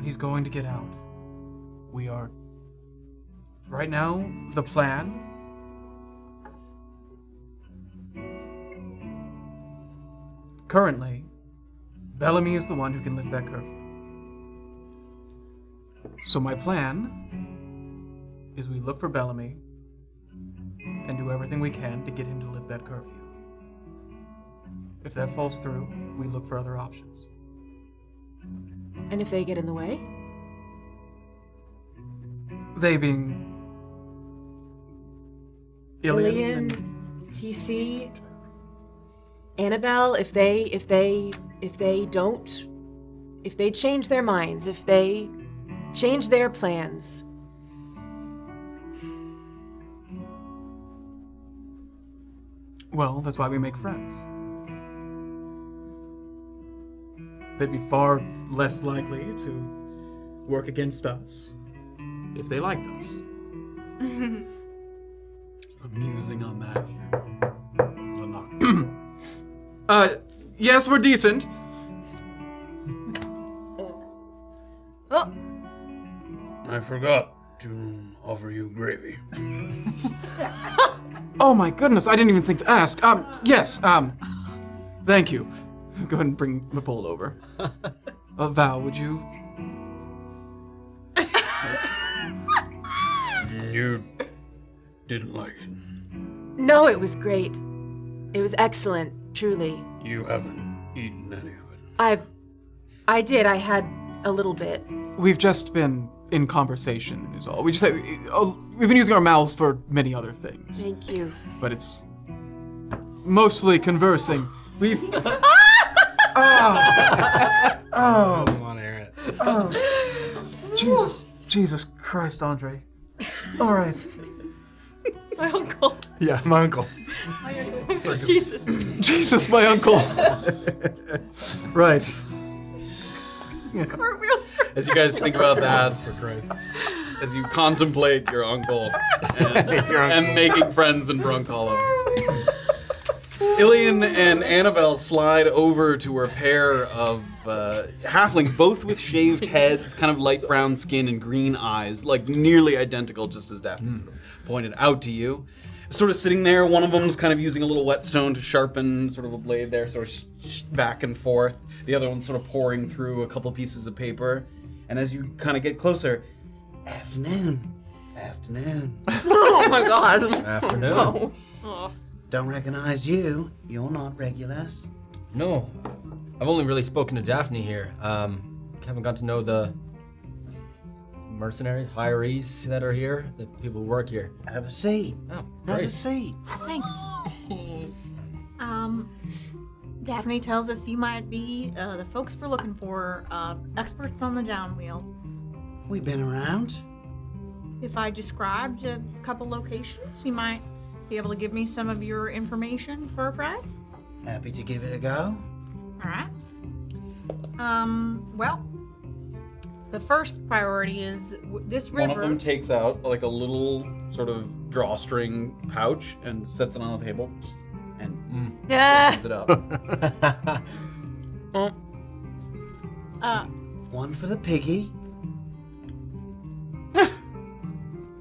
He's going to get out. We are... Right now, the plan... Currently, Bellamy is the one who can lift that curfew. So my plan is we look for Bellamy and do everything we can to get him to lift that curfew. If that falls through, we look for other options. And if they get in the way? They being Illien and TC, Annabel, if they change their minds, if they change their plans. Well, that's why we make friends. They'd be far less likely to work against us if they liked us. I'm musing on that here. Yes, we're decent. Oh, I forgot to offer you gravy. Oh my goodness, I didn't even think to ask. Yes, thank you. Go ahead and bring the bowl over. Val, would you? You didn't like it. No, it was great. It was excellent, truly. You haven't eaten any of it. I did. I had a little bit. We've just been in conversation, is all. We've been using our mouths for many other things, Thank you. but it's mostly conversing. We've. Oh, Come on, Aaron. Jesus Christ, Andre. All right. my uncle. Yeah, my uncle. Jesus. Jesus, my uncle. Right. Cartwheels for As you guys think about that, as you contemplate your uncle and making friends in Brunkhollow, Illien and Annabel slide over to a pair of halflings, both with shaved heads, kind of light brown skin and green eyes, like nearly identical, just as Daphne sort of pointed out to you. Sort of sitting there, one of them's kind of using a little whetstone to sharpen sort of a blade there, sort of back and forth. The other one's sort of pouring through a couple pieces of paper. And as you kind of get closer, afternoon. Oh my god. Afternoon. Oh. Don't recognize you. You're not regulars. No, I've only really spoken to Daphne here. Haven't got to know the mercenaries, hirees that are here, the people who work here. Have a seat. Oh, Have a great. seat. Thanks. Daphne tells us you might be the folks we're looking for, experts on the downwheel. We've been around. If I described a couple locations, you might be able to give me some of your information for a price. Happy to give it a go. All right. Well, the first priority is this river. One of them takes out like a little sort of drawstring pouch and sets it on the table and Yeah. opens it up. One for the piggy.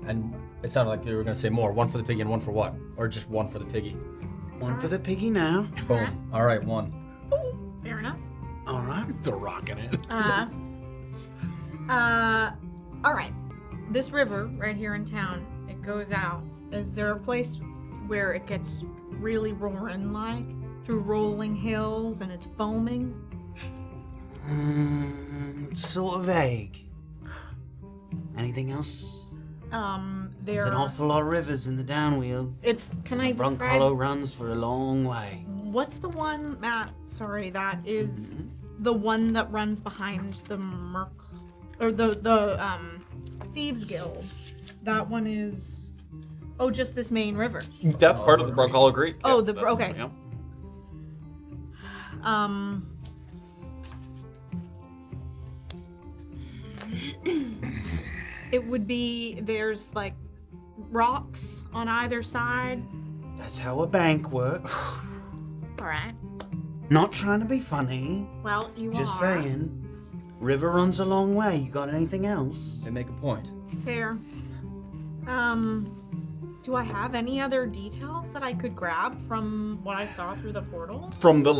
And it sounded like you were gonna say more. One for the piggy and one for what? Or just one for the piggy? One for the piggy now. Boom. All right, one. Fair enough. All right. It's a rock in it. All right. This river right here in town, it goes out. Is there a place where it gets really roaring like through rolling hills and it's foaming? It's sort of vague. Anything else? There's There's an awful lot of rivers in the downwheel. It's can I describe? Brunkhollow runs for a long way. What's the one, Matt? Sorry, that is the one that runs behind the the Thieves Guild. That one is. Oh, just this main river. That's part of the Brunkhollow Creek. Oh, Yeah, that's- okay. yeah. It would be there's like rocks on either side. That's how a bank works. All right. Not trying to be funny. Well, you Just are. saying. River runs a long way. You got anything else? They make a point. Fair. Do I have any other details that I could grab from what I saw through the portal? From the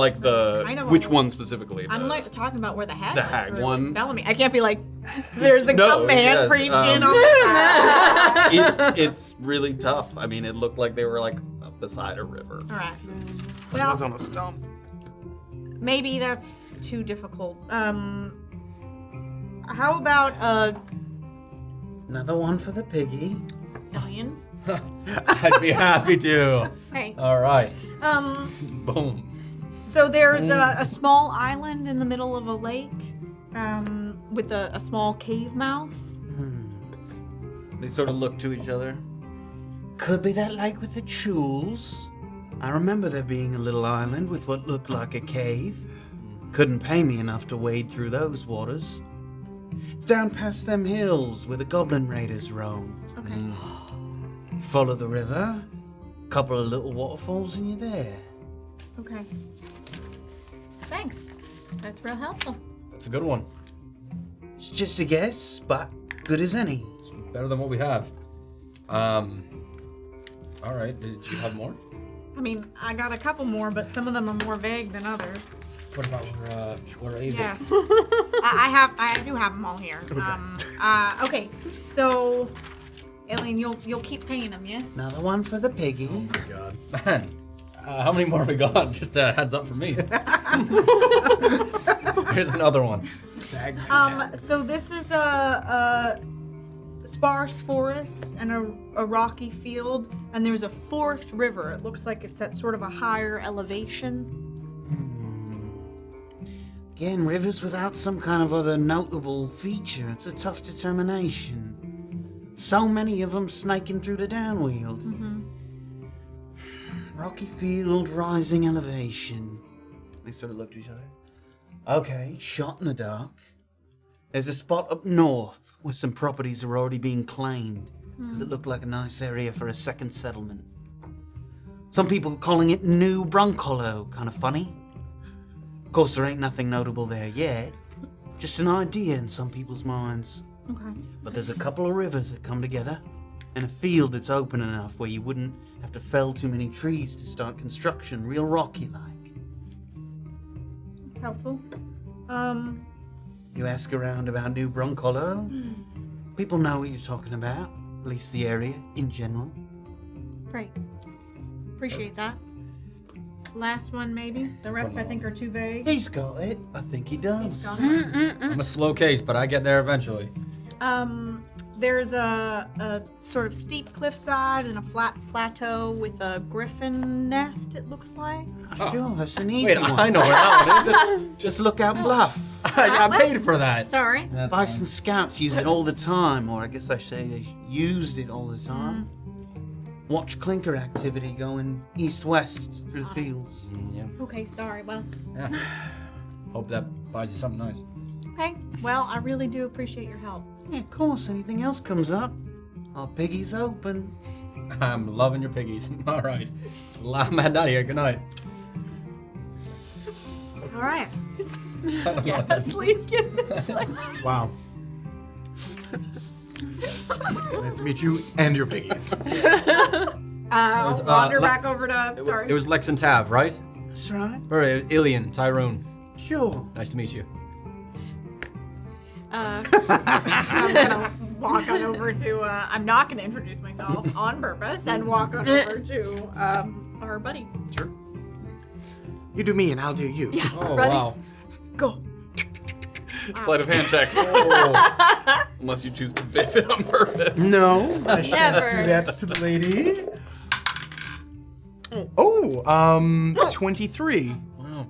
Kind of which a- one specifically? I'm like talking about where the hag The went hag through one? Bellamy. I can't be like, there's a No, man yes, preaching um, on the It's really tough. I mean, it looked like they were like beside a river. All right. It Well, was on a stump. maybe that's too difficult. How about Another one for the piggy. Illien? I'd be happy to. Thanks. All right. Boom. So there's a small island in the middle of a lake, with a small cave mouth. They sort of look to each other. Could be that lake with the jewels. I remember there being a little island with what looked like a cave. Couldn't pay me enough to wade through those waters. It's down past them hills where the goblin raiders roam. Okay. Follow the river, couple of little waterfalls and you're there. Okay. Thanks. That's real helpful. That's a good one. It's just a guess, but good as any. It's better than what we have. All right. Did you have more? I mean, I got a couple more, but some of them are more vague than others. What about what are Avery? Yes. I do have them all here. Okay. So, Illien, you'll keep paying them, yeah? Another one for the piggy. Man, how many more have we got? Just a heads up for me. Here's another one. So this is a sparse forest and a rocky field, and there's a forked river. It looks like it's at sort of a higher elevation. Again, rivers without some kind of other notable feature. It's a tough determination. So many of them snaking through the downwield. Rocky field, rising elevation. They sort of look at each other. Okay, shot in the dark. There's a spot up north where some properties are already being claimed, because it looked like a nice area for a second settlement. Some people calling it New Brunkhollow. Kind of funny. Of course, there ain't nothing notable there yet. Just an idea in some people's minds. Okay. But there's a couple of rivers that come together, and a field that's open enough where you wouldn't have to fell too many trees to start construction, real rocky-like. That's helpful. You ask around about New Brunkhollow, people know what you're talking about, at least the area in general. Great. Appreciate that. Last one, maybe. The rest, I think, are too vague. He's got it. I think he does. I'm a slow case, but I get there eventually. There's a sort of steep cliffside and a flat plateau with a griffin nest, it looks like. Sure, that's an easy Wait, one. I know where that one is. Just look out bluff. I paid for that. Sorry. Bison scouts use it all the time, or I guess I say they used it all the time. Watch clinker activity going east-west through the fields. Yeah. Okay, sorry. Well, Yeah. Hope that buys you something nice. okay. Well, I really do appreciate your help. Yeah, of course, anything else comes up, our piggy's open. I'm loving your piggies. All right. I'm heading out of here. Good night. All right. Asleep. Wow. Nice to meet you and your piggies. I'll wander back over to. Sorry. It was Lex and Tav, right? That's right. Or Illien, Tyrun. Sure. Nice to meet you. I'm gonna walk on over to. I'm not gonna introduce myself on purpose and walk on over to our buddies. Sure. You do me and I'll do you. Yeah. Oh, Ready? wow. Go. Sleight of hand checks. Unless you choose to biff it on purpose. No, I shan't Never. do that to the lady. Oh, 23. Wow.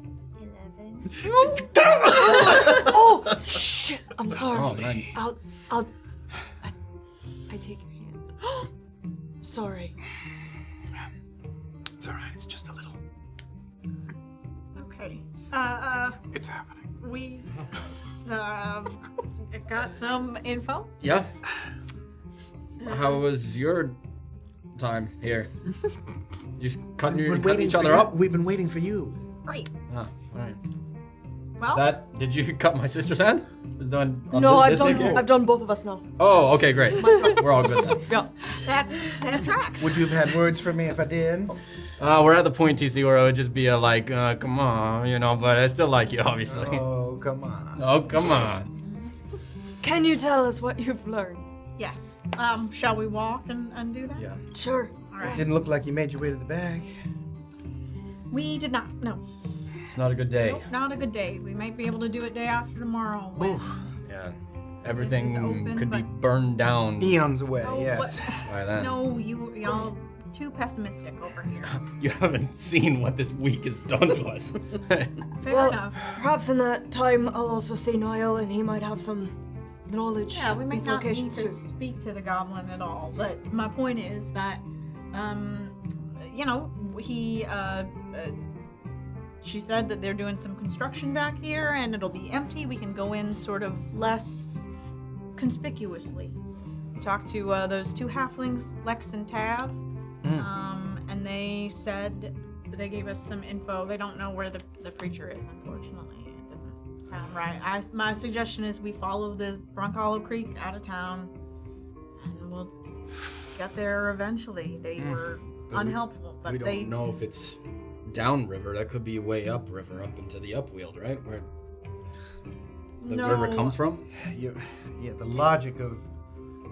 Oh shit! I'm sorry. Oh, man. I take your hand. Sorry. It's all right. It's just a little. Okay. It's happening. We got some info. Yeah. How was your time here? You just cutting each other up? We've been waiting for you. Great. Ah, all right. Well, Did you cut my sister's hand? Was the one on No, this thing here? I've done both of us now. Oh, okay, great. We're all good then. Yeah. that tracks. Would you have had words for me if I did? We're at the point, TC, where it would just be a like, come on, but I still like you, obviously. Oh, come on. Oh, come on. Can you tell us what you've learned? Yes. Shall we walk and do that? Yeah. Sure. All right. Didn't look like you made your way to the bag. We did not. No. It's not a good day. Nope, not a good day. We might be able to do it day after tomorrow. when- Yeah. Everything open, could be but- burned down Eons away, Oh, yes. by then. No, y'all too pessimistic over here. You haven't seen what this week has done to us. Fair Well, enough. perhaps in that time I'll also see Niall and he might have some knowledge. Yeah, we of might these not need locations to too. speak to the goblin at all, but my point is that, she said that they're doing some construction back here and it'll be empty. We can go in sort of less conspicuously. Talked to those two halflings, Lex and Tav, and they said they gave us some info. They don't know where the creature is, unfortunately. It doesn't sound right. My suggestion is we follow the Brunkhollow Creek out of town, and we'll get there eventually. They were unhelpful, but we don't know if it's downriver. That could be way upriver, up into the upwield, right? Where the river comes from? Yeah, the logic of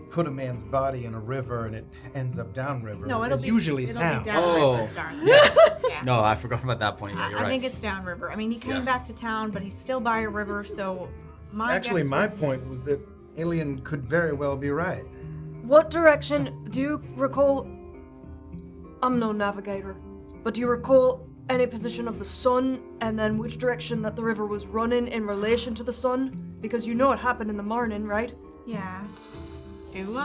put a man's body in a river and it ends up downriver is usually sound. Yes. Yeah. No, I forgot about that point. Yeah, you're right. I think it's downriver. I mean, he came back to town, but he's still by a river, so my point was that Illien could very well be right. What direction do you recall? I'm no navigator, but do you recall any position of the sun and then which direction that the river was running in relation to the sun? Because you know it happened in the morning, right? Yeah.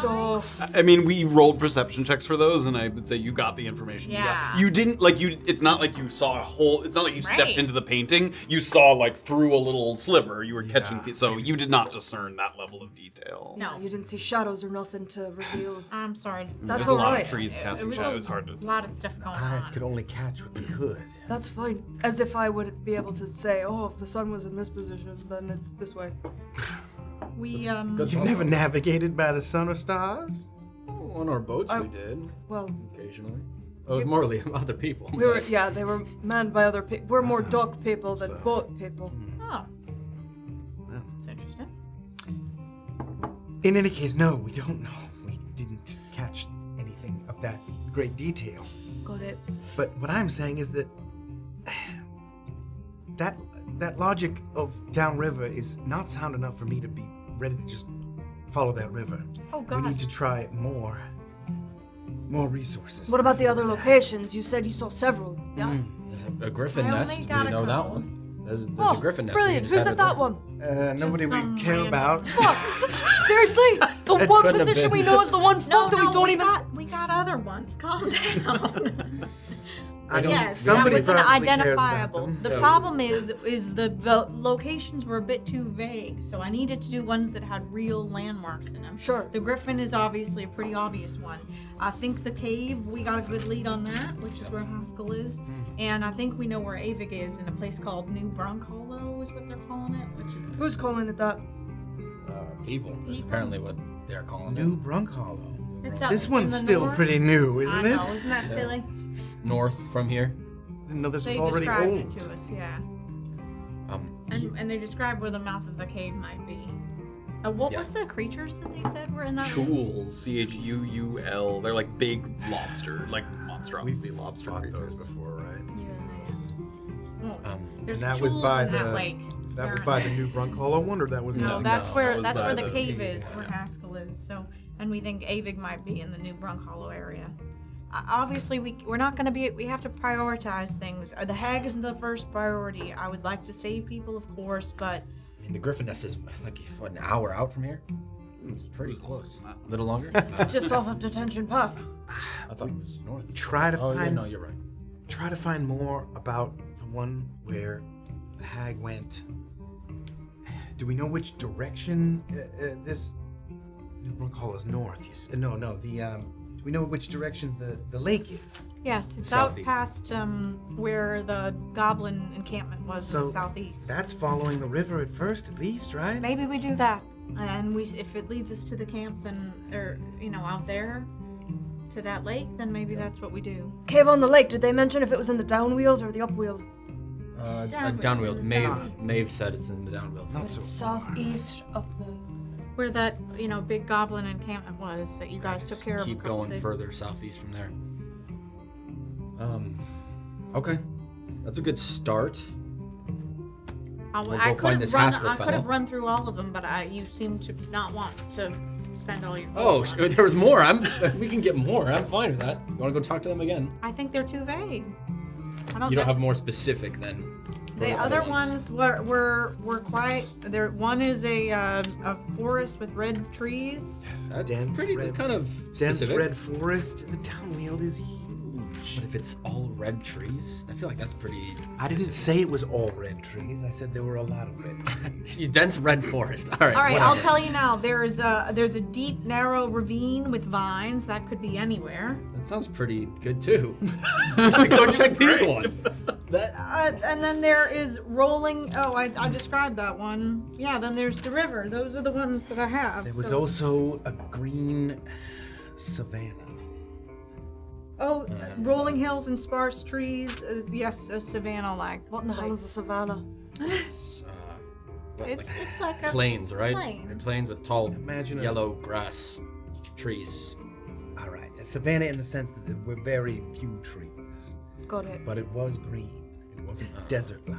So I mean, we rolled perception checks for those, and I would say you got the information. Yeah. You didn't it's not like you saw a whole. It's not like you stepped into the painting. You saw like through a little sliver. You were catching. So you did not discern that level of detail. No, you didn't see shadows or nothing to reveal. I'm sorry. That's There's all a lot right. of trees casting shadows. Hard to. A lot of stuff going Eyes on. could only catch what they could. That's fine. As if I would be able to say, oh, if the sun was in this position, then it's this way. We You've never navigated by the sun or stars? On our boats we did. Well, occasionally. It was more other people. we were, they were manned by other people. We're more duck people than boat people. Oh. That's interesting. In any case, no, we don't know. We didn't catch anything of that great detail. Got it. But what I'm saying is that that logic of downriver is not sound enough for me to be ready to just follow that river. Oh, God. We need to try more resources. What about the other locations? You said you saw several. Yeah. A griffin I nest. only We got a know that couple. one. There's Oh, a griffin nest. brilliant. We just Who's have at it that there. one? Nobody we some care random- about. Fuck. Seriously? The It one couldn't have position been. we know is the one fuck that we don't even. We got other ones. Calm down. I don't, Yes, that somebody was an probably cares about identifiable. them. The problem is the locations were a bit too vague, so I needed to do ones that had real landmarks in them. Sure. The Griffin is obviously a pretty obvious one. I think the cave, we got a good lead on that, which is where Haskell is. And I think we know where Avig is in a place called New Brunkhollow is what they're calling it, which is... Who's calling it that? People. That's apparently what they're calling New it. Brunkhollow. It's up This in one's the still north. pretty new, isn't I it? know, isn't that silly? North from here. Didn't know this was They already described old. it to us, yeah. And they described where the mouth of the cave might be. What was the creatures that they said were in that? Chouls, Chuul. They're like big lobster, like monstrosity lobster fought creatures. those before, right? There's And that was jewels by in that the- lake. That was by the New Brunkhollow one, or that was No, not? that's that where was that's by where the the cave cave, is, where yeah. Haskell is. So, and we think Avig might be in the New Brunkhollow area. Obviously, we're not going to be. We have to prioritize things. The hag isn't the first priority. I would like to save people, of course, but I mean, the griffin nest is like what, an hour out from here. It's pretty close. A little longer. It's just off of Detention Pass. I thought it was north. Try to Oh find. yeah, no, you're right. Try to find more about the one where the hag went. Do we know which direction this New Brunkhollow is north? No. Do we know which direction the lake is? yes, it's Southeast. out past where the goblin encampment was in the southeast. That's following the river at first, at least, right? Maybe we do that, and if it leads us to the camp, then out there to that lake, then maybe that's what we do. Cave on the lake. Did they mention if it was in the downwield or the upwield? Downwield. South. Maeve said it's in the downwield. Not so Southeast of the. Where that big goblin encampment was that you guys took care of. Keep a couple going days. further southeast from there. Okay, that's a good start. We'll I go could find have this run. Haskell I could fellow. have run through all of them, but you seem to not want to spend all your. Oh, gold on it. there was more. We can get more. I'm fine with that. You want to go talk to them again? I think they're too vague. I don't. You don't have necess- more specific then. The other ones were quite. There, one is a forest with red trees. That's Dense pretty. red- That's kind of dense specific. red forest. The downwield is huge. But if it's all red trees, I feel like that's pretty... I didn't say it was all red trees. I said there were a lot of red trees. Dense red forest. All right, All right, whatever. I'll tell you now. There's a deep, narrow ravine with vines. That could be anywhere. That sounds pretty good, too. We should go check these ones. And then there is rolling... Oh, I described that one. Yeah, then there's the river. Those are the ones that I have. There was also a green savanna. Oh, rolling hills and sparse trees. Yes, a savanna-like. What in the hell is a savannah? It's like a plains, right? plain. Plains with tall Imagine a- yellow grass trees. All right, a savanna in the sense that there were very few trees, Got it. but it was green. It wasn't desert-like.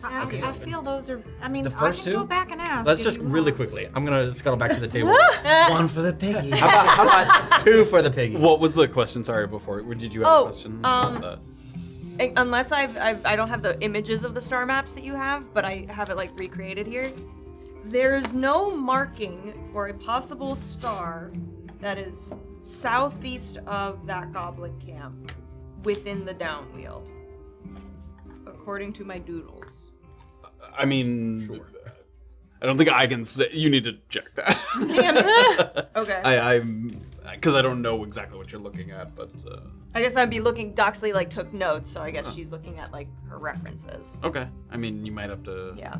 I feel those are... I mean, The first I can two? go back and ask. Let's if just you really want. quickly. I'm gonna scuttle back to the table. One for the piggy. How about 2 for the piggy? What was the question? Sorry, before. Did you have a question? about that? Unless I don't have the images of the star maps that you have, but I have it like recreated here. There's no marking for a possible star that is southeast of that goblin camp within the downwield, according to my doodles. I mean, I don't think I can say. You need to check that. Damn it. Okay. I'm because I don't know exactly what you're looking at, but I guess I'd be looking. Doxley like took notes, so I guess she's looking at like her references. okay. I mean, you might have to. Yeah.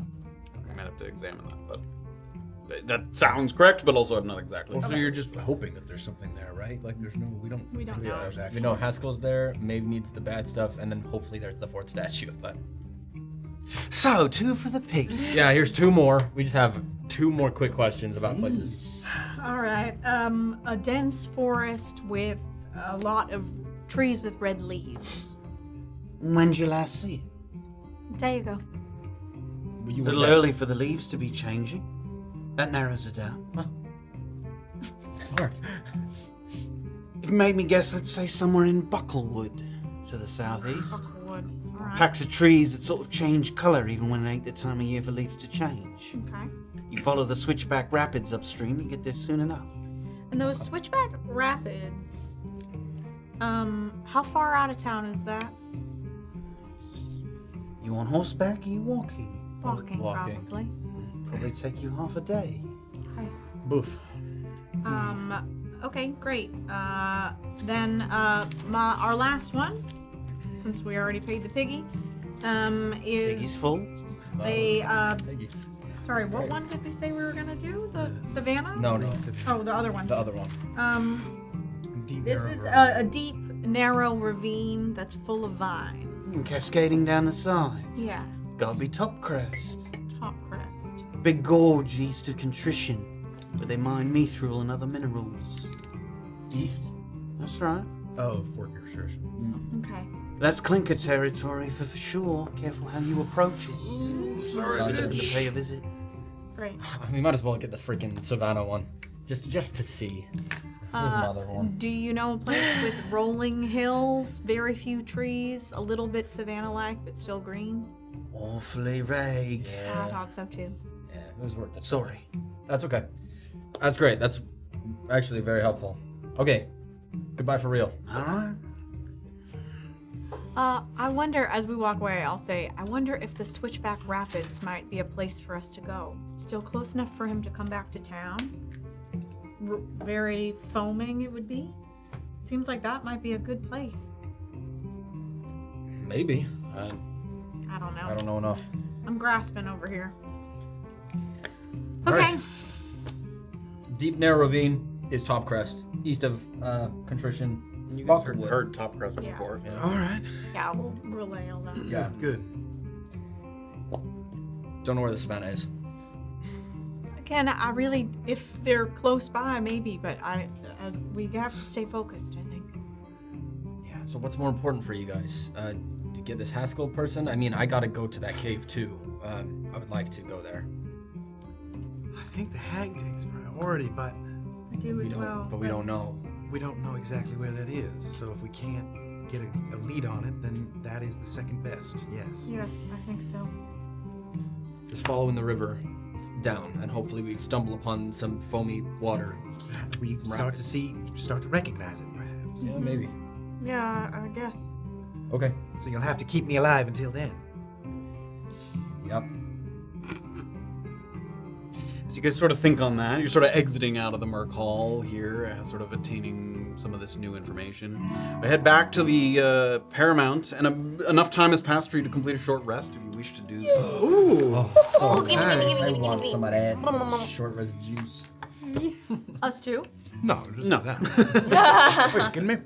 You might have to examine that, but that sounds correct. But also, I'm not exactly. So you're just hoping that there's something there, right? Like we don't We don't think know. there's We actually. know Haskell's there, Maeve needs the bad stuff, and then hopefully there's the 4th statue, but... So, 2 for the piggy. Yeah, here's 2 more. We just have 2 more quick questions about places. All right. A dense forest with a lot of trees with red leaves. When'd you last see it? There you go. You A were little there. early for the leaves to be changing. That narrows it down. Smart. If you made me guess, I'd say somewhere in Bucklewood, to the southeast. Bucklewood. All right. Packs of trees that sort of change colour even when it ain't the time of year for leaves to change. Okay. You follow the Switchback Rapids upstream, you get there soon enough. And those Switchback Rapids, how far out of town is that? You on horseback or you walking? Walking, Walking. probably. Probably take you half a day. Okay. Boof. Okay, great. Then our last one, since we already paid the piggy, Piggy's is full. a Peggy. sorry, what one did we say we were gonna do? The Savannah? No. Oh, the other one. The other one. Deep This narrow was road. a deep, narrow ravine that's full of vines. And cascading down the sides. Yeah, Gotta be Top Crest. top crest. Big gorge east of Contrition, where they mine mithril and other minerals. East. That's right. Oh, Fork Church. Okay. That's clinker territory for sure. Careful how you approach it. Sorry, Open to pay a visit. Great. We might as well get the freaking Savannah one. Just to see. Here's another one. Do you know a place with rolling hills, very few trees, a little bit Savannah-like, but still green? Awfully vague. I thought so too. Yeah, it was worth it. Sorry. That's okay. That's great. That's actually very helpful. Okay. Goodbye for real. All right. I wonder, as we walk away, I'll say, I wonder if the Switchback Rapids might be a place for us to go. Still close enough for him to come back to town. Very foaming it would be. Seems like that might be a good place. Maybe. I don't know. I don't know enough. I'm grasping over here. All Okay. right. Deep Narrow Ravine is Top Crest, east of Contrition. You guys Bucklewood. heard Top Crest Yeah. before. Yeah. All right. Yeah, we'll relay all that. Yeah. Good. Don't know where the Savannah is. Again, I really, if they're close by, maybe, but we have to stay focused, I think. Yeah. So what's more important for you guys? To get this Haskell person? I mean, I gotta go to that cave too. I would like to go there. I think the hag takes priority, but I do as well. But we don't know. we don't know exactly where that is. So if we can't get a lead on it, then that is the second best. Yes. Yes, I think so. Just following the river down, and hopefully we stumble upon some foamy water. We start to recognize it, perhaps. perhaps? Yeah, maybe. Yeah, I guess. Okay. So you'll have to keep me alive until then. Yep. So you guys sort of think on that. You're sort of exiting out of the Merc Hall here, sort of attaining some of this new information. We head back to the Paramount, and enough time has passed for you to complete a short rest if you wish to do so. Ooh. Oh, gimme, gimme, gimme, I gimme, want gimme. some of that short rest juice. Us too? No, just No. that. Wait, you kidding me?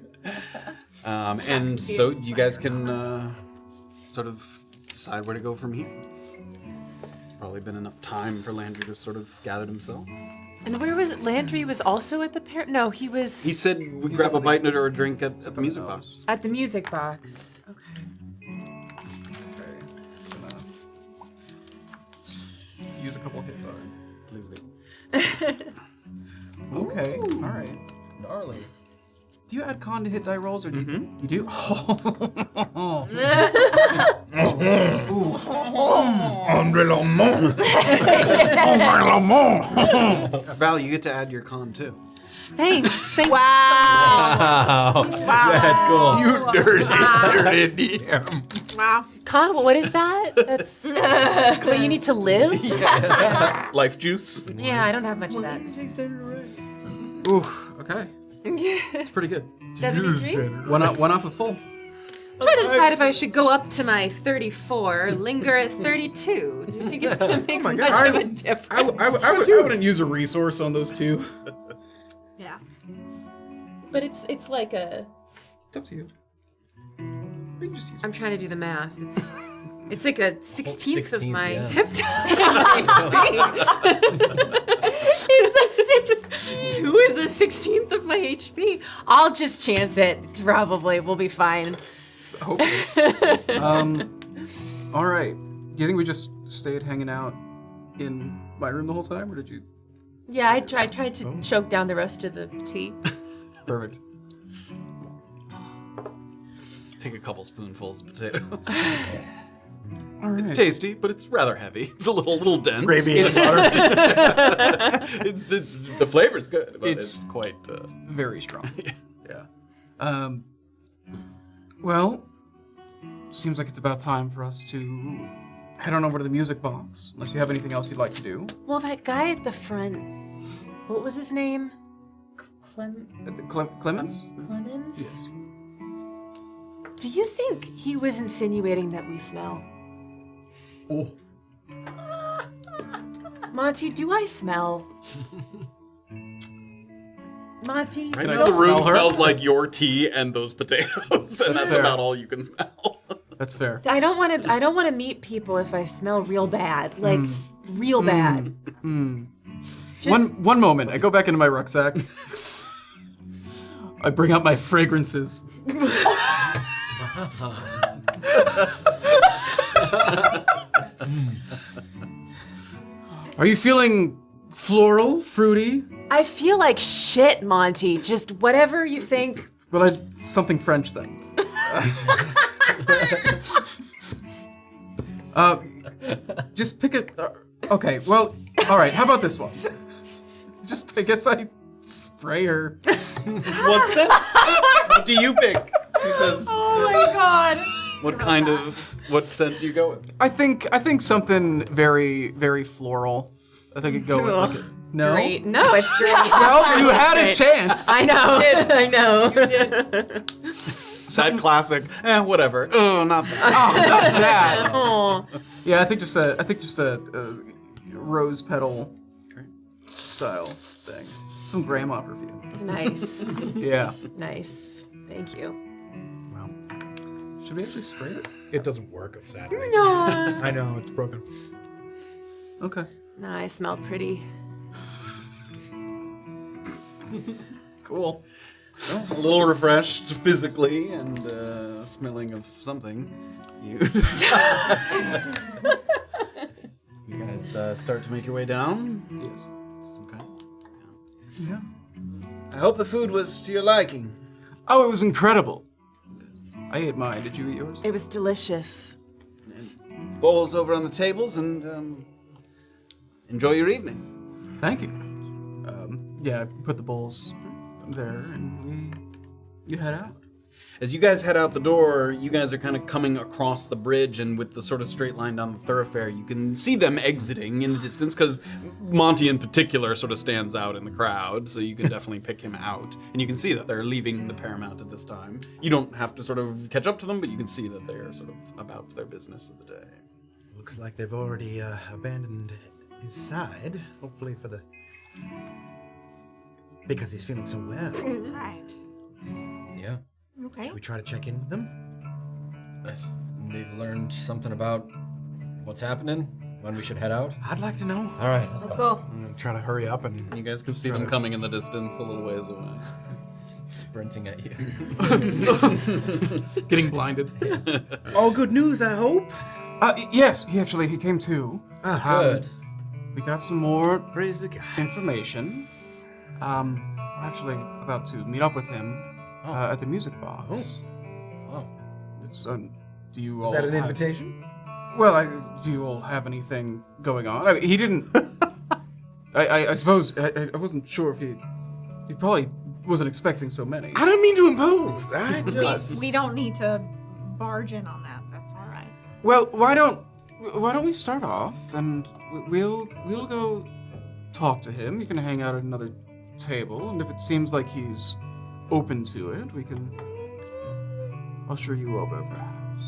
And so you guys can sort of decide where to go from here. Probably been enough time for Landry to sort of gather himself. And where was it? Landry was also at the No, he was He said we'd grab a bite or a drink at the music box. at the music box. Okay. Use a couple hit die. Please do. Okay, all right. Gnarly. Do you add con to hit die rolls, or do you do? Andre Lamont. Andre Lamont. Val, you get to add your con too. Thanks. Wow. That's cool. You dirty DM. Wow. Con, what is that? That's what you need to live? Life juice. Yeah, I don't have much of that. Ooh, okay. It's pretty good. 73? One off a full. Trying to decide if I should go up to my 34 or linger at 32. Do you think it's gonna make much of a difference? I wouldn't use a resource on those two. Yeah. But it's like a. It's up to you. We can just use I'm trying to do the math. It's like a 16th of 16th, my yeah. hip It's a 2 is a 16th of my HP. I'll just chance it. Probably we'll be fine. Hopefully. All right. Do you think we just stayed hanging out in my room the whole time, or did you? Yeah, I tried to choke down the rest of the tea. Perfect. Take a couple spoonfuls of potatoes. All right. It's tasty, but it's rather heavy. It's a little dense. Gravy and butter. it's the flavor's good, but It's- it's quite. Very strong. Yeah. Well, seems like it's about time for us to head on over to the music box. Unless you have anything else you'd like to do. Well, that guy at the front, what was his name? Clemens? Clemens? Yes. Do you think he was insinuating that we smell? Oh. Monty, do I smell? Monty? Right I now, the room smell her? smells like your tea and those potatoes, and that's fair. about all you can smell. That's fair. I don't want to meet people if I smell real bad. Like real bad. Just- One moment. I go back into my rucksack. I bring out my fragrances. Are you feeling floral, fruity? I feel like shit, Monty. Just whatever you think. Well, something French then. Just pick it. Okay, well, all right. How about this one? Just, I guess I spray her. What scent? What do you pick? He says. Oh my god. What scent do you go with? I think something very, very floral. I think I'd go with like a, no. Great. No, it's great. Well, you had a chance. I know. I know. That classic. Whatever. Oh, not that. Oh, not that. Oh. Yeah, I think just a rose petal style thing. Some grandma perfume. Nice. Yeah. Nice. Thank you. Should we actually spray it? It doesn't work if that. No. I know, it's broken. Okay. No, I smell pretty. Cool. Well, a little refreshed physically and smelling of something. You guys start to make your way down. Yes. Okay. Yeah. I hope the food was to your liking. Oh, it was incredible. I ate mine. Did you eat yours? It was delicious. Bowls over on the tables, and enjoy your evening. Thank you. Yeah, I put the bowls there, and we, You head out. As you guys head out the door, you guys are kind of coming across the bridge, and with the sort of straight line down the thoroughfare, you can see them exiting in the distance, because Monty in particular sort of stands out in the crowd, so you can definitely pick him out. And you can see that they're leaving the Paramount at this time. You don't have to sort of catch up to them, but you can see that they're sort of about their business of the day. Looks like they've already abandoned his side, hopefully for the... because he's feeling so well. Right. Yeah. Okay. Should we try to check in with them? If they've learned something about what's happening, when we should head out. I'd like to know. All right, Let's go. I'm gonna try to hurry up and... You guys can see them coming in the distance a little ways away. Sprinting at you. Getting blinded. All good news, I hope. Yes, he came too. Good. We got some more Praise the gods. information. We're actually about to meet up with him at the music box. Oh. It's, do you all Is that an have- invitation? Well, do you all have anything going on? I mean, he didn't. I suppose I wasn't sure if he probably wasn't expecting so many. I don't mean to impose. I just... We don't need to barge in on that. That's all right. Well, why don't we start off and we'll go talk to him. You can hang out at another table, and if it seems like he's open to it, we can usher you over, perhaps.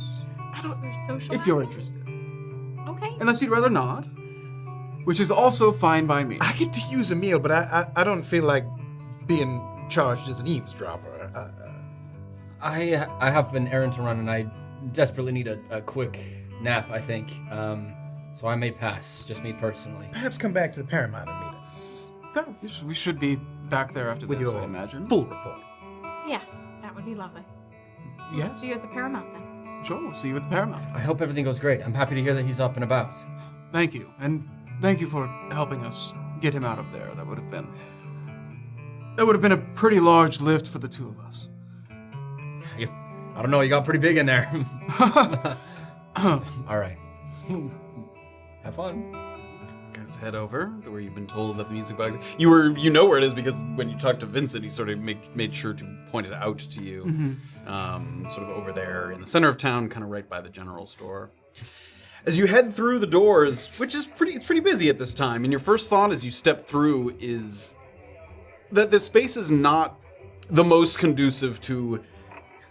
We're socializing. If you're interested. Okay. Unless you'd rather not, which is also fine by me. I get to use a meal, but I don't feel like being charged as an eavesdropper. I have an errand to run, and I desperately need a quick nap, I think. So I may pass, just me personally. Perhaps come back to the Paramount and meet us. Fair. We should be back there after With this, your I imagine. full report. Yes, that would be lovely. We'll Yeah, see you at the Paramount then. sure. We'll see you at the Paramount. I hope everything goes great. I'm happy to hear that he's up and about. Thank you, and thank you for helping us get him out of there. That would have been a pretty large lift for the two of us. I don't know, you got pretty big in there. All right. Have fun. Guys, head over to where you've been told that the music box. You know where it is because when you talked to Vincent, he sort of made sure to point it out to you. Sort of over there in the center of town, kind of right by the general store. As you head through the doors, which is pretty busy at this time, and your first thought as you step through is that this space is not the most conducive to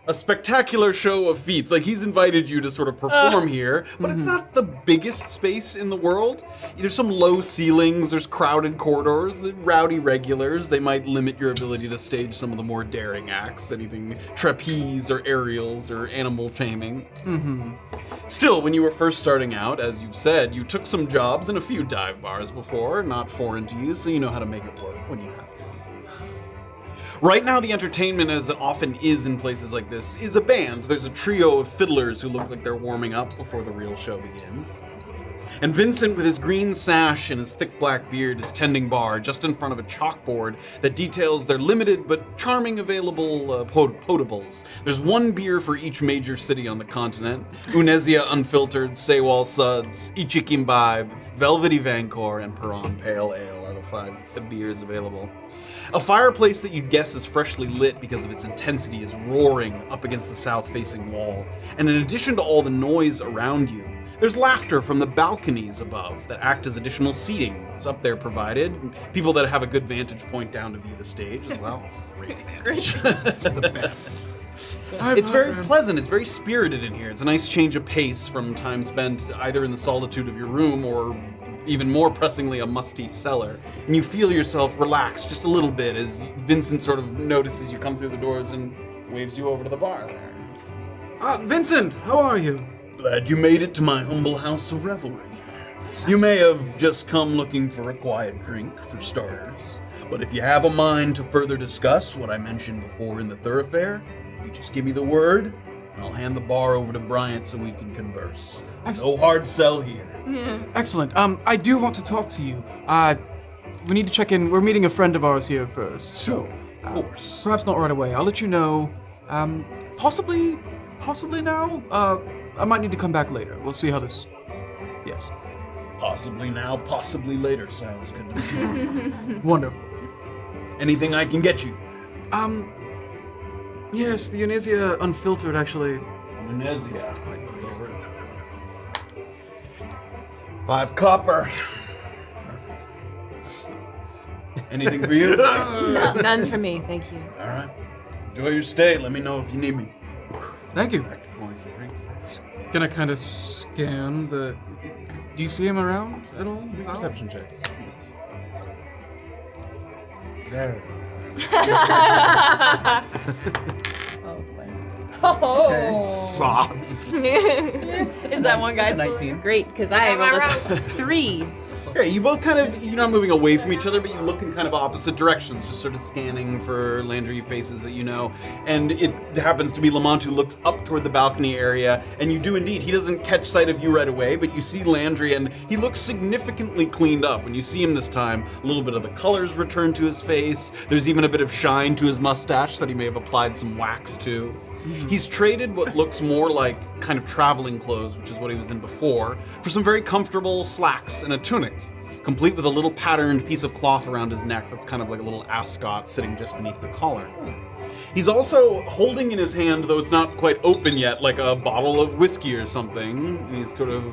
a spectacular show of feats. Like, he's invited you to sort of perform here, but it's not the biggest space in the world. There's some low ceilings, there's crowded corridors, the rowdy regulars. They might limit your ability to stage some of the more daring acts, anything trapeze or aerials or animal taming. Still, when you were first starting out, as you've said, you took some jobs in a few dive bars before, not foreign to you, so you know how to make it work when you have to. Right now, the entertainment, as it often is in places like this, is a band. There's a trio of fiddlers who look like they're warming up before the real show begins. And Vincent, with his green sash and his thick black beard, is tending bar just in front of a chalkboard that details their limited but charming available potables. There's one beer for each major city on the continent: Unesia Unfiltered, Sewal Suds, Ichik Imbibe, Velvety Vancor, and Perron Pale Ale are the 5 beers available. A fireplace that you'd guess is freshly lit because of its intensity is roaring up against the south-facing wall. And in addition to all the noise around you, there's laughter from the balconies above that act as additional seating. It's up there provided. People that have a good vantage point down to view the stage as well. Great vantage. The best. It's very pleasant. It's very spirited in here. It's a nice change of pace from time spent either in the solitude of your room or even more pressingly a musty cellar. And you feel yourself relax just a little bit as Vincent sort of notices you come through the doors and waves you over to the bar there. Vincent, how are you? Glad you made it to my humble house of revelry. You may have just come looking for a quiet drink, for starters. But if you have a mind to further discuss what I mentioned before in the thoroughfare, you just give me the word, and I'll hand the bar over to Bryant so we can converse. No hard sell here. Excellent. I do want to talk to you. We need to check in. We're meeting a friend of ours here first. So, Of course. perhaps not right away. I'll let you know. Possibly now. I might need to come back later. We'll see how this. Yes. Possibly now, possibly later sounds good to me. Wonderful. Anything I can get you? Yes, the Unesia Unfiltered, actually. Menezes. 5 copper. Anything for you? None for me, thank you. All right. Enjoy your stay. Let me know if you need me. Thank you. Back to pouring some drinks. Gonna kind of scan the... Do you see him around at all? Val? Perception check. There. Oh. Sauce. Is that one guy? It's a 19. Great, because I rolled a 3. Okay, you both kind of, you're not moving away from each other, but you look in kind of opposite directions, just sort of scanning for Landry faces that you know. And it happens to be Lamont who looks up toward the balcony area, and you do indeed. He doesn't catch sight of you right away, but you see Landry, and he looks significantly cleaned up. When you see him this time, a little bit of the colors return to his face. There's even a bit of shine to his mustache that he may have applied some wax to. He's traded what looks more like kind of traveling clothes, which is what he was in before, for some very comfortable slacks and a tunic, complete with a little patterned piece of cloth around his neck that's kind of like a little ascot sitting just beneath the collar. He's also holding in his hand, though it's not quite open yet, like a bottle of whiskey or something. And he's sort of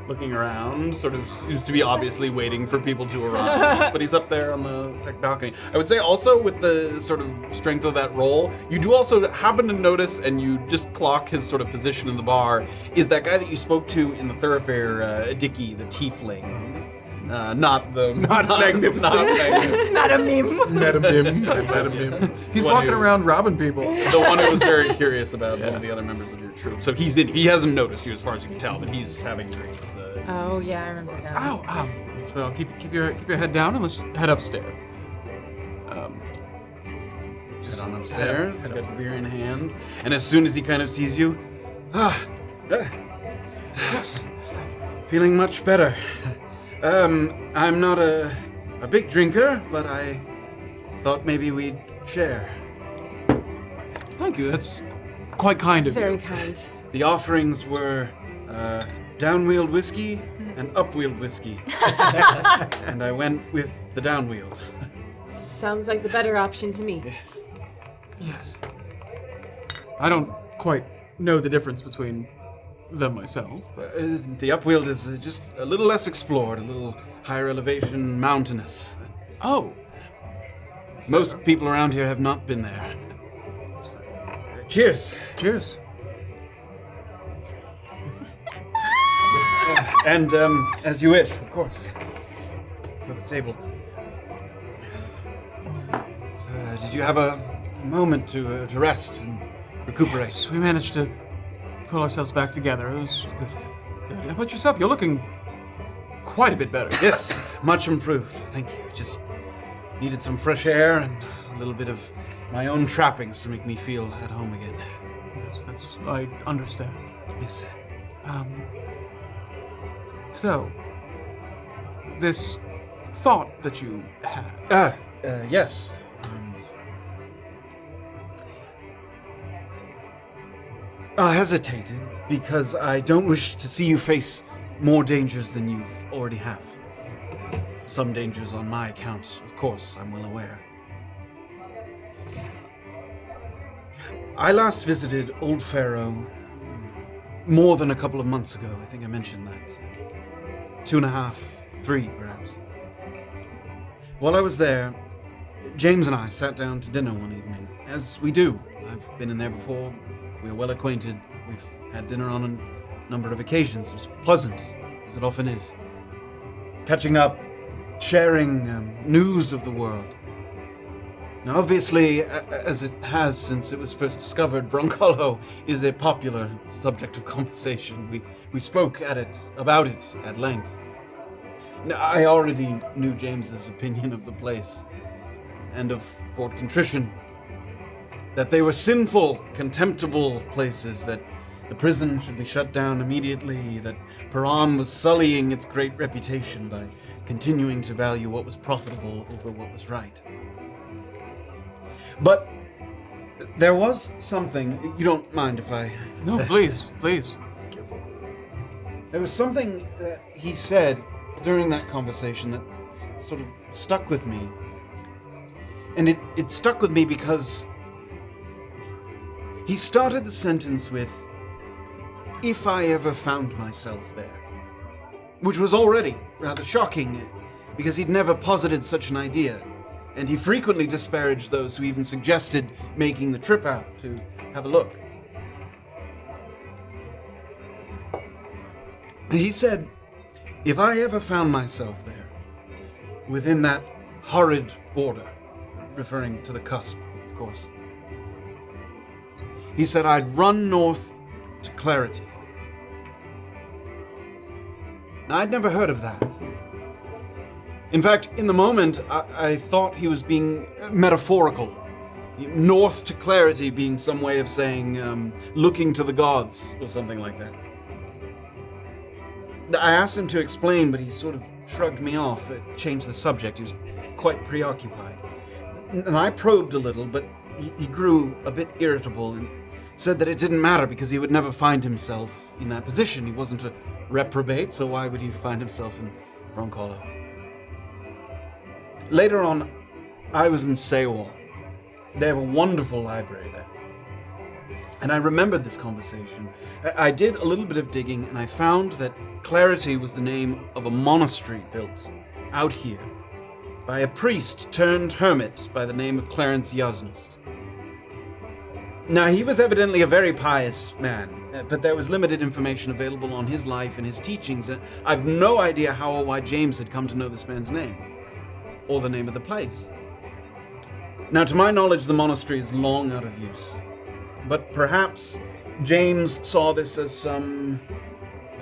looking around, sort of seems to be obviously waiting for people to arrive. But he's up there on the balcony. I would say also with the sort of strength of that roll, you do also happen to notice, and you just clock his sort of position in the bar, is that guy that you spoke to in the thoroughfare, Dickie, the tiefling. Not magnificent. Not a meme. Met him. He's One walking who- around robbing people. The one who was very curious about one of the other members of your troop. So he hasn't noticed you as far as you can tell, but he's having drinks. Oh, yeah, I remember that. Ow. Well, keep your head down and let's head upstairs. Head on upstairs, got the beer in hand, and as soon as he kind of sees you, Yes. feeling much better. I'm not a big drinker, but I thought maybe we'd share. Thank you. That's quite kind of Very you. kind. The offerings were downwheeled whiskey and upwheeled whiskey, and I went with the downwheeled. Sounds like the better option to me. Yes. I don't quite know the difference between them myself. The upwheeled is just a little less explored, a little higher elevation, mountainous. Oh. Most people around here have not been there. Cheers. Cheers. And as you wish, of course. For the table. So, did you have a moment to rest and recuperate? So we managed to pull ourselves back together. It was good. How about yourself? You're looking quite a bit better. Yes, much improved. Thank you. Just needed some fresh air and a little bit of my own trappings to make me feel at home again. Yes, I understand. Yes. So, this thought that you had. Yes. I hesitated because I don't wish to see you face more dangers than you've already have. Some dangers on my account, of course, I'm well aware. I last visited Old Pharaoh more than a couple of months ago. I think I mentioned that. 2.5, 3, perhaps. While I was there, James and I sat down to dinner one evening, as we do. I've been in there before. We're well acquainted. We've had dinner on a number of occasions. It was pleasant, as it often is. Catching up, sharing news of the world. Now, obviously, as it has since it was first discovered, Brunkhollow is a popular subject of conversation. We spoke about it at length. Now, I already knew James's opinion of the place and of Fort Contrition. That they were sinful, contemptible places, that the prison should be shut down immediately, that Paran was sullying its great reputation by continuing to value what was profitable over what was right. But there was something, you don't mind if I... No, please. There was something that he said during that conversation that sort of stuck with me. And it stuck with me because He started the sentence with, "If I ever found myself there," which was already rather shocking, because he'd never posited such an idea, and he frequently disparaged those who even suggested making the trip out to have a look. And he said, if I ever found myself there, within that horrid border, referring to the cusp, of course, he said I'd run north to Clarity. Now, I'd never heard of that. In fact, in the moment, I thought he was being metaphorical. North to Clarity being some way of saying, looking to the gods, or something like that. I asked him to explain, but he sort of shrugged me off, changed the subject. He was quite preoccupied. And I probed a little, but he grew a bit irritable and said that it didn't matter because he would never find himself in that position. He wasn't a reprobate, so why would he find himself in Brunkhollow? Later on, I was in Sewall. They have a wonderful library there. And I remembered this conversation. I did a little bit of digging, and I found that Clarity was the name of a monastery built out here by a priest turned hermit by the name of Clarence Yasnost. Now, he was evidently a very pious man, but there was limited information available on his life and his teachings, and I've no idea how or why James had come to know this man's name, or the name of the place. Now, to my knowledge, the monastery is long out of use, but perhaps James saw this as some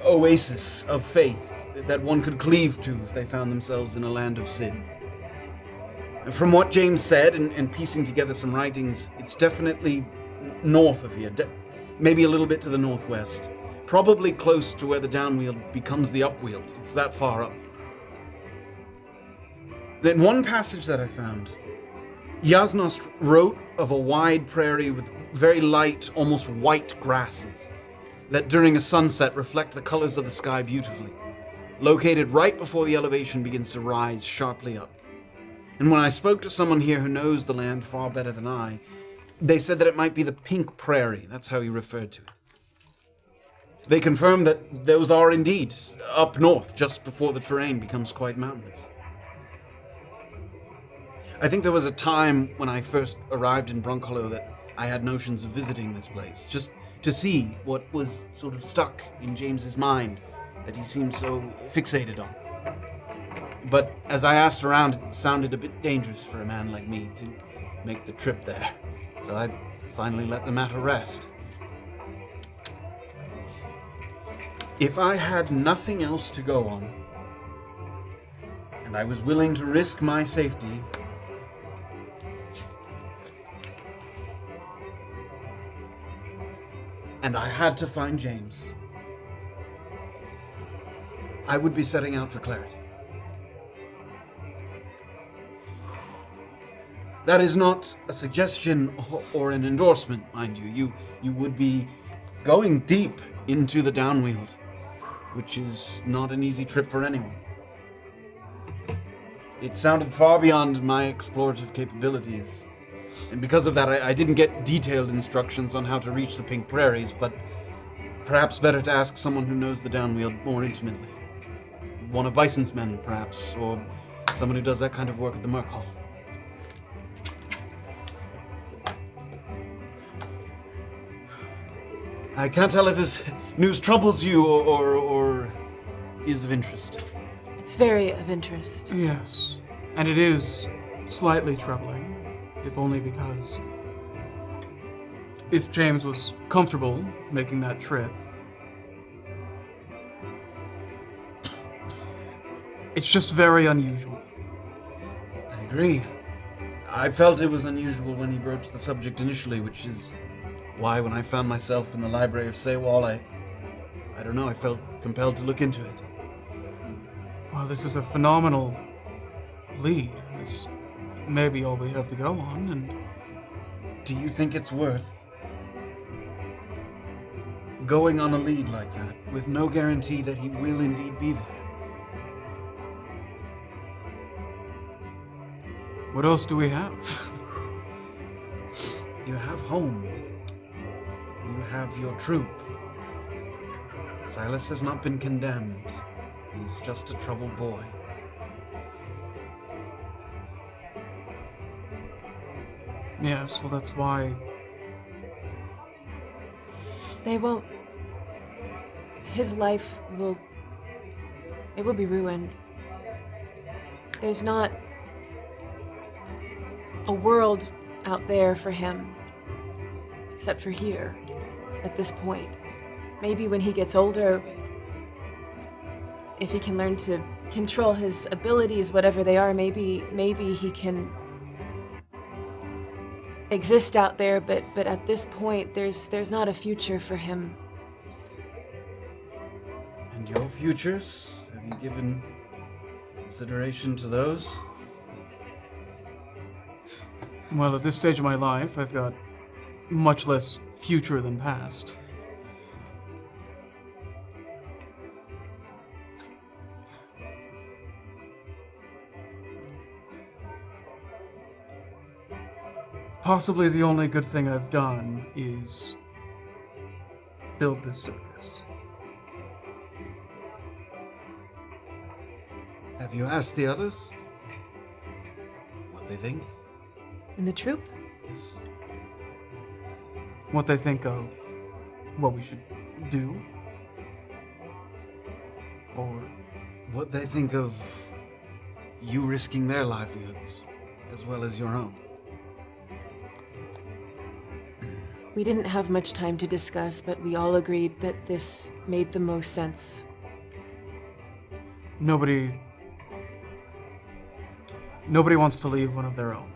oasis of faith that one could cleave to if they found themselves in a land of sin. From what James said, and piecing together some writings, it's definitely north of here, maybe a little bit to the northwest, probably close to where the downwield becomes the upwield. It's that far up. In one passage that I found, Yasnost wrote of a wide prairie with very light, almost white grasses that during a sunset reflect the colors of the sky beautifully, located right before the elevation begins to rise sharply up. And when I spoke to someone here who knows the land far better than I, they said that it might be the Pink Prairie. That's how he referred to it. They confirmed that those are indeed up north, just before the terrain becomes quite mountainous. I think there was a time when I first arrived in Brunkhollow that I had notions of visiting this place, just to see what was sort of stuck in James's mind that he seemed so fixated on. But as I asked around, it sounded a bit dangerous for a man like me to make the trip there. So I finally let the matter rest. If I had nothing else to go on, and I was willing to risk my safety, and I had to find James, I would be setting out for Clarity. That is not a suggestion or an endorsement, mind you. You would be going deep into the downwield, which is not an easy trip for anyone. It sounded far beyond my explorative capabilities, and because of that, I didn't get detailed instructions on how to reach the Pink Prairies, but perhaps better to ask someone who knows the downwield more intimately. One of Bison's men, perhaps, or someone who does that kind of work at the Merc Hall. I can't tell if this news troubles you or is of interest. It's very of interest. Yes, and it is slightly troubling, if only because if James was comfortable making that trip, it's just very unusual. I agree. I felt it was unusual when he broached the subject initially, which is why when I found myself in the library of Sewall, I don't know, I felt compelled to look into it. Well, this is a phenomenal lead. This may be all we have to go on, and do you think it's worth going on a lead like that with no guarantee that he will indeed be there? what else do we have? You have home. have your troop. Silas has not been condemned. He's just a troubled boy. Yes, well, that's why. They won't. His life will. It will be ruined. There's not a world out there for him, except for here, at this point. Maybe when he gets older, if he can learn to control his abilities, whatever they are, maybe he can exist out there, but at this point, there's not a future for him. And your futures? Have you given consideration to those? Well, at this stage of my life, I've got much less future than past. Possibly the only good thing I've done is build this circus. Have you asked the others what they think? In the troop? Yes. What they think of what we should do. Or What they think of you risking their livelihoods as well as your own. We didn't have much time to discuss, but we all agreed that this made the most sense. nobody wants to leave one of their own.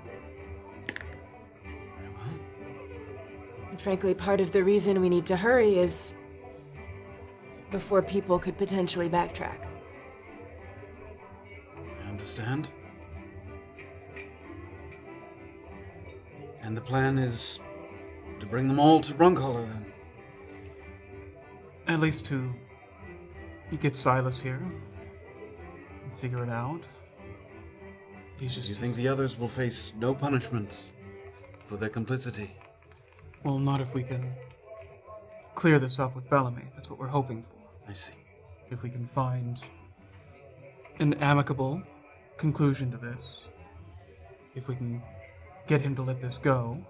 And frankly, part of the reason we need to hurry is before people could potentially backtrack. I understand. And the plan is to bring them all to Brunkhollow then? At least to get Silas here and figure it out. He's Do just. you think the others will face no punishment for their complicity? Well, not if we can clear this up with Bellamy. That's what we're hoping for. I see. If we can find an amicable conclusion to this, if we can get him to let this go,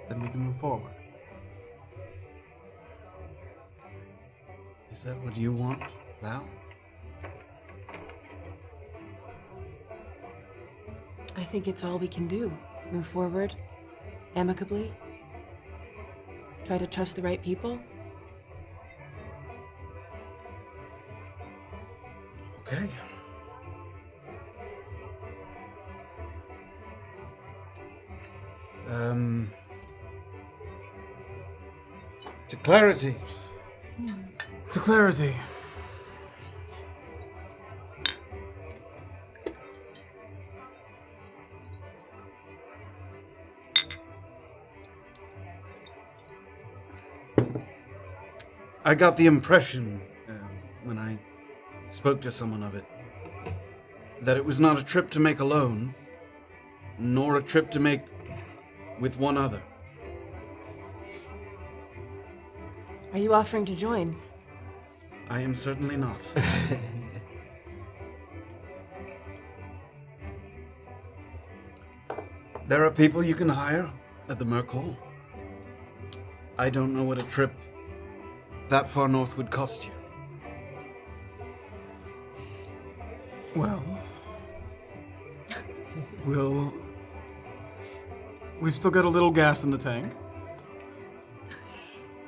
then we can move forward. Is that what you want, Val? I think it's all we can do. Move forward, amicably. Try to trust the right people. Okay. To clarity. To clarity. I got the impression, when I spoke to someone of it, that it was not a trip to make alone, nor a trip to make with one other. Are you offering to join? I am certainly not. There are people you can hire at the Merc Hall. I don't know what a trip that far north would cost you. Well, we've still got a little gas in the tank.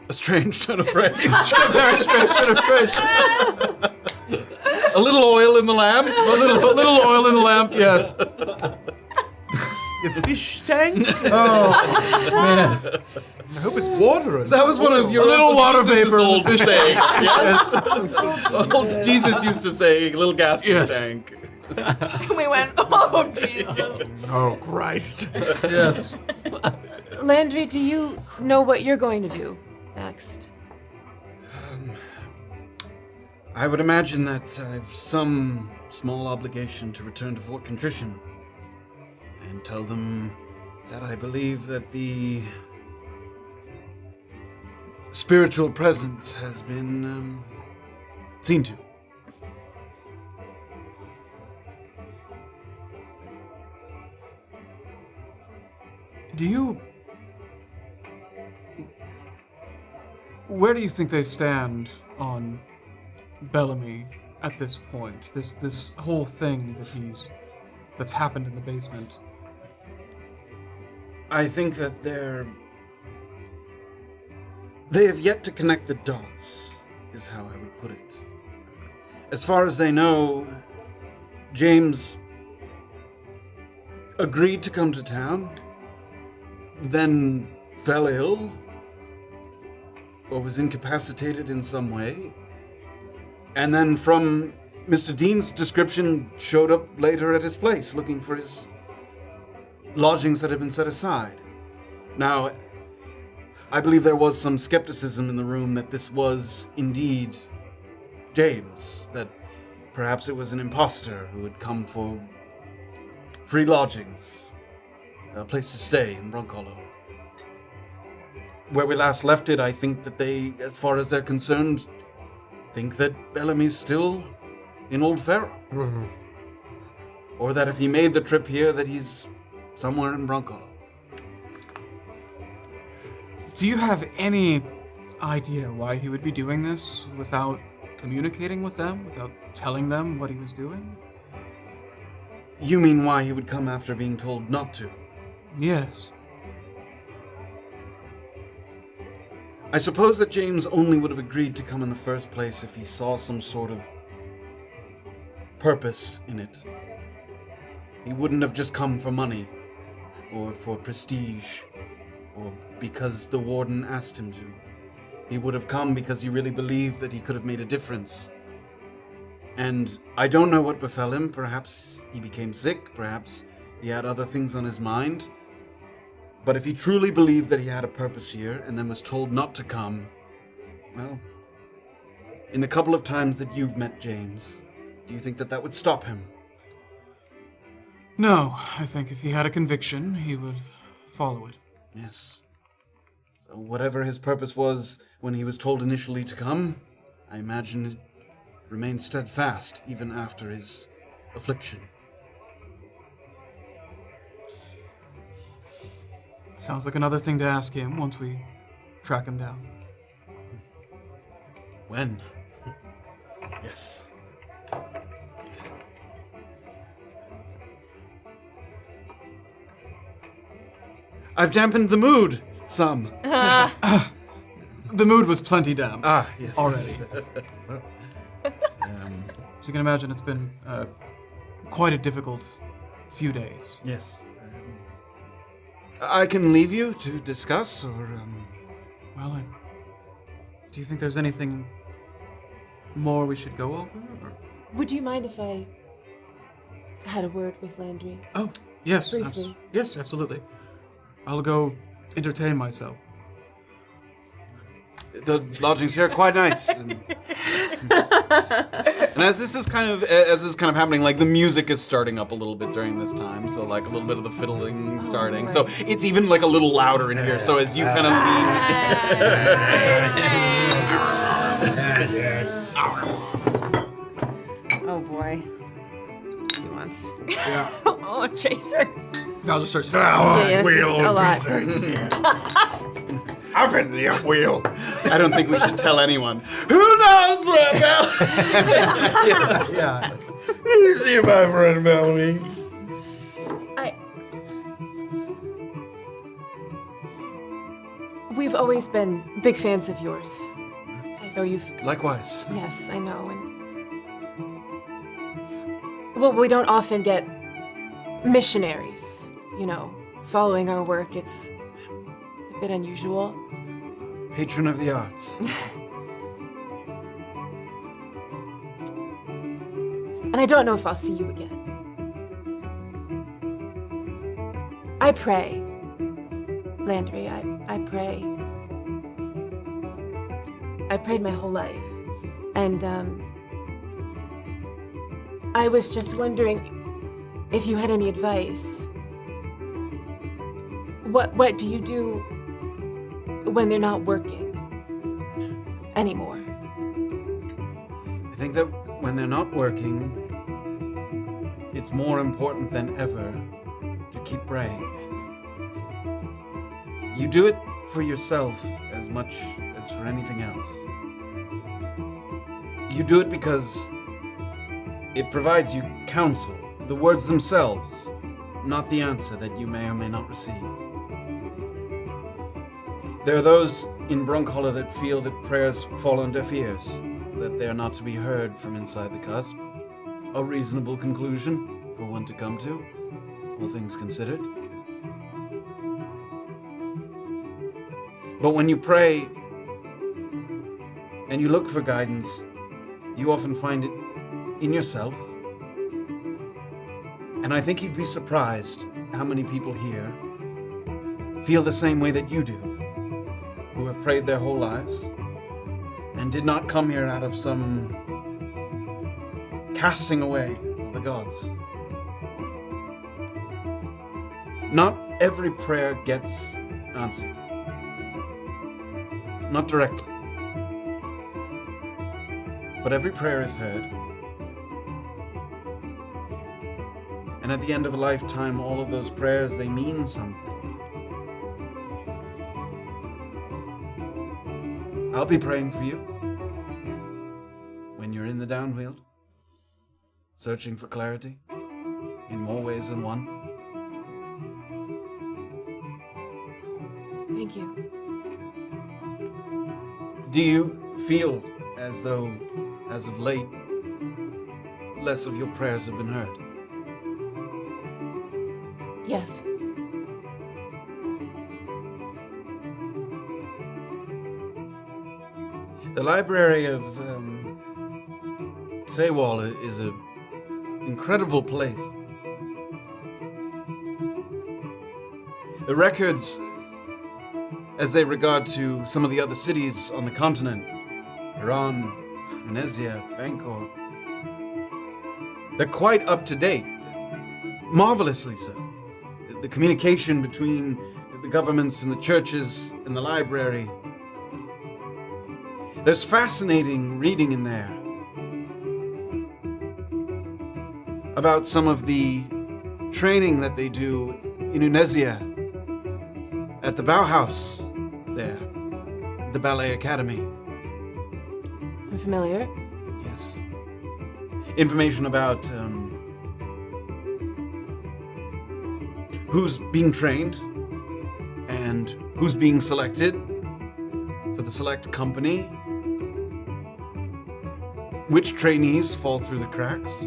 A strange turn of phrase. Very strange turn of phrase. A little oil in the lamp. A little oil in the lamp, yes. The fish tank? Oh, man. I hope it's water. That was one of your A little Uncle water Jesus' vapor in the old fish sayings. Yes. Old Jesus used to say, "Little gas in Yes. the tank." We went, oh, Jesus. Oh, Christ. Yes. Landry, do you know what you're going to do next? I would imagine that I've some small obligation to return to Fort Contrition and tell them that I believe that the spiritual presence has been seen to. Where do you think they stand on Bellamy at this point? This whole thing that's happened in the basement. I think that they have yet to connect the dots, is how I would put it. As far as they know, James agreed to come to town, then fell ill, or was incapacitated in some way, and then from Mr. Dean's description showed up later at his place looking for his lodgings that had been set aside. Now, I believe there was some skepticism in the room that this was indeed James, that perhaps it was an imposter who had come for free lodgings, a place to stay in Brunkhollow. Where we last left it, I think that they, as far as they're concerned, think that Bellamy's still in Old Pharaoh. Mm-hmm. Or that if he made the trip here, that he's somewhere in Brunkhollow. Do you have any idea why he would be doing this without communicating with them, without telling them what he was doing? You mean why he would come after being told not to? Yes. I suppose that James only would have agreed to come in the first place if he saw some sort of purpose in it. He wouldn't have just come for money, or for prestige, or because the warden asked him to. He would have come because he really believed that he could have made a difference. And I don't know what befell him. Perhaps he became sick, perhaps he had other things on his mind. But if he truly believed that he had a purpose here and then was told not to come, well, in the couple of times that you've met James, do you think that that would stop him? No, I think if he had a conviction, he would follow it. Yes. So whatever his purpose was when he was told initially to come, I imagine it remained steadfast even after his affliction. Sounds like another thing to ask him once we track him down. When? Yes. I've dampened the mood some. The mood was plenty down Yes. already. So you can imagine it's been quite a difficult few days. Yes. I can leave you to discuss, or Well, do you think there's anything more we should go over? Or? Would you mind if I had a word with Landry? Oh, yes. Briefly. Yes, absolutely. I'll go entertain myself. the lodgings here are quite nice. And as this is kind of happening, like the music is starting up a little bit during this time, so like a little bit of the fiddling starting. So it's even like a little louder in here. So as you kind of Oh boy. 2 months. Yeah. Oh, chaser. I'll just start. Yeah, it's just a lot. I've been the wheel. I don't think we should tell anyone. Who knows where Bell? Yeah. You see my friend Bellamy. We've always been big fans of yours. I know you've... Likewise. Yes, I know. And well, we don't often get missionaries, following our work. It's a bit unusual. Patron of the arts. And I don't know if I'll see you again. I pray, Landry, I pray. I prayed my whole life. And I was just wondering if you had any advice. What do you do when they're not working? anymore. I think that when they're not working, it's more important than ever to keep praying. You do it for yourself as much as for anything else. You do it because it provides you counsel, the words themselves, not the answer that you may or may not receive. There are those in Brunkhollow that feel that prayers fall on deaf ears, that they are not to be heard from inside the cusp. A reasonable conclusion for one to come to, all things considered. But when you pray and you look for guidance, you often find it in yourself. And I think you'd be surprised how many people here feel the same way that you do, who have prayed their whole lives and did not come here out of some casting away of the gods. Not every prayer gets answered. Not directly. But every prayer is heard. And at the end of a lifetime, all of those prayers, they mean something. I'll be praying for you when you're in the downfield, searching for clarity in more ways than one. Thank you. Do you feel as though, as of late, less of your prayers have been heard? Yes. The library of Saywall is an incredible place. The records, as they regard to some of the other cities on the continent, Iran, Indonesia, Bangkok, they're quite up to date, marvelously so. The communication between the governments and the churches and the library. There's fascinating reading in there about some of the training that they do in Indonesia at the Bauhaus there, the Ballet Academy. I'm familiar. Yes. Information about who's being trained and who's being selected for the select company. Which trainees fall through the cracks?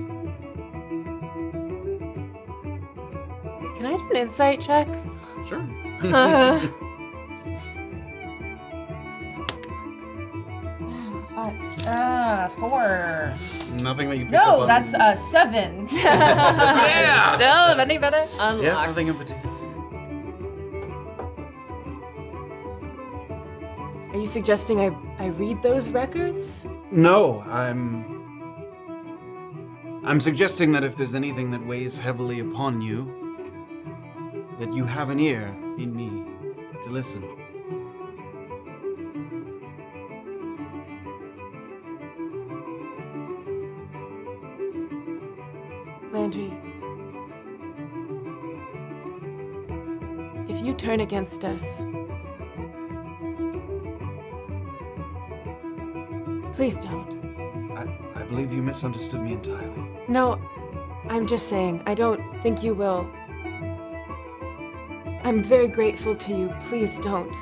Can I do an insight check? Sure. 4. Nothing that you pick up No, on. that's 7. Yeah! Still, any better? Yeah, Unlocked. nothing in particular. Are you suggesting I read those records? No, I'm suggesting that if there's anything that weighs heavily upon you, that you have an ear in me to listen. Landry, if you turn against us, please don't. I believe you misunderstood me entirely. No, I'm just saying, I don't think you will. I'm very grateful to you. Please don't.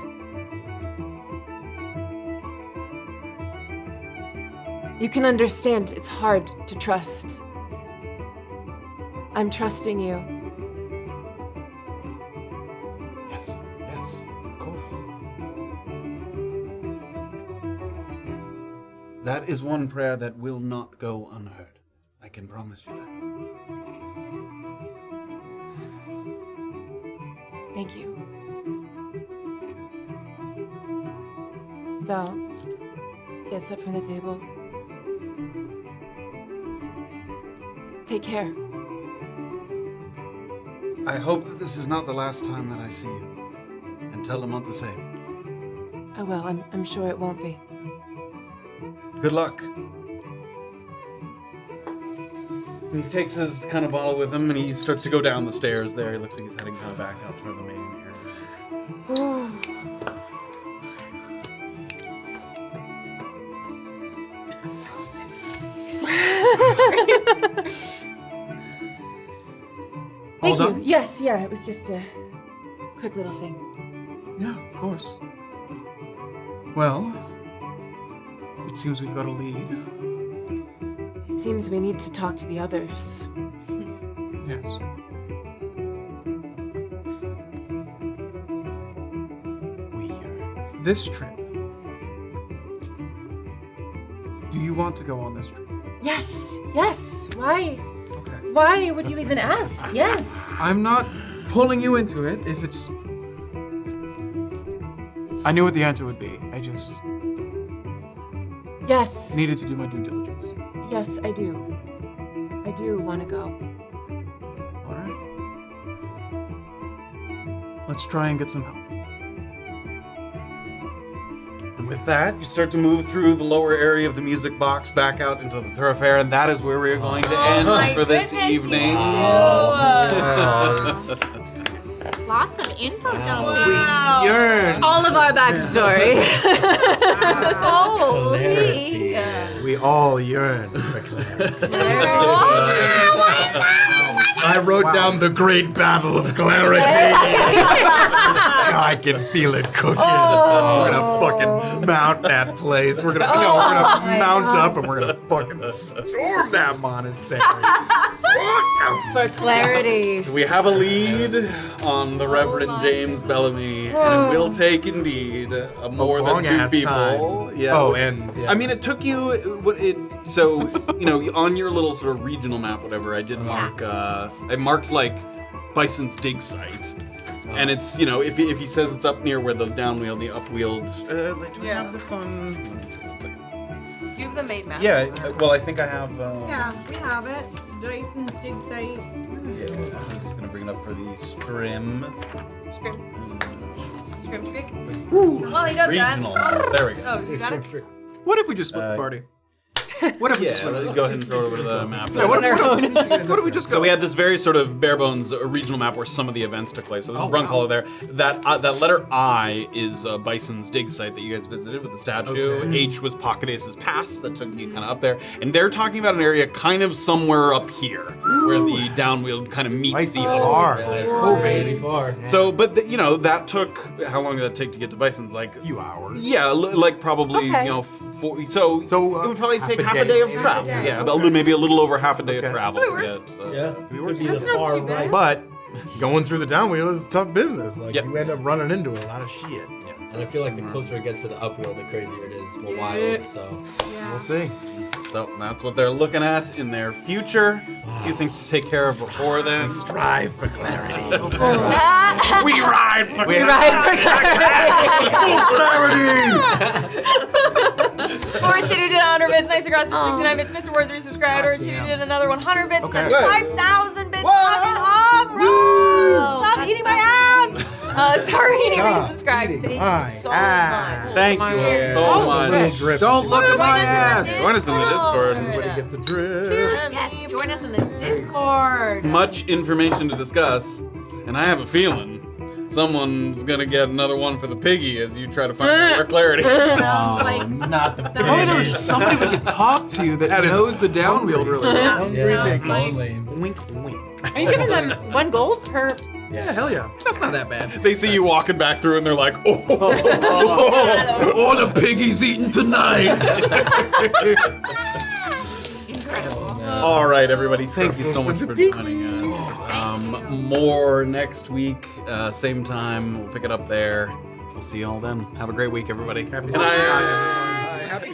You can understand it's hard to trust. I'm trusting you. Yes, of course. That is one prayer that will not go unheard. I can promise you that. Thank you. Val gets up from the table. Take care. I hope that this is not the last time that I see you. And tell Lamont the same. Oh well, I'm sure it won't be. Good luck. And he takes his kind of bottle with him, and he starts to go down the stairs there. He looks like he's heading kind of back out toward the main area. All Thank you. done? Yes, yeah, it was just a quick little thing. Yeah, of course. Well, it seems we've got a lead. It seems we need to talk to the others. Yes. This trip. Do you want to go on this trip? Yes, yes. Why? Okay. Why would you even ask? Yes. I'm not pulling you into it if it's. I knew what the answer would be. I just Yes. needed to do my due diligence. Yes, I do. I do want to go. All right. Let's try and get some help. And with that, you start to move through the lower area of the music box back out into the thoroughfare, and that is where we're going to end my for this goodness, evening. Lots of info dumping. Wow. Yearn. All of our backstory. Holy. We all yearn for clarity. Oh, I wrote down the great battle of clarity. I can feel it cooking. We're gonna fucking mount that place. We're gonna mount up and we're gonna fucking storm that monastery. For clarity. So we have a lead on the Reverend James Bellamy, and it will take indeed more than two long-ass people. time. Yeah. Oh, and yeah. I mean, it took you on your little sort of regional map, whatever. I did mark. I marked like Bison's dig site, and it's if he says it's up near where the downwheel, the upwheeled. Do we Yeah. have this on? Let me see. One second. You have the maid map. Yeah, well, I think I have. Yeah, we have it. Dyson's dig site. I'm just gonna bring it up for the stream. Scrim. Well, he does Regional. that. There we go. Oh, you got it? What if we just split the party? What if we just Yeah, split let's it? go ahead and throw it over to the map. Yeah, what if we just go? So we had this very sort of bare bones regional map where some of the events took place. So this is wow. Brunkhollow there. That letter I is Bison's dig site that you guys visited with the statue. Okay. H was Pocket Ace's Pass that took you kind of up there. And they're talking about an area kind of somewhere up here where the downwheel kind of meets Nice the far. Oh, baby. Far. So, but that took, how long did that take to get to Bison's? Like, A few hours. yeah, like probably, Okay. so it would probably take half a day of maybe? travel. day. Yeah, maybe a little over half a day of Okay. travel. That to works. get, Yeah. We were- Could be That's the not far too bad. right. But going through the downwheel is tough business. Like Yep. you end up running into a lot of shit. Yeah, so And I feel like the somewhere- closer it gets to the upwheel, the crazier it is, more Yeah. wild. So We'll see. So that's what they're looking at in their future. A few things to take care of before then. Strive for clarity. We ride for Or two did 100 bits, nice across the 69 bits, Mr. Words resubscribed, or two did another 100 bits, Okay. then Good. 5,000 bits fucking off, bro! Stop eating my ass! Sorry, eating resubscribed. Thank you so much. Thank you all so Little much. drip. Don't look at my ass. Join us in the Discord. Everybody gets a drip. Yes, join us in the Discord. Much information to discuss, and I have a feeling someone's gonna get another one for the piggy as you try to find more clarity. Sounds like not the If only there was somebody we could talk to that knows the downwheel really well. sounds like Wink, wink. Are you giving them 1 gold per? Yeah, hell yeah. That's not that bad. They see you walking back through, and they're like, "Oh, Oh, the piggy's eating tonight. All right, everybody. Thank you so much for joining us. More next week, same time. We'll pick it up there. We'll see you all then. Have a great week, everybody. Happy Good night. Happy.